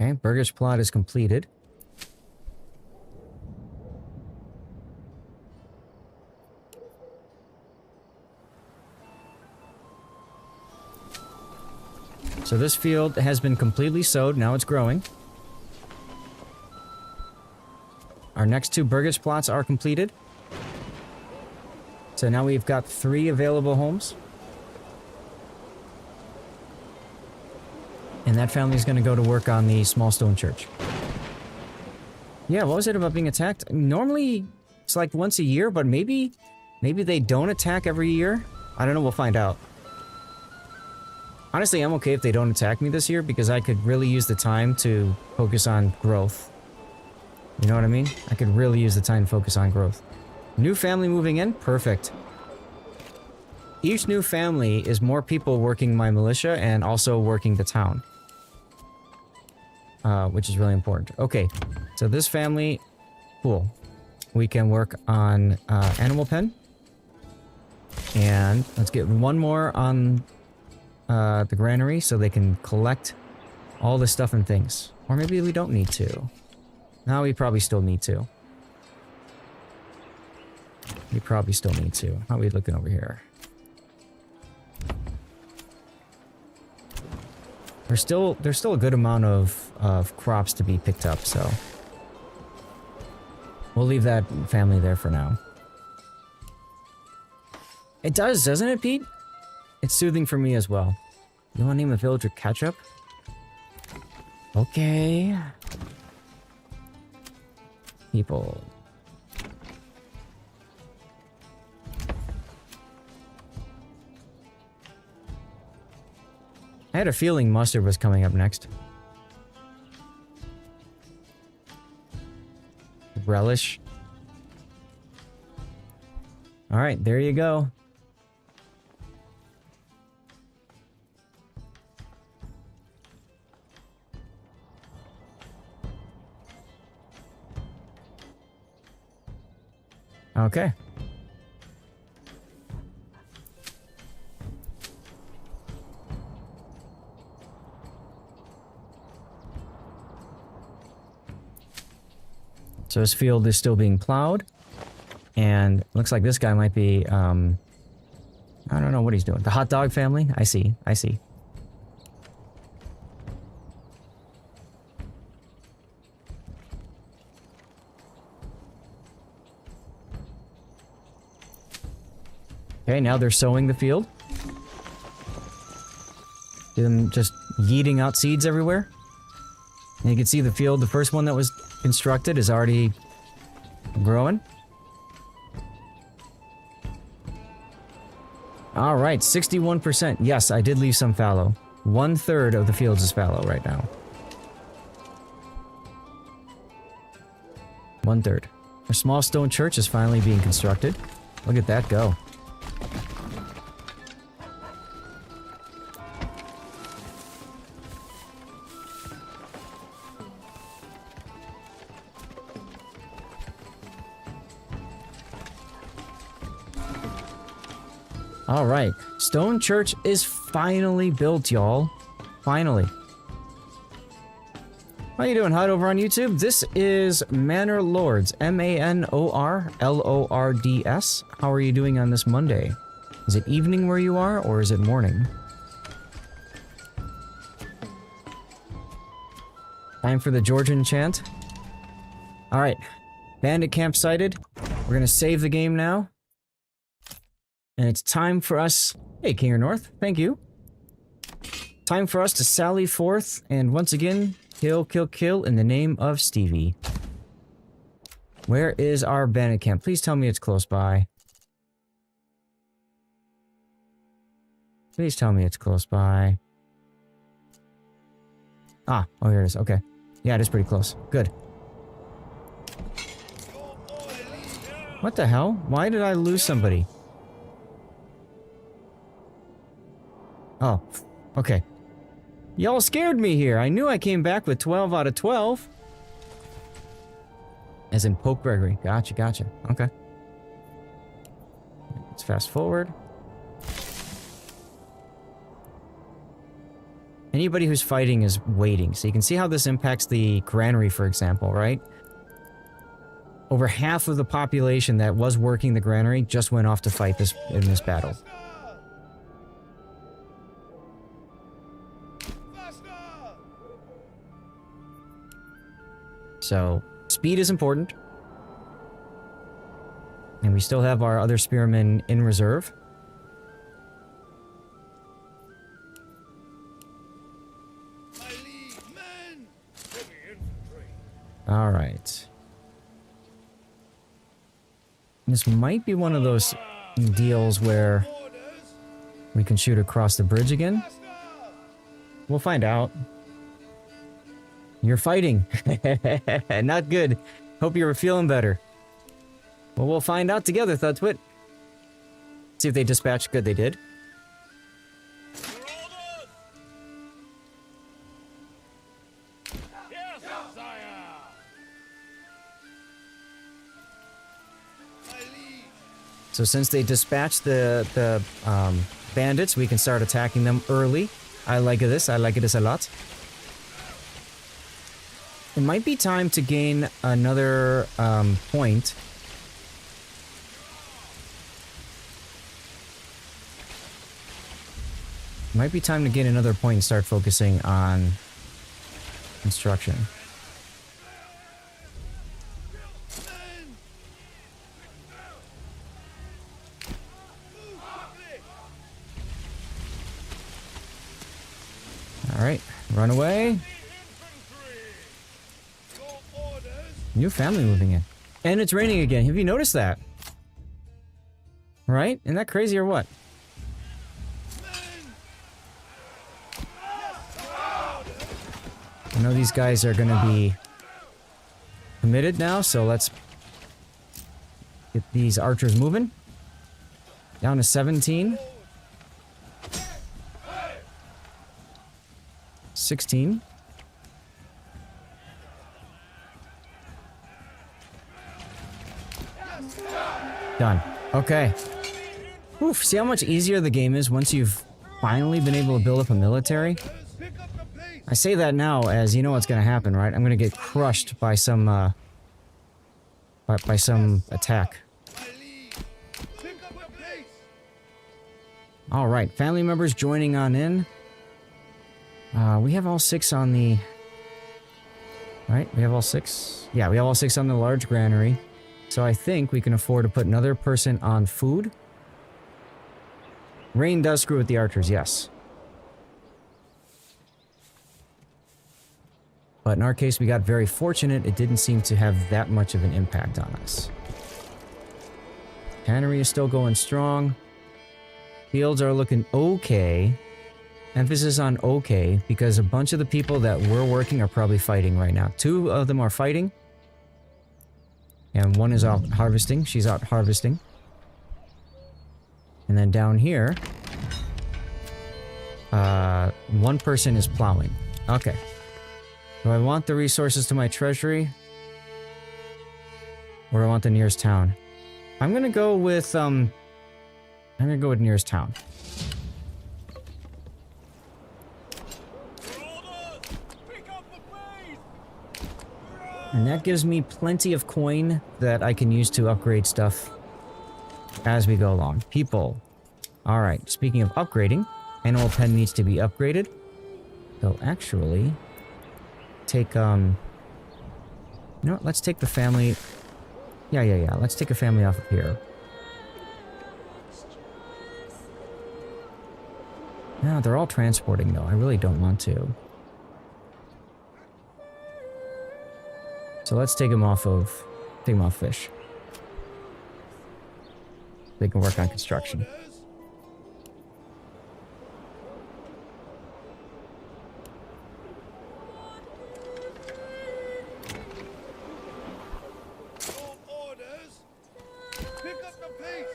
Okay, Burgage plot is completed. So this field has been completely sowed, now it's growing. Our next two Burgage plots are completed. So now we've got 3 available homes. And that family's gonna go to work on the small stone church. Yeah, what was it about being attacked? Normally, it's like once a year, but maybe they don't attack every year? I don't know, we'll find out. Honestly, I'm okay if they don't attack me this year, because I could really use the time to focus on growth. You know what I mean? I could really use the time to focus on growth. New family moving in? Perfect. Each new family is more people working my militia and also working the town. Which is really important. Okay, so this family, cool. We can work on animal pen. And let's get one more on the granary so they can collect all the stuff and things. Or maybe we don't need to. No, we probably still need to. We probably still need to. How are we looking over here? There's still a good amount of crops to be picked up, so we'll leave that family there for now. It does, doesn't it, Pete? It's soothing for me as well. You want to name a villager Ketchup? Okay. People. I had a feeling mustard was coming up next. Relish. Alright, there you go. Okay. So this field is still being plowed. And looks like this guy might be, I don't know what he's doing. The hot dog family? I see, I see. Okay, now they're sowing the field. See them just yeeting out seeds everywhere. And you can see the field, the first one that was constructed is already growing. Alright, 61%. Yes, I did leave some fallow. 1/3 of the fields is fallow right now. 1/3. Our small stone church is finally being constructed. Look at that go. All right, Stone Church is finally built, y'all. Finally. How you doing, Hud, over on YouTube? This is Manor Lords, M-A-N-O-R-L-O-R-D-S. How are you doing on this Monday? Is it evening where you are, or is it morning? Time for the Georgian chant. All right, Bandit camp sighted. We're gonna save the game now. And it's time for us... Hey, King of North, thank you. Time for us to sally forth and once again, kill, kill, kill in the name of Stevie. Where is our bandit camp? Please tell me it's close by. Please tell me it's close by. Ah, oh, here it is. Okay. Yeah, it is pretty close. Good. What the hell? Why did I lose somebody? Oh, okay. Y'all scared me here. I knew I came back with 12 out of 12. As in Pope Gregory. Gotcha, gotcha. Okay. Let's fast forward. Anybody who's fighting is waiting. So you can see how this impacts the granary, for example, right? Over half of the population that was working the granary just went off to fight this in this battle. So, speed is important. And we still have our other spearmen in reserve. Alright. This might be one of those deals where we can shoot across the bridge again. We'll find out. You're fighting. Not good. Hope you were feeling better. Well, we'll find out together, Thudwit. See if they dispatched. Good, they did. So since they dispatched the bandits, we can start attacking them early. I like this. I like this a lot. It might be time to gain another point. Might be time to gain another point and start focusing on construction. Alright, run away. New family moving in. And it's raining again. Have you noticed that? Right? Isn't that crazy or what? I know these guys are gonna be committed now, so let's get these archers moving. Down to 17. 16. Done. Okay. Oof, see how much easier the game is once you've finally been able to build up a military? I say that now as you know what's gonna happen, right? I'm gonna get crushed by some, by some attack. Alright, family members joining on in. We have all 6 on the... Right, we have all 6? Yeah, we have all 6 on the large granary. So I think we can afford to put another person on food. Rain does screw with the archers, yes. But in our case, we got very fortunate. It didn't seem to have that much of an impact on us. Cannery is still going strong. Fields are looking okay. Emphasis on okay, because a bunch of the people that were working are probably fighting right now. 2 of them are fighting. And one is out harvesting. She's out harvesting. And then down here, one person is plowing. Okay. Do I want the resources to my treasury? Or do I want the nearest town? I'm gonna go with, nearest town. And that gives me plenty of coin that I can use to upgrade stuff as we go along. People. Alright, speaking of upgrading, animal pen needs to be upgraded. So actually, take, you know what, let's take the family... Yeah, let's take a family off of here. No, they're all transporting though, I really don't want to. So let's take them off fish. They can work on construction.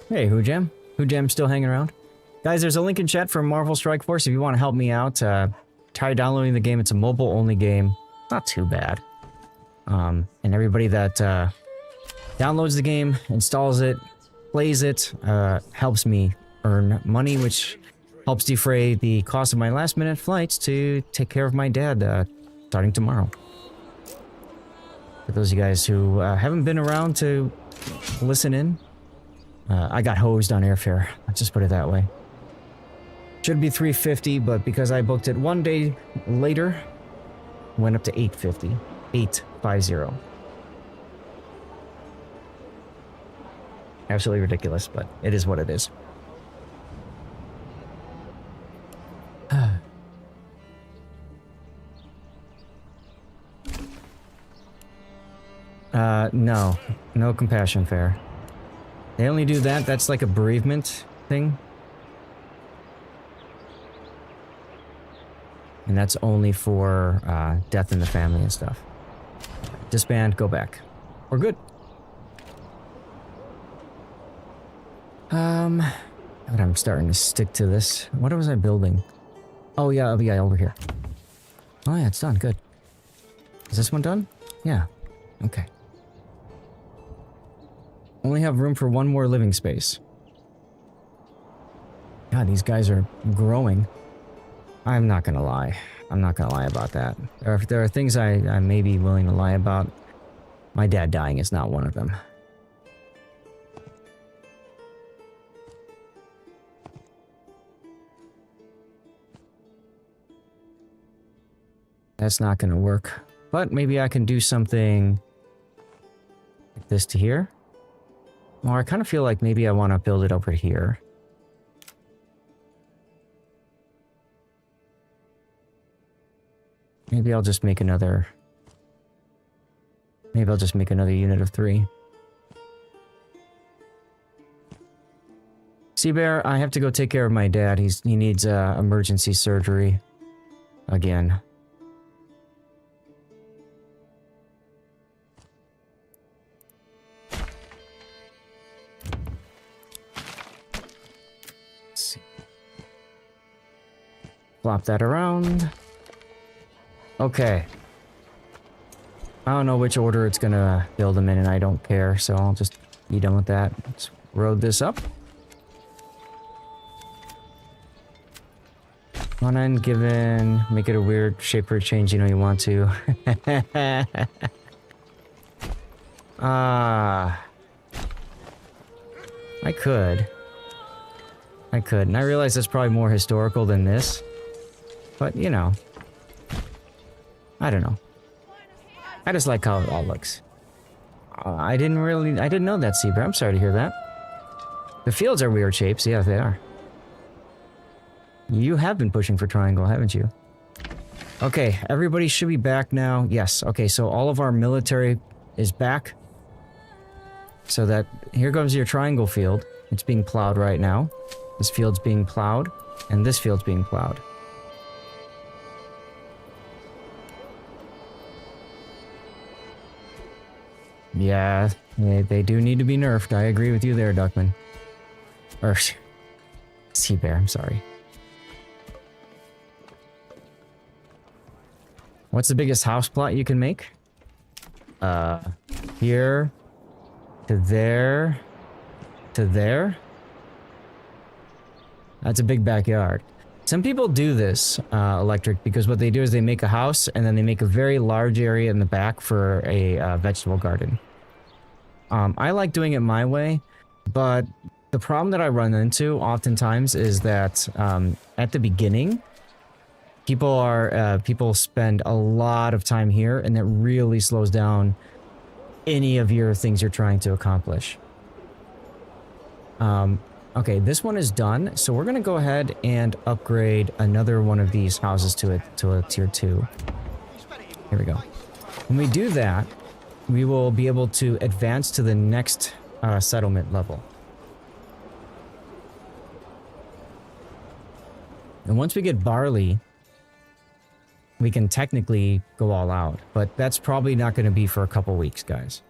Hey, Hoojam. Hoojam's still hanging around. Guys, there's a link in chat for Marvel Strike Force if you want to help me out. Try downloading the game. It's a mobile-only game. Not too bad. And everybody that downloads the game, installs it, plays it, helps me earn money, which helps defray the cost of my last-minute flights to take care of my dad starting tomorrow. For those of you guys who haven't been around to listen in, I got hosed on airfare. Let's just put it that way. Should be $350, but because I booked it one day later, went up to $850. $850. Absolutely ridiculous, but it is what it is. No compassion fare. They only do that. That's like a bereavement thing. And that's only for death in the family and stuff. Disband, go back. We're good. But I'm starting to stick to this. What was I building? Oh yeah, over here. Oh yeah, it's done, good. Is this one done? Yeah. Okay. Only have room for one more living space. God, these guys are growing. I'm not gonna lie. I'm not gonna lie about that. There are things I may be willing to lie about. My dad dying is not one of them. That's not gonna work. But maybe I can do something like this to here. Or I kind of feel like maybe I want to build it over here. Maybe I'll just make another... Maybe I'll just make another unit of 3. Seabear, I have to go take care of my dad. He needs emergency surgery. Again. Let's see. Flop that around. Okay. I don't know which order it's gonna build them in, and I don't care, so I'll just be done with that. Let's road this up. On end given, make it a weird shape for a change, you know you want to. I could. And I realize that's probably more historical than this. But, you know. I don't know. I just like how it all looks. I didn't know that, Seabear. I'm sorry to hear that. The fields are weird shapes. Yeah, they are. You have been pushing for triangle, haven't you? Okay, everybody should be back now. Yes, okay, so all of our military is back. So that, here comes your triangle field. It's being plowed right now. This field's being plowed, and this field's being plowed. Yeah, they do need to be nerfed. I agree with you there, Duckman. Or, T-Bear, I'm sorry. What's the biggest house plot you can make? Here to there to there. That's a big backyard. Some people do this, electric, because what they do is they make a house and then they make a very large area in the back for a vegetable garden. I like doing it my way, but the problem that I run into oftentimes is that at the beginning, people spend a lot of time here, and that really slows down any of your things you're trying to accomplish. Okay, this one is done, so we're gonna go ahead and upgrade another one of these houses to a tier 2. Here we go. When we do that, we will be able to advance to the next settlement level. And once we get barley, we can technically go all out, but that's probably not going to be for a couple weeks, guys.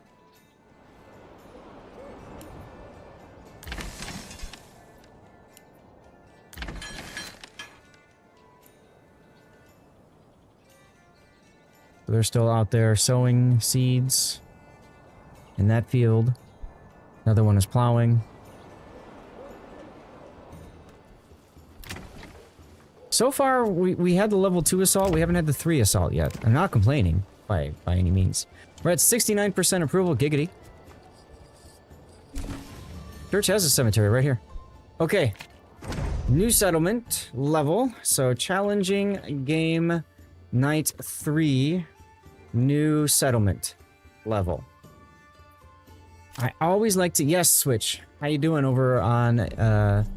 So they're still out there sowing seeds in that field. Another one is plowing. So far, we had the level 2 assault. We haven't had the 3 assault yet. I'm not complaining by any means. We're at 69% approval. Giggity. Church has a cemetery right here. Okay. New settlement level. So challenging game night 3. New settlement level. I always like to... Yes, Switch. How you doing over on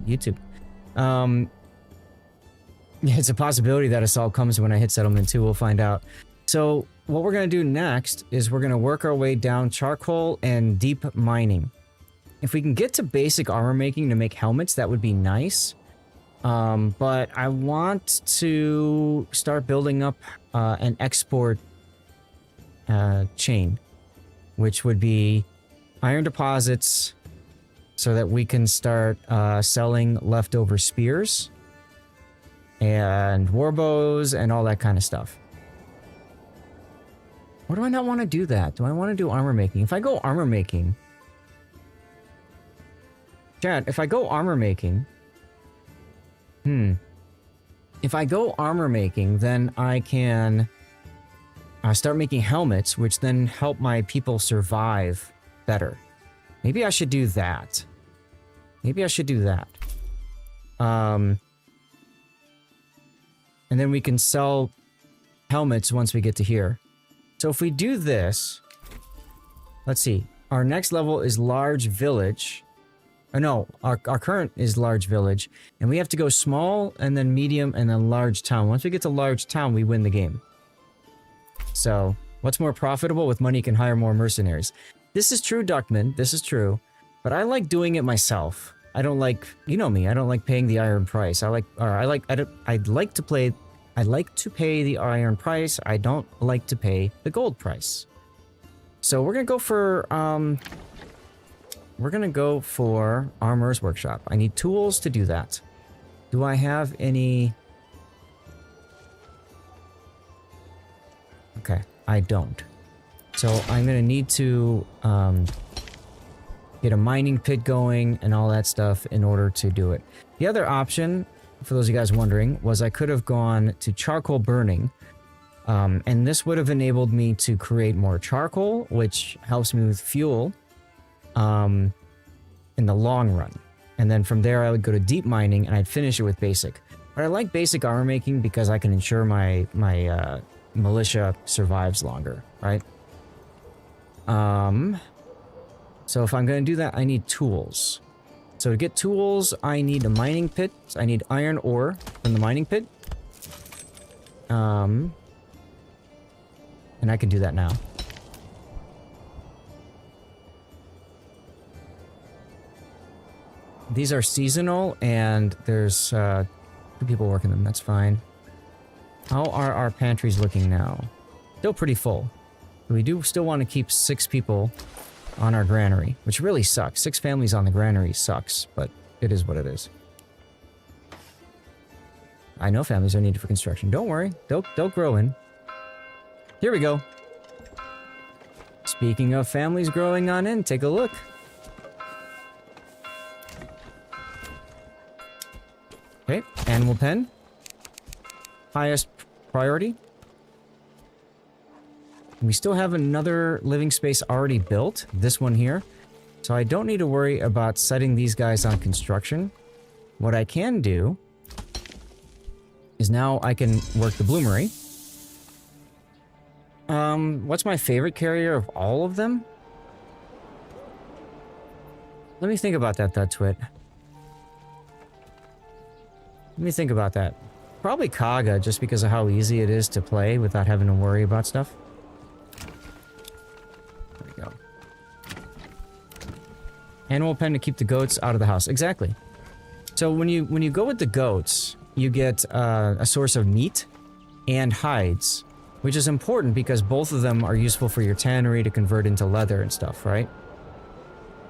YouTube? Yeah, it's a possibility that assault comes when I hit settlement 2. We'll find out. So what we're going to do next is we're going to work our way down charcoal and deep mining. If we can get to basic armor making to make helmets, that would be nice. But I want to start building up an export chain, which would be iron deposits so that we can start selling leftover spears and warbows and all that kind of stuff. Or do I not want to do that? Do I want to do armor making? If I go armor making... Chad, if I go armor making... If I go armor making, then I can start making helmets, which then help my people survive better. Maybe I should do that. Maybe I should do that. And then we can sell helmets once we get to here. So if we do this... Let's see. Our next level is large village. Or no, our current is large village. And we have to go small, and then medium, and then large town. Once we get to large town, we win the game. So, what's more profitable? With money, you can hire more mercenaries. This is true, Duckman. This is true. But I like doing it myself. I don't like, you know me, I don't like paying the iron price. I'd like to pay the iron price. I don't like to pay the gold price. So we're gonna go for Armorer's Workshop. I need tools to do that. Do I have any? Okay, I don't. So I'm gonna need to get a mining pit going and all that stuff in order to do it. The other option, for those of you guys wondering, was I could have gone to charcoal burning. And this would have enabled me to create more charcoal, which helps me with fuel in the long run. And then from there, I would go to deep mining and I'd finish it with basic. But I like basic armor making because I can ensure my militia survives longer, right? So if I'm going to do that, I need tools. So to get tools, I need a mining pit. I need iron ore from the mining pit. And I can do that now. These are seasonal, and there's 2 people working them. That's fine. How are our pantries looking now? Still pretty full. We do still want to keep 6 people on our granary, which really sucks. 6 families on the granary sucks, but it is what it is. I know families are needed for construction. Don't worry. They'll grow in. Here we go. Speaking of families growing on in, take a look. Okay, animal pen. Highest priority. We still have another living space already built, this one here. So I don't need to worry about setting these guys on construction. What I can do is now I can work the bloomery. What's my favorite carrier of all of them? Let me think about that, Twit. Let me think about that. Probably Kaga, just because of how easy it is to play without having to worry about stuff. There we go. Animal pen to keep the goats out of the house. Exactly. So when you go with the goats, you get a source of meat and hides, which is important because both of them are useful for your tannery to convert into leather and stuff, right?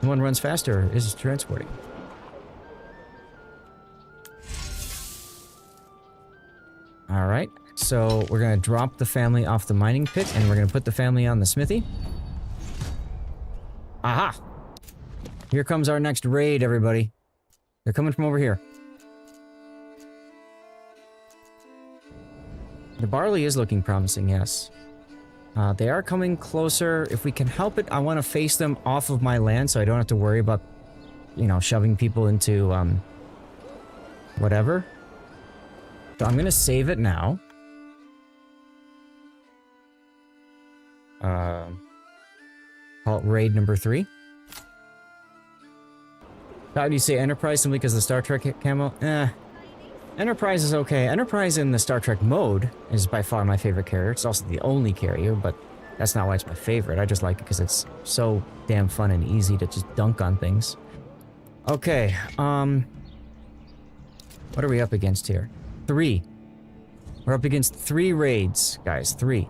The one runs faster is transporting. Alright, so we're going to drop the family off the mining pit and we're going to put the family on the smithy. Aha! Here comes our next raid, everybody. They're coming from over here. The barley is looking promising, yes. They are coming closer. If we can help it, I want to face them off of my land so I don't have to worry about, you know, shoving people into, whatever. So I'm going to save it now. Call it raid number 3. How do you say Enterprise simply because of the Star Trek camo? Enterprise is okay. Enterprise in the Star Trek mode is by far my favorite carrier. It's also the only carrier, but that's not why it's my favorite. I just like it because it's so damn fun and easy to just dunk on things. Okay, what are we up against here? 3. We're up against 3 raids, guys. 3.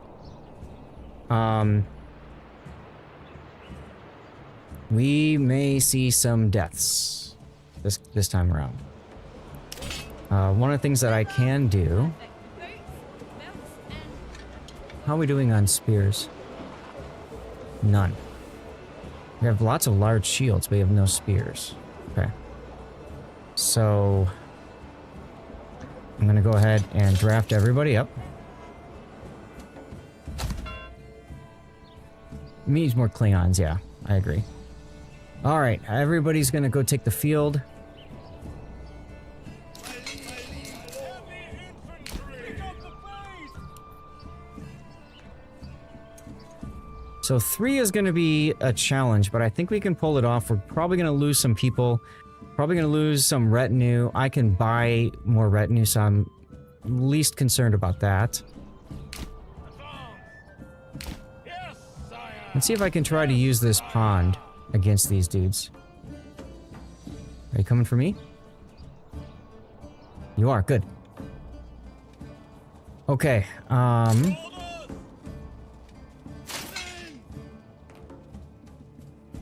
We may see some deaths this time around. One of the things that I can do... How are we doing on spears? None. We have lots of large shields, but we have no spears. Okay. So... I'm gonna go ahead and draft everybody up. Needs more Klingons, yeah. I agree. Alright, everybody's gonna go take the field. So 3 is going to be a challenge, but I think we can pull it off. We're probably going to lose some people. Probably going to lose some retinue. I can buy more retinue, so I'm least concerned about that. Let's see if I can try to use this pond against these dudes. Are you coming for me? You are, good. Okay, I'm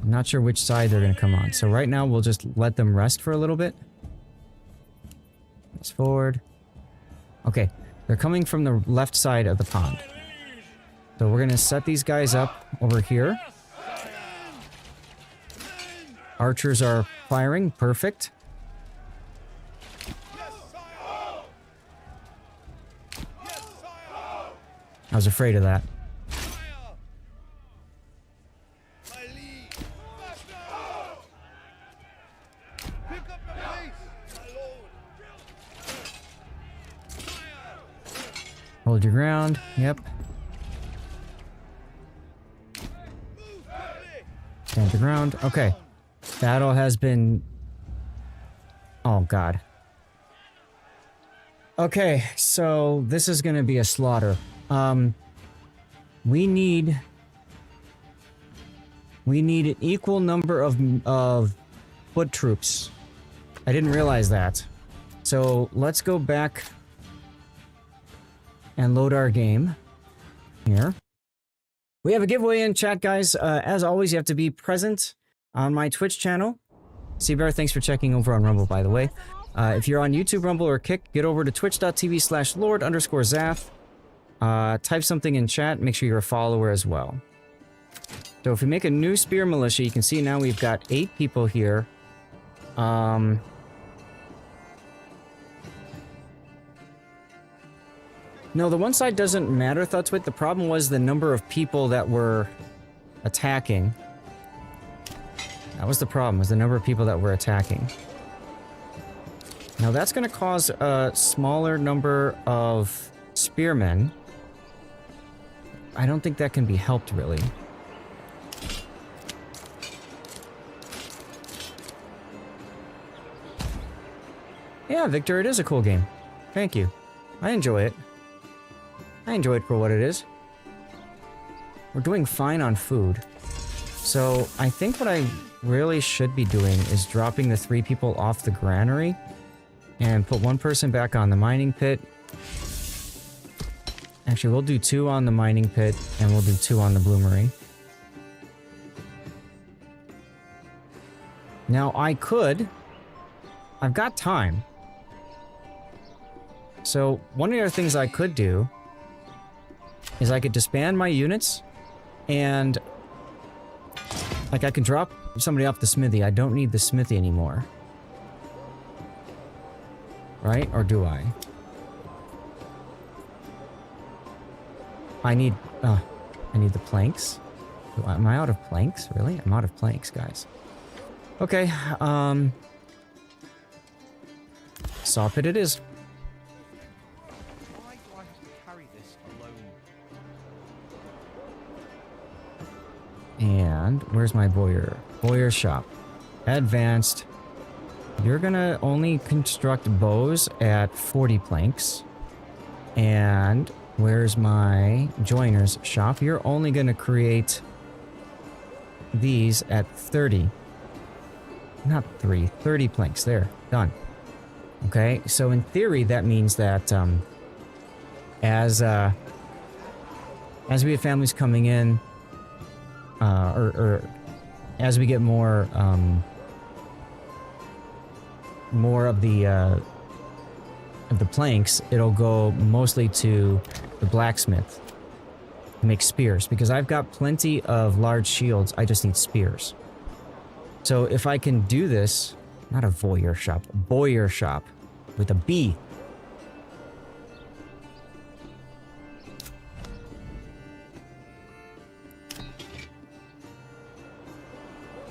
not sure which side they're going to come on. So right now, we'll just let them rest for a little bit. Let's forward. Okay, they're coming from the left side of the pond. So we're going to set these guys up over here. Archers are firing. Perfect. I was afraid of that. Hold your ground. Yep. Stand the ground. Okay. Battle has been... Oh, God. Okay, so this is going to be a slaughter. We need an equal number of foot troops. I didn't realize that. So let's go back and load our game here. We have a giveaway in chat, guys. As always, you have to be present on my Twitch channel. Seabear, thanks for checking over on Rumble, by the way. If you're on YouTube, Rumble, or Kick, get over to twitch.tv/Lord_Zath. Type something in chat. Make sure you're a follower as well. So if we make a new spear militia, you can see now we've got 8 people here. No, the one side doesn't matter, Thutswit. The problem was the number of people that were attacking. That was the problem, was the number of people that were attacking. Now that's going to cause a smaller number of spearmen. I don't think that can be helped, really. Yeah, Victor, it is a cool game. Thank you. I enjoy it. I enjoy it for what it is. We're doing fine on food. So, I think what I really should be doing is dropping the 3 people off the granary and put 1 person back on the mining pit. Actually, we'll do 2 on the mining pit and we'll do 2 on the bloomery. Now, I've got time. So, one of the other things I could do is I could disband my units and like I can drop somebody off the smithy. I don't need the smithy anymore. Right? Or do I? I need the planks. Am I out of planks? Really? I'm out of planks, guys. Okay, saw pit it is. Why do I have to carry this alone? And where's my Boyer? Boyer shop. Advanced. You're gonna only construct bows at 40 planks. And where's my joiner's shop? You're only gonna create these at 30. Not 30 planks. There. Done. Okay, so in theory that means that as we have families coming in, or as we get more of the planks, it'll go mostly to the blacksmith to make spears, because I've got plenty of large shields. I just need spears. So if I can do this, not a voyeur shop, Boyer shop with a B.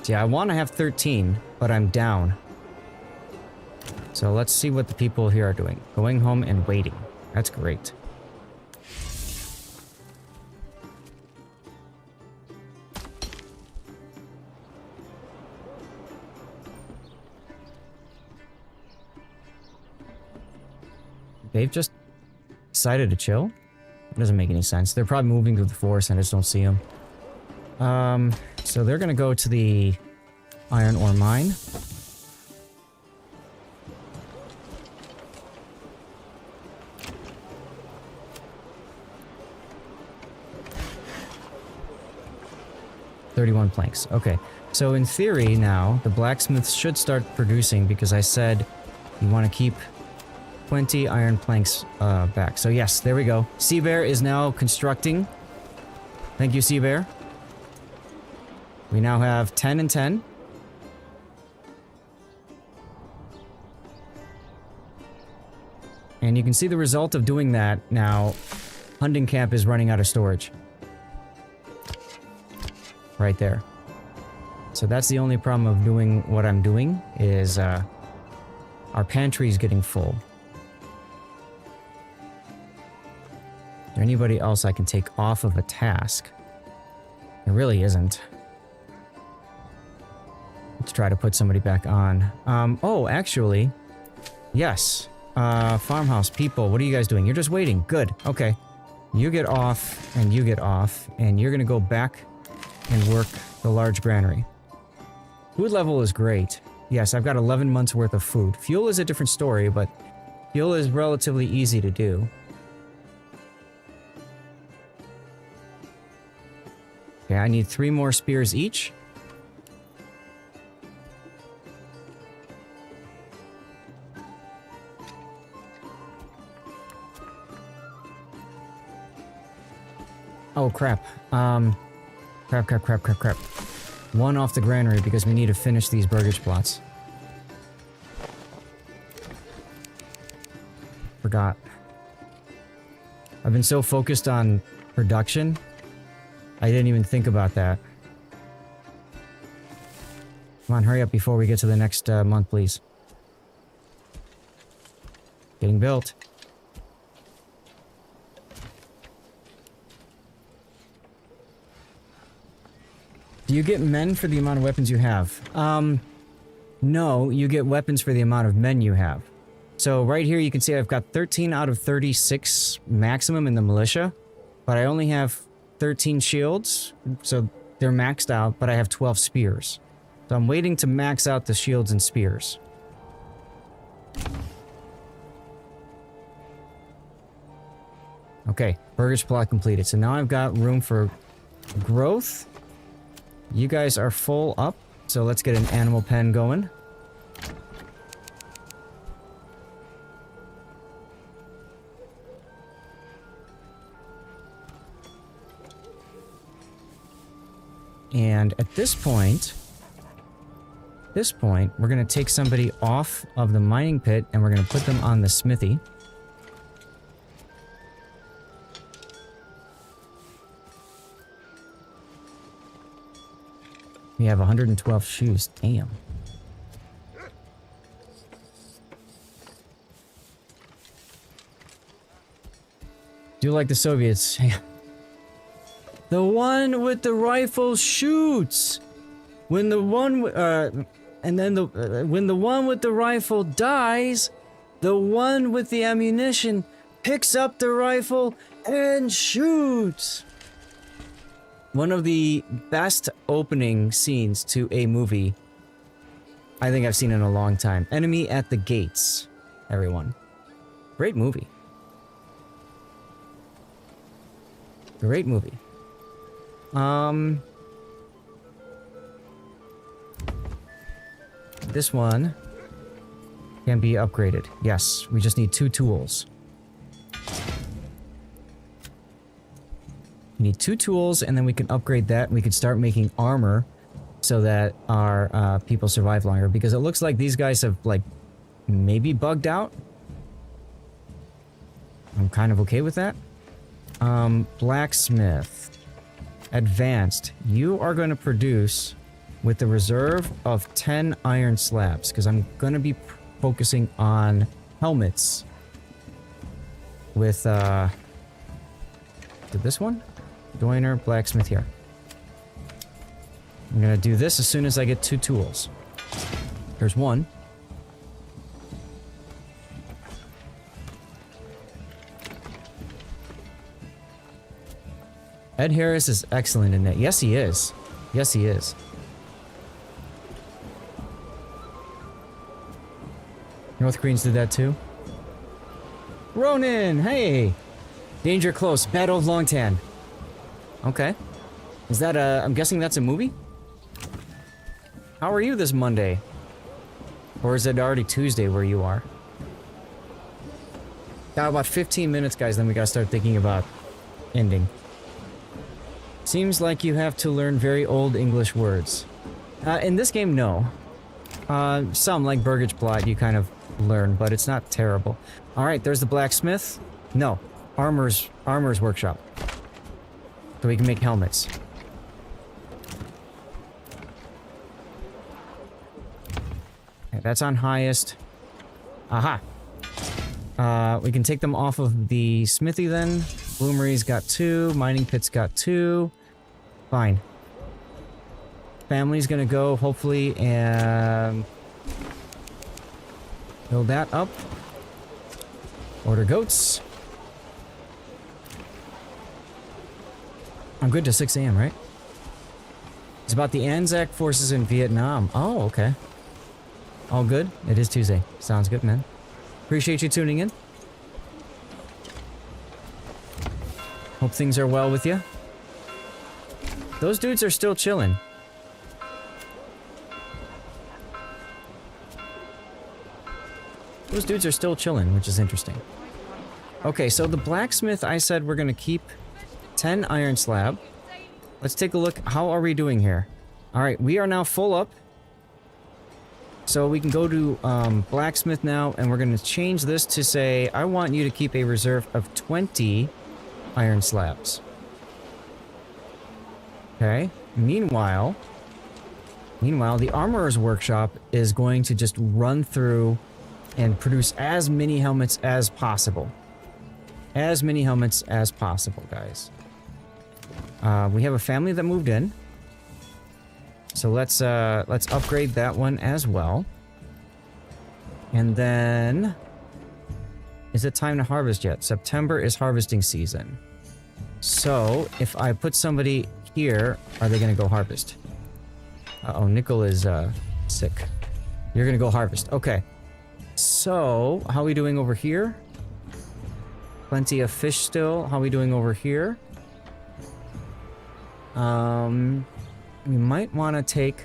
See, I want to have 13, but I'm down. So let's see what the people here are doing. Going home and waiting. That's great. They've just decided to chill? It doesn't make any sense. They're probably moving through the forest and I just don't see them. So they're gonna go to the iron ore mine. "31 planks. Okay. So in theory now, the blacksmiths should start producing because I said you want to keep 20 iron planks back. So yes, there we go. Sea Bear is now constructing. Thank you, Sea Bear. We now have 10 and 10. And you can see the result of doing that now. Hunting camp is running out of storage. Right there. So that's the only problem of doing what I'm doing is our pantry is getting full. Is there anybody else I can take off of a task? There really isn't. Let's try to put somebody back on. Oh, actually, yes. Farmhouse people, what are you guys doing? You're just waiting. Good. Okay. You get off, and you get off, and you're gonna go back and work the large granary. Food level is great. Yes, I've got 11 months worth of food. Fuel is a different story, but fuel is relatively easy to do. Okay, I need 3 more spears each. Oh, crap. Crap. One off the granary because we need to finish these burgage plots. Forgot. I've been so focused on production, I didn't even think about that. Come on, hurry up before we get to the next month, please. Getting built. Do you get men for the amount of weapons you have? No, you get weapons for the amount of men you have. So right here you can see I've got 13 out of 36 maximum in the militia, but I only have 13 shields, so they're maxed out, but I have 12 spears. So I'm waiting to max out the shields and spears. Okay, burgage plot completed. So now I've got room for growth. You guys are full up, so let's get an animal pen going. And at this point, we're going to take somebody off of the mining pit and we're going to put them on the smithy. We have 112 shoes. Damn. Do like the Soviets. The one with the rifle shoots. When the one when the one with the rifle dies, the one with the ammunition picks up the rifle and shoots. One of the best opening scenes to a movie I think I've seen in a long time. Enemy at the Gates, everyone. Great movie. Great movie. This one can be upgraded. Yes, we just need 2 tools. We need 2 tools, and then we can upgrade that, and we can start making armor so that our people survive longer, because it looks like these guys have, like, maybe bugged out. I'm kind of okay with that. Blacksmith. Advanced. You are going to produce with the reserve of 10 iron slabs, because I'm going to be focusing on helmets with, this one? Joiner, blacksmith here. I'm going to do this as soon as I get 2 tools. There's one. Ed Harris is excellent in that. Yes, he is. Yes, he is. North Koreans did that too. Ronin, hey! Danger close, Battle of Longtan. Okay. Is that a... I'm guessing that's a movie? How are you this Monday? Or is it already Tuesday where you are? Got about 15 minutes, guys, then we gotta start thinking about ending. Seems like you have to learn very old English words. In this game, no. Some, like Burgage Plot, you kind of learn, but it's not terrible. Alright, there's the blacksmith. No, armor's workshop. So we can make helmets. Okay, that's on highest. Aha! We can take them off of the smithy then. Bloomery's got 2, mining pit's got 2. Fine. Family's gonna go, hopefully, and build that up. Order goats. I'm good to 6 AM, right? It's about the Anzac forces in Vietnam. Oh, okay. All good? It is Tuesday. Sounds good, man. Appreciate you tuning in. Hope things are well with you. Those dudes are still chilling. Those dudes are still chilling, which is interesting. Okay, so the blacksmith I said we're gonna keep 10 iron slab. Let's take a look. How are we doing here? All right, we are now full up. So we can go to blacksmith now, and we're going to change this to say, I want you to keep a reserve of 20 iron slabs. Okay. Meanwhile, the armorer's workshop is going to just run through and produce as many helmets as possible. As many helmets as possible, guys. We have a family that moved in. So let's upgrade that one as well. And then, is it time to harvest yet? September is harvesting season. So if I put somebody here, are they going to go harvest? Uh-oh, Nickel is sick. You're going to go harvest. Okay. So, how are we doing over here? Plenty of fish still. How are we doing over here? We might want to take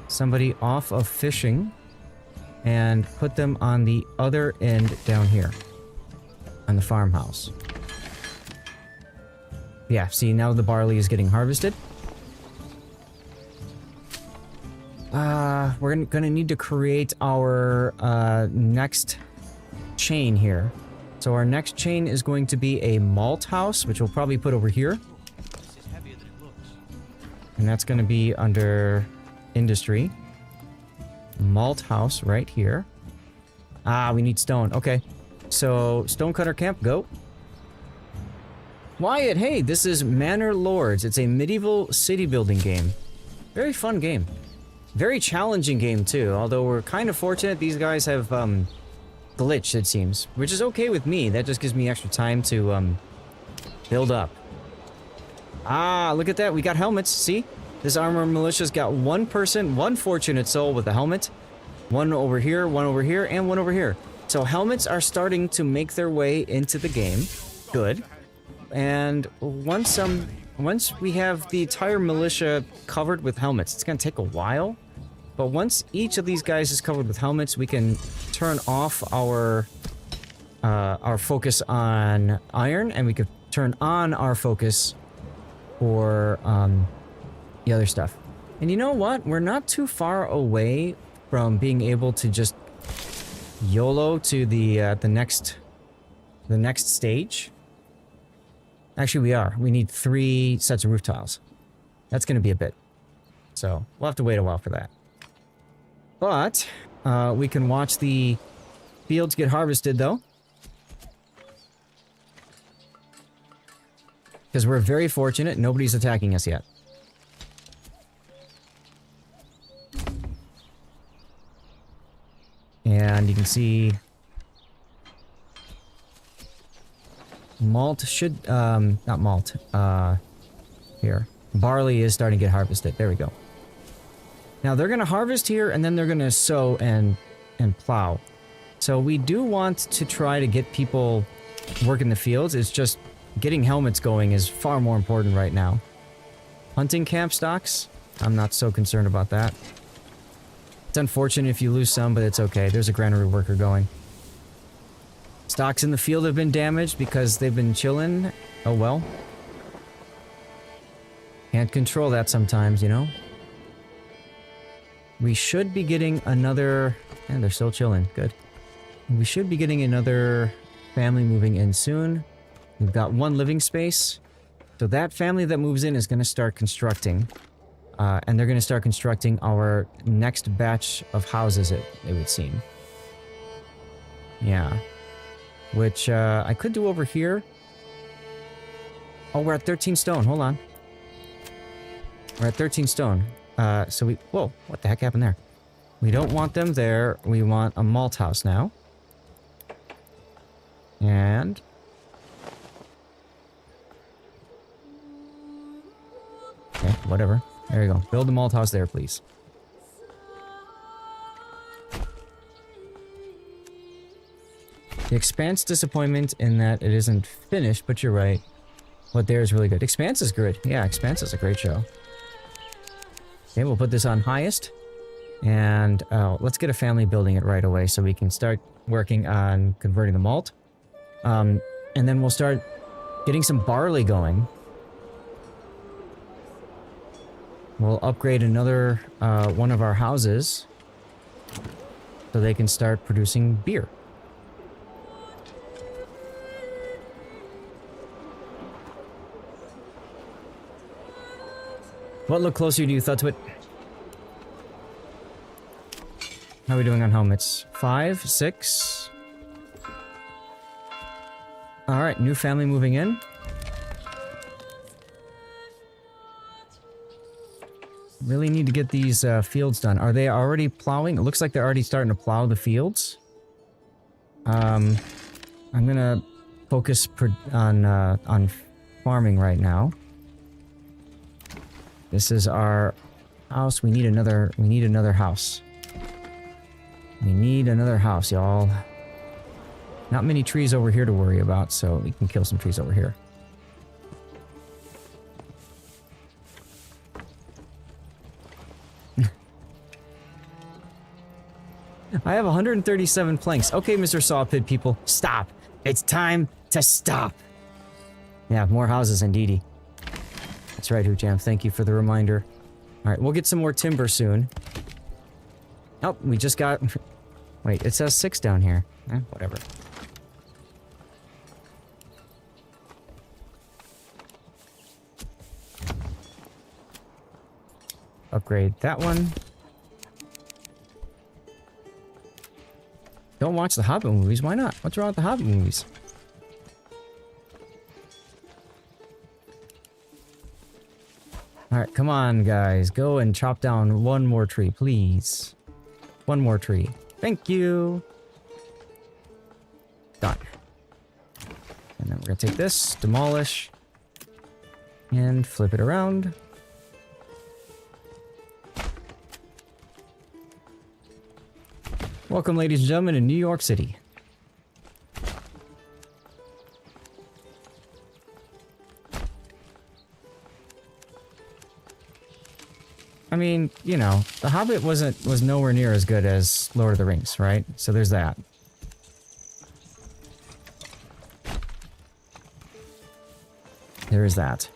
somebody off of fishing and put them on the other end down here on the farmhouse. Yeah, see, now the barley is getting harvested. We're gonna need to create our next chain here. So our next chain is going to be a malt house, which we'll probably put over here. And that's going to be under industry. Malt house right here. Ah, we need stone. Okay. So, stonecutter camp, go. Wyatt, hey, this is Manor Lords. It's a medieval city building game. Very fun game. Very challenging game too, although we're kind of fortunate these guys have glitched, it seems. Which is okay with me. That just gives me extra time to build up. Ah, look at that. We got helmets. See? This armor militia's got one person, one fortunate soul with a helmet. One over here, and one over here. So helmets are starting to make their way into the game. Good. And once we have the entire militia covered with helmets, it's going to take a while. But once each of these guys is covered with helmets, we can turn off our focus on iron, and we could turn on our focus for the other stuff. And you know what? We're not too far away from being able to just YOLO to the next stage. Actually, we are. We need 3 sets of roof tiles. That's going to be a bit. So we'll have to wait a while for that. But we can watch the fields get harvested, though. Because we're very fortunate. Nobody's attacking us yet. And you can see malt should, not malt, here. Barley is starting to get harvested. There we go. Now they're going to harvest here and then they're going to sow and plow. So we do want to try to get people working the fields. It's just getting helmets going is far more important right now. Hunting camp stocks? I'm not so concerned about that. It's unfortunate if you lose some, but it's okay. There's a granary worker going. Stocks in the field have been damaged because they've been chilling. Oh well. Can't control that sometimes, you know? We should be getting another... And they're still chilling. Good. We should be getting another family moving in soon. We've got 1 living space. So that family that moves in is going to start constructing. And they're going to start constructing our next batch of houses, it would seem. Yeah. Which, I could do over here. Oh, we're at 13 stone. Hold on. We're at 13 stone. So we... Whoa, what the heck happened there? We don't want them there. We want a malt house now. And... Okay, whatever. There you go. Build a malt house there, please. The Expanse disappointment in that it isn't finished, but you're right. What there is really good. Expanse is good. Yeah, Expanse is a great show. Okay, we'll put this on highest. And let's get a family building it right away so we can start working on converting the malt. And then we'll start getting some barley going. We'll upgrade another one of our houses so they can start producing beer. What look closer to you, Thutwit? How are we doing on helmets? 5, 6. Alright, new family moving in. Really need to get these fields done. Are they already plowing? It looks like they're already starting to plow the fields. I'm gonna focus on farming right now. This is our house. We need another house. We need another house, y'all. Not many trees over here to worry about, so we can kill some trees over here. I have 137 planks. Okay, Mr. Sawpit people, stop. It's time to stop. Yeah, more houses indeedy. That's right, Hoojam. Thank you for the reminder. Alright, we'll get some more timber soon. Oh, we just got... Wait, it says 6 down here. Whatever. Upgrade that one. Don't watch the Hobbit movies. Why not? What's wrong with the Hobbit movies? Alright, come on, guys. Go and chop down one more tree, please. One more tree. Thank you. Done. And then we're gonna take this, demolish, and flip it around. Welcome, ladies and gentlemen, to New York City. I mean, you know, The Hobbit was nowhere near as good as Lord of the Rings, right? So there's that. There is that.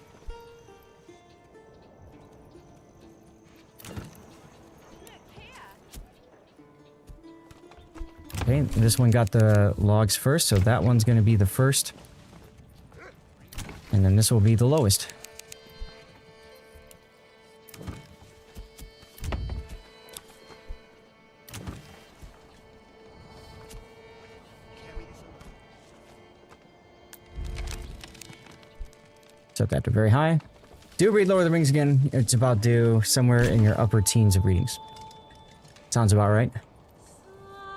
Okay, this one got the logs first, so that one's going to be the first. And then this will be the lowest. Set that to very high. Do read Lord of the Rings again. It's about due somewhere in your upper teens of readings. Sounds about right.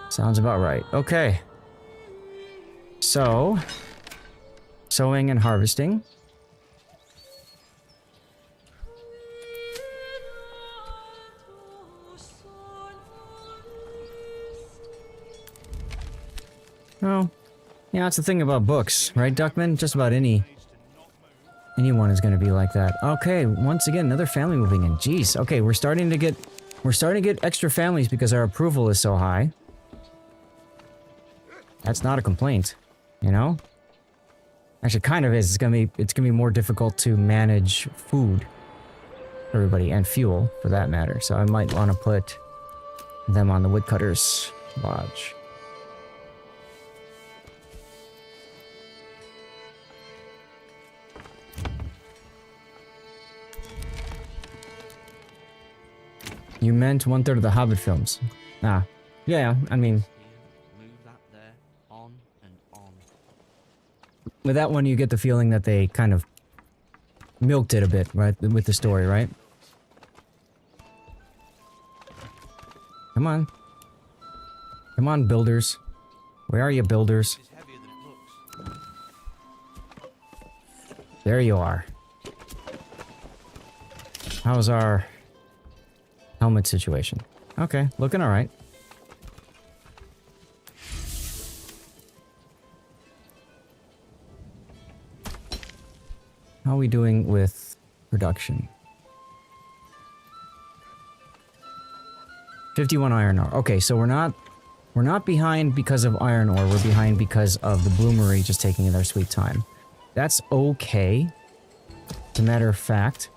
Sounds about right. Okay. So, sowing and harvesting. Oh, yeah, that's the thing about books, right, Duckman? Just about anyone is going to be like that. Okay, once again, another family moving in. Jeez. Okay, we're starting to get extra families because our approval is so high. That's not a complaint, you know? Actually, kind of is. It's gonna be more difficult to manage food for everybody and fuel, for that matter. So I might want to put them on the woodcutters lodge. You meant 1/3 of the Hobbit films. Ah, yeah. I mean. With that one, you get the feeling that they kind of milked it a bit, right? With the story, right? Come on. Come on, builders. Where are you, builders? There you are. How's our helmet situation? Okay, looking alright. How are we doing with production? 51 iron ore. Okay, so we're not behind because of iron ore. We're behind because of the bloomery just taking their sweet time. That's okay. As a matter of fact,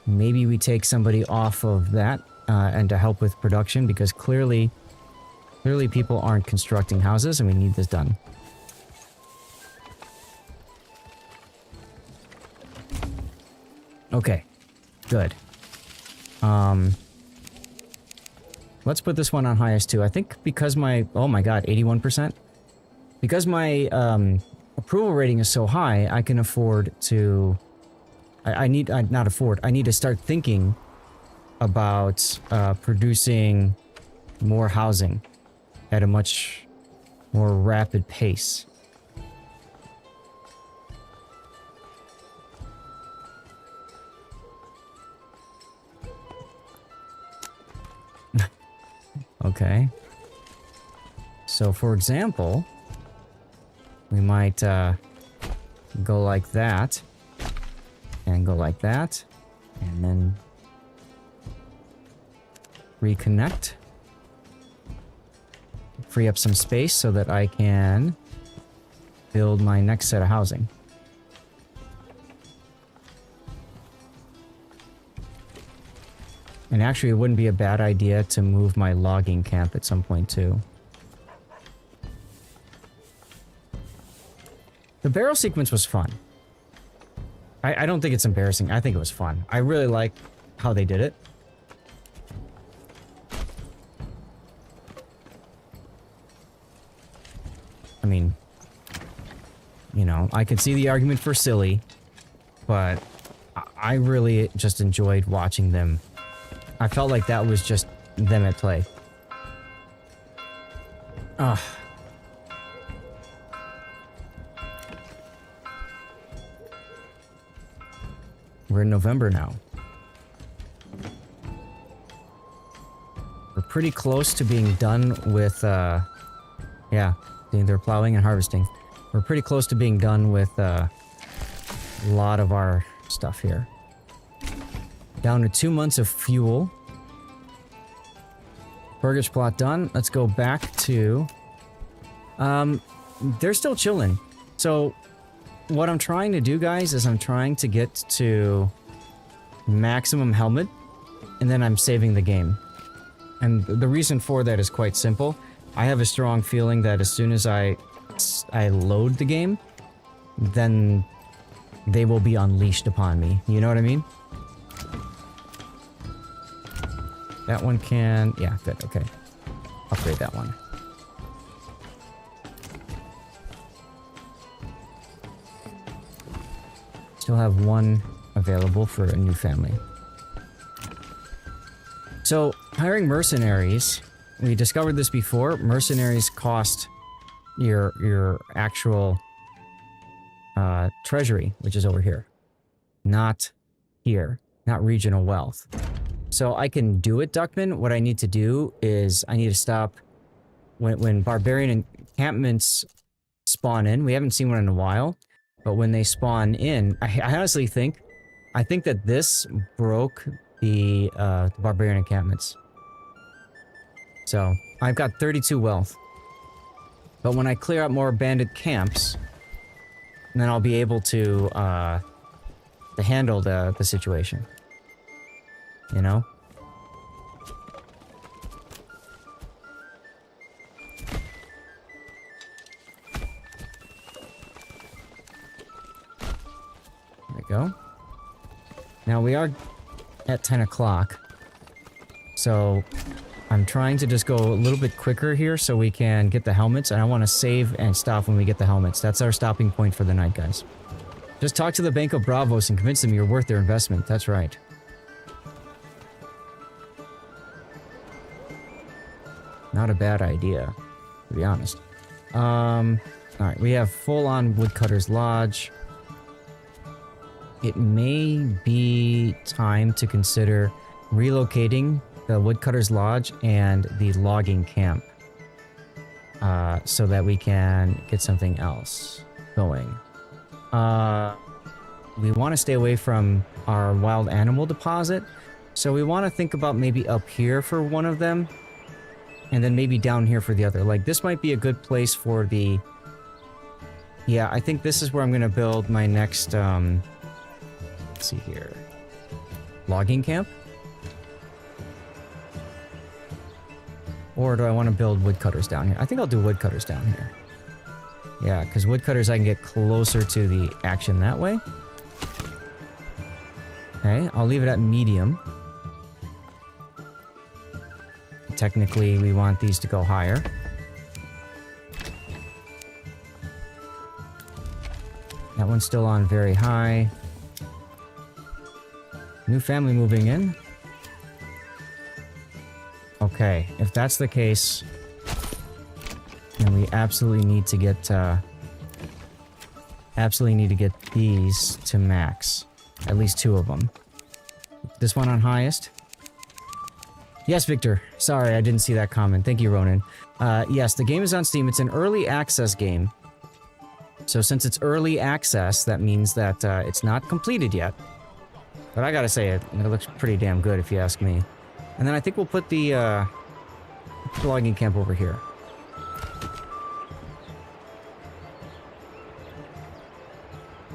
maybe we take somebody off of that and to help with production, because clearly people aren't constructing houses and we need this done. Okay, good. Let's put this one on highest too. I think because my, oh my god, 81%. Because my approval rating is so high, I can afford to, I need to start thinking about producing more housing at a much more rapid pace. Okay. So, for example, we might go like that, and go like that, and then reconnect. Free up some space so that I can build my next set of housing. And actually, it wouldn't be a bad idea to move my logging camp at some point, too. The barrel sequence was fun. I don't think it's embarrassing. I think it was fun. I really like how they did it. I mean, you know, I could see the argument for silly, but I really just enjoyed watching them. I felt like that was just them at play. Ugh. We're in November now. We're pretty close to being done with, yeah, they're plowing and harvesting. We're pretty close to being done with, a lot of our stuff here. Down to 2 months of fuel. Burgage plot done. Let's go back to... they're still chilling. So, what I'm trying to do, guys, is I'm trying to get to maximum helmet, and then I'm saving the game. And the reason for that is quite simple. I have a strong feeling that as soon as I load the game, then they will be unleashed upon me. You know what I mean? That one can... yeah, good, okay. Upgrade that one. Still have one available for a new family. So, hiring mercenaries, we discovered this before. Mercenaries cost your actual treasury, which is over here. Not here. Not regional wealth. So I can do it, Duckman. What I need to do is I need to stop when barbarian encampments spawn in. We haven't seen one in a while, but when they spawn in, I honestly think that this broke the barbarian encampments. So I've got 32 wealth, but when I clear out more bandit camps, then I'll be able to handle the situation. You know? There we go. Now we are at 10 o'clock. So I'm trying to just go a little bit quicker here so we can get the helmets. And I want to save and stop when we get the helmets. That's our stopping point for the night, guys. Just talk to the Bank of Bravos and convince them you're worth their investment. That's right. Not a bad idea, to be honest. Alright, we have full-on Woodcutter's Lodge. It may be time to consider relocating the Woodcutter's Lodge and the logging camp. So that we can get something else going. We want to stay away from our wild animal deposit. So we want to think about maybe up here for one of them. And then maybe down here for the other. Like, this might be a good place for the Yeah, I think this is where I'm gonna build my next, let's see here. Logging camp? Or do I want to build woodcutters down here? I think I'll do woodcutters down here. Yeah, because woodcutters I can get closer to the action that way. Okay, I'll leave it at medium. Technically, we want these to go higher. That one's still on very high. New family moving in. Okay, if that's the case, then we absolutely need to get these to max. At least 2 of them. This one on highest. Yes, Victor. Sorry, I didn't see that comment. Thank you, Ronan. Yes, the game is on Steam. It's an early access game. So since it's early access, that means that it's not completed yet. But I gotta say, it looks pretty damn good if you ask me. And then I think we'll put the logging camp over here.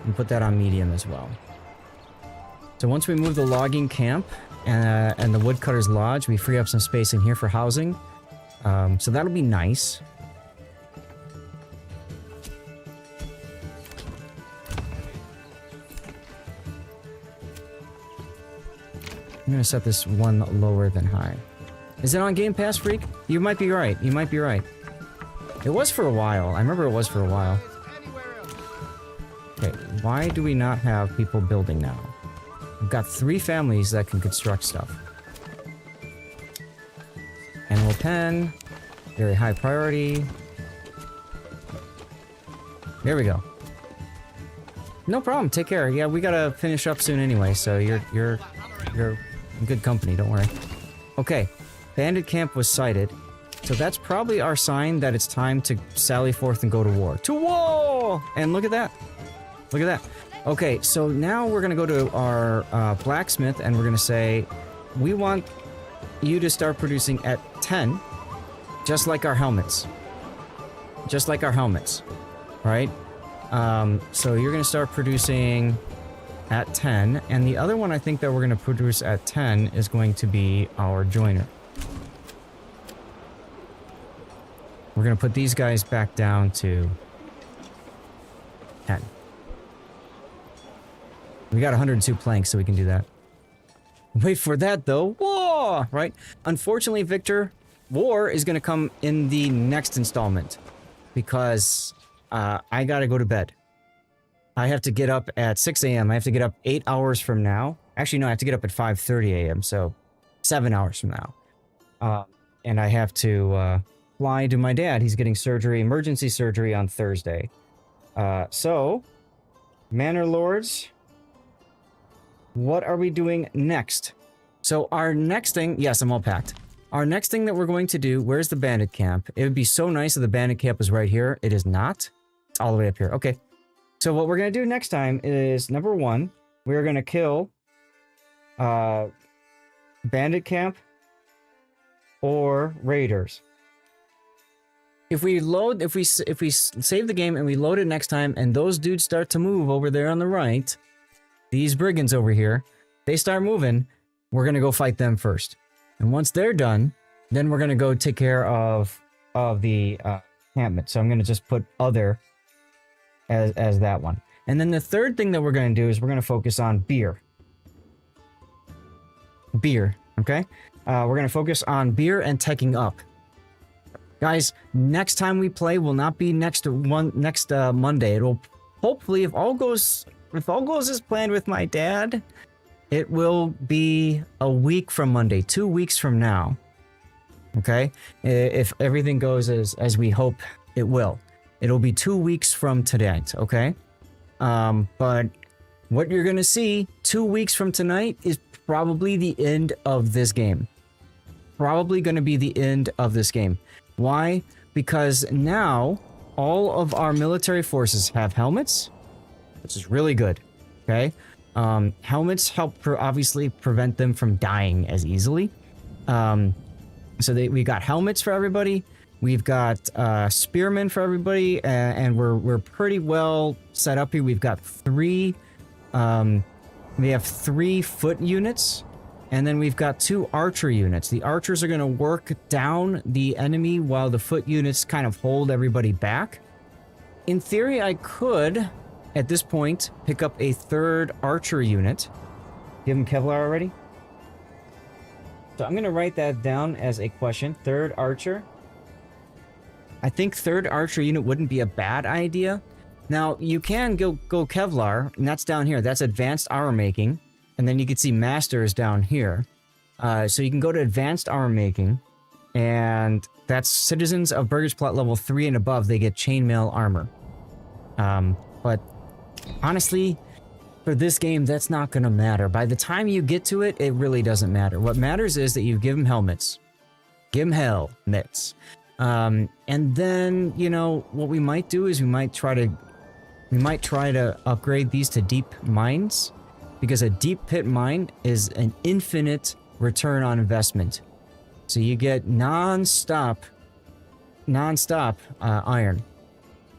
And put that on medium as well. So once we move the logging camp and the woodcutter's lodge, we free up some space in here for housing. So that'll be nice. I'm gonna set this one lower than high. Is it on Game Pass, Freak? You might be right. You might be right. It was for a while. I remember it was for a while. Okay, why do we not have people building now? We've got 3 families that can construct stuff. Animal pen. Very high priority. There we go. No problem. Take care. Yeah, we gotta finish up soon anyway, so you're in good company, don't worry. Okay, Bandit camp was sighted. So that's probably our sign that it's time to sally forth and go to war. To war! And look at that. Look at that. Okay, so now we're gonna go to our blacksmith and we're gonna say, we want you to start producing at 10, just like our helmets. Just like our helmets, right? So you're gonna start producing at 10, and the other one I think that we're gonna produce at 10 is going to be our joiner. We're gonna put these guys back down to 10. We got 102 planks, so we can do that. Wait for that, though. War! Right? Unfortunately, Victor, war is going to come in the next installment. Because I got to go to bed. I have to get up at 6 a.m. I have to get up 8 hours from now. Actually, no, I have to get up at 5:30 a.m., so 7 hours from now. And I have to fly to my dad. He's getting surgery, emergency surgery on Thursday. So, Manor Lords... what are we doing next? So our next thing... yes, I'm all packed. Our next thing that we're going to do... where's the bandit camp? It would be so nice if the bandit camp was right here. It is not. It's all the way up here. Okay. So what we're going to do next time is... number 1, we're going to kill... bandit camp... or raiders. If we load... if we save the game and we load it next time... and those dudes start to move over there on the right... these brigands over here, they start moving, we're going to go fight them first. And once they're done, then we're going to go take care of the encampment. So I'm going to just put other as that one. And then the third thing that we're going to do is we're going to focus on beer. Beer, okay? We're going to focus on beer and teching up. Guys, next time we play will not be next Monday. It'll hopefully, if all goes as planned with my dad, it will be a week from Monday, 2 weeks from now. Okay? If everything goes as we hope it will. It'll be 2 weeks from tonight, okay? But what you're gonna see 2 weeks from tonight is probably the end of this game. Probably gonna be the end of this game. Why? Because now all of our military forces have helmets, which is really good, okay? Helmets help obviously prevent them from dying as easily. So we got helmets for everybody. We've got spearmen for everybody, and we're pretty well set up here. We've got three. We have 3 foot units, and then we've got 2 archer units. The archers are going to work down the enemy while the foot units kind of hold everybody back. In theory, I could, at this point, pick up a 3rd archer unit. Give him Kevlar already? So I'm going to write that down as a question. 3rd archer. I think 3rd archer unit wouldn't be a bad idea. Now, you can go Kevlar, and that's down here. That's advanced armor making. And then you can see masters down here. So you can go to advanced armor making, and that's citizens of Burgers Plot level 3 and above. They get chainmail armor. But honestly, for this game, that's not going to matter. By the time you get to it, it really doesn't matter. What matters is that you give them helmets. Give them helmets. And then, you know, what we might do is we might try to upgrade these to deep mines, because a deep pit mine is an infinite return on investment. So you get non-stop iron.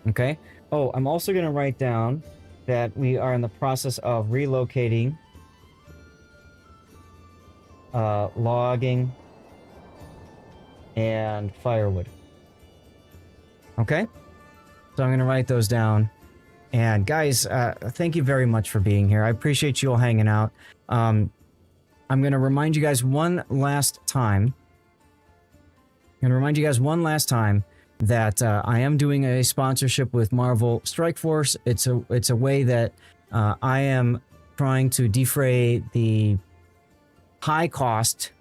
Okay? Oh, I'm also going to write down that we are in the process of relocating logging and firewood. Okay? So I'm going to write those down. And guys, thank you very much for being here. I appreciate you all hanging out. I'm going to remind you guys one last time. That I am doing a sponsorship with Marvel Strike Force. It's a way that I am trying to defray the high cost,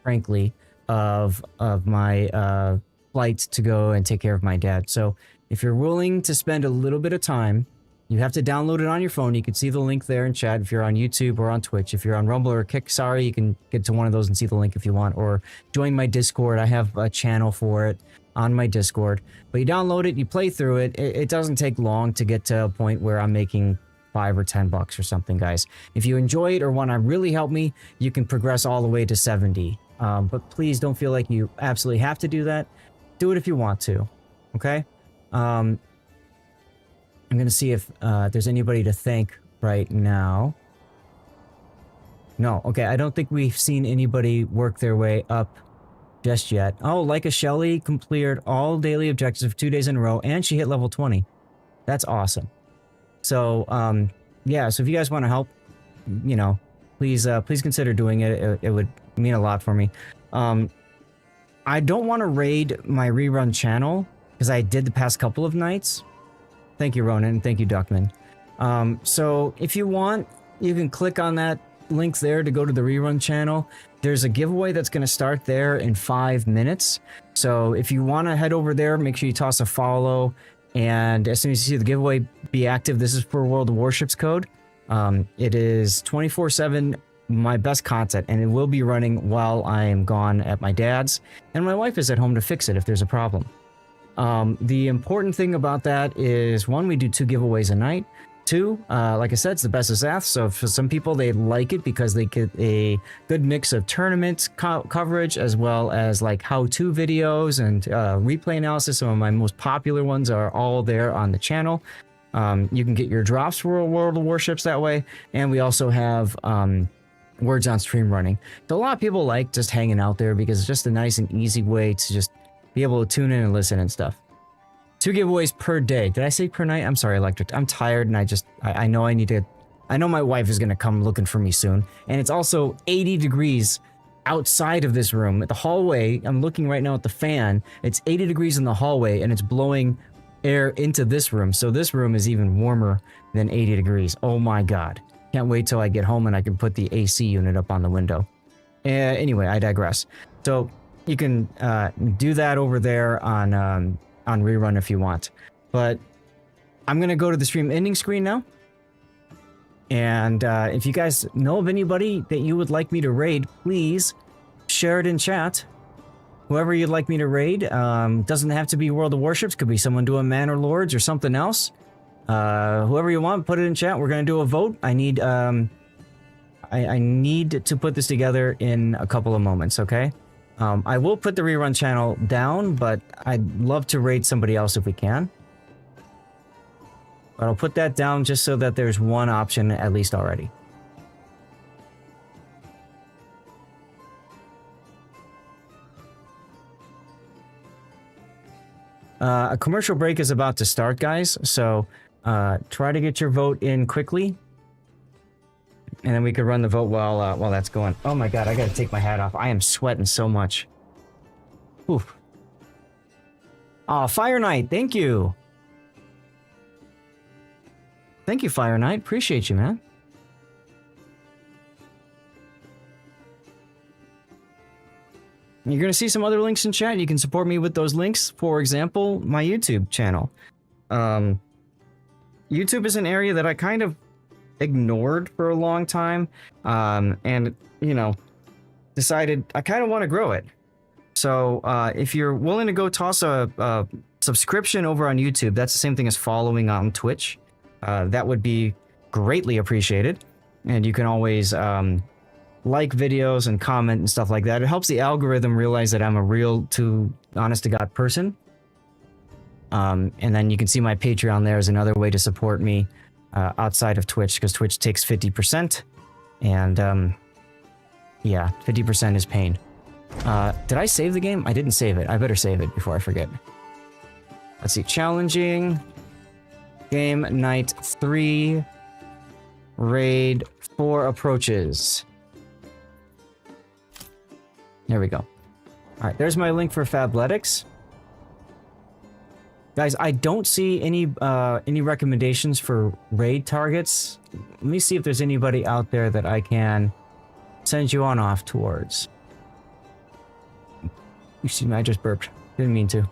frankly, of my flight to go and take care of my dad. So if you're willing to spend a little bit of time, you have to download it on your phone. You can see the link there in chat if you're on YouTube or on Twitch. If you're on Rumble or Kickstarter, you can get to one of those and see the link if you want. Or join my Discord. I have a channel for it on my Discord. But you download it, you play through it. It doesn't take long to get to a point where I'm making $5 or $10 or something, guys. If you enjoy it or want to really help me, you can progress all the way to 70. But please don't feel like you absolutely have to do that. Do it if you want to. Okay? I'm going to see if there's anybody to thank right now. No, okay, I don't think we've seen anybody work their way up just yet. Oh, Leica Shelley completed all daily objectives for 2 days in a row, and she hit level 20. That's awesome. So, yeah, so if you guys want to help, you know, please consider doing it. It would mean a lot for me. I don't want to raid my rerun channel, because I did the past couple of nights. Thank you, Ronan, and thank you, Duckman. So if you want, you can click on that link there to go to the rerun channel. There's a giveaway that's going to start there in 5 minutes. So if you want to head over there, make sure you toss a follow. And as soon as you see the giveaway be active, this is for World of Warships code. It is 24/7 my best content, and it will be running while I am gone at my dad's. And my wife is at home to fix it if there's a problem. The important thing about that is, 1, we do 2 giveaways a night. 2, like I said, it's the best of Zath. So for some people, they like it because they get a good mix of tournament coverage, as well as like how-to videos and replay analysis. Some of my most popular ones are all there on the channel. You can get your drops for World of Warships that way. And we also have words on stream running. So a lot of people like just hanging out there because it's just a nice and easy way to just be able to tune in and listen and stuff. 2 giveaways per day. Did I say per night? I'm sorry, Electric. I'm tired, and I know I need to... I know my wife is going to come looking for me soon. And it's also 80 degrees outside of this room. At the hallway, I'm looking right now at the fan. It's 80 degrees in the hallway, and it's blowing air into this room. So this room is even warmer than 80 degrees. Oh my god. Can't wait till I get home and I can put the AC unit up on the window. Anyway, I digress. So you can do that over there on rerun if you want. But I'm going to go to the stream ending screen now. And if you guys know of anybody that you would like me to raid, please share it in chat. Whoever you'd like me to raid. Doesn't have to be World of Warships. Could be someone doing Manor Lords or something else. Whoever you want, put it in chat. We're going to do a vote. I need I need to put this together in a couple of moments, okay? I will put the rerun channel down, but I'd love to raid somebody else if we can. But I'll put that down just so that there's one option at least already. A commercial break is about to start, guys, so try to get your vote in quickly. And then we could run the vote while that's going. Oh my god, I gotta take my hat off. I am sweating so much. Oof. Aw, Fire Knight, thank you. Thank you, Fire Knight. Appreciate you, man. You're going to see some other links in chat. You can support me with those links. For example, my YouTube channel. YouTube is an area that I kind of ignored for a long time. And, you know, decided I kind of want to grow it. So if you're willing to go toss a subscription over on YouTube, that's the same thing as following on Twitch. That would be greatly appreciated. And you can always like videos and comment and stuff like that. It helps the algorithm realize that I'm a real to honest to God person. And then you can see my Patreon there is another way to support me outside of Twitch, because Twitch takes 50%. And yeah, 50% is pain. Did I save the game? I didn't save it. I better save it before I forget. Let's see. Challenging. Game night 3. Raid 4 approaches. There we go. Alright, there's my link for Fabletics. Guys, I don't see any recommendations for raid targets. Let me see if there's anybody out there that I can send you on off towards. Excuse me, I just burped. Didn't mean to.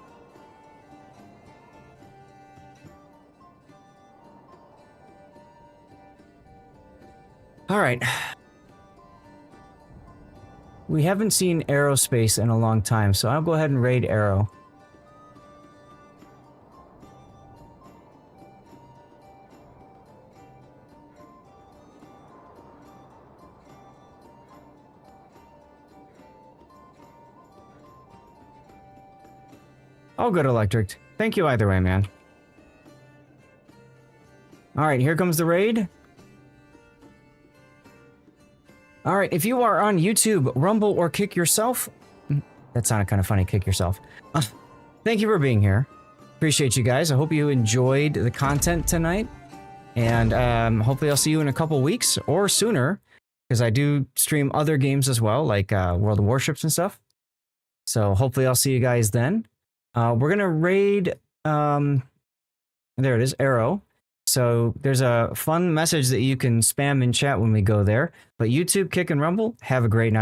Alright. We haven't seen Aerospace in a long time, so I'll go ahead and raid Aero. Oh, good, Electric. Thank you either way, man. Alright, here comes the raid. Alright, if you are on YouTube, Rumble or Kick Yourself... That sounded kind of funny, Kick Yourself. Thank you for being here. Appreciate you guys. I hope you enjoyed the content tonight. And hopefully I'll see you in a couple weeks or sooner. Because I do stream other games as well, like World of Warships and stuff. So hopefully I'll see you guys then. We're going to raid... there it is, Arrow. So there's a fun message that you can spam in chat when we go there. But YouTube, Kick, and Rumble, have a great night.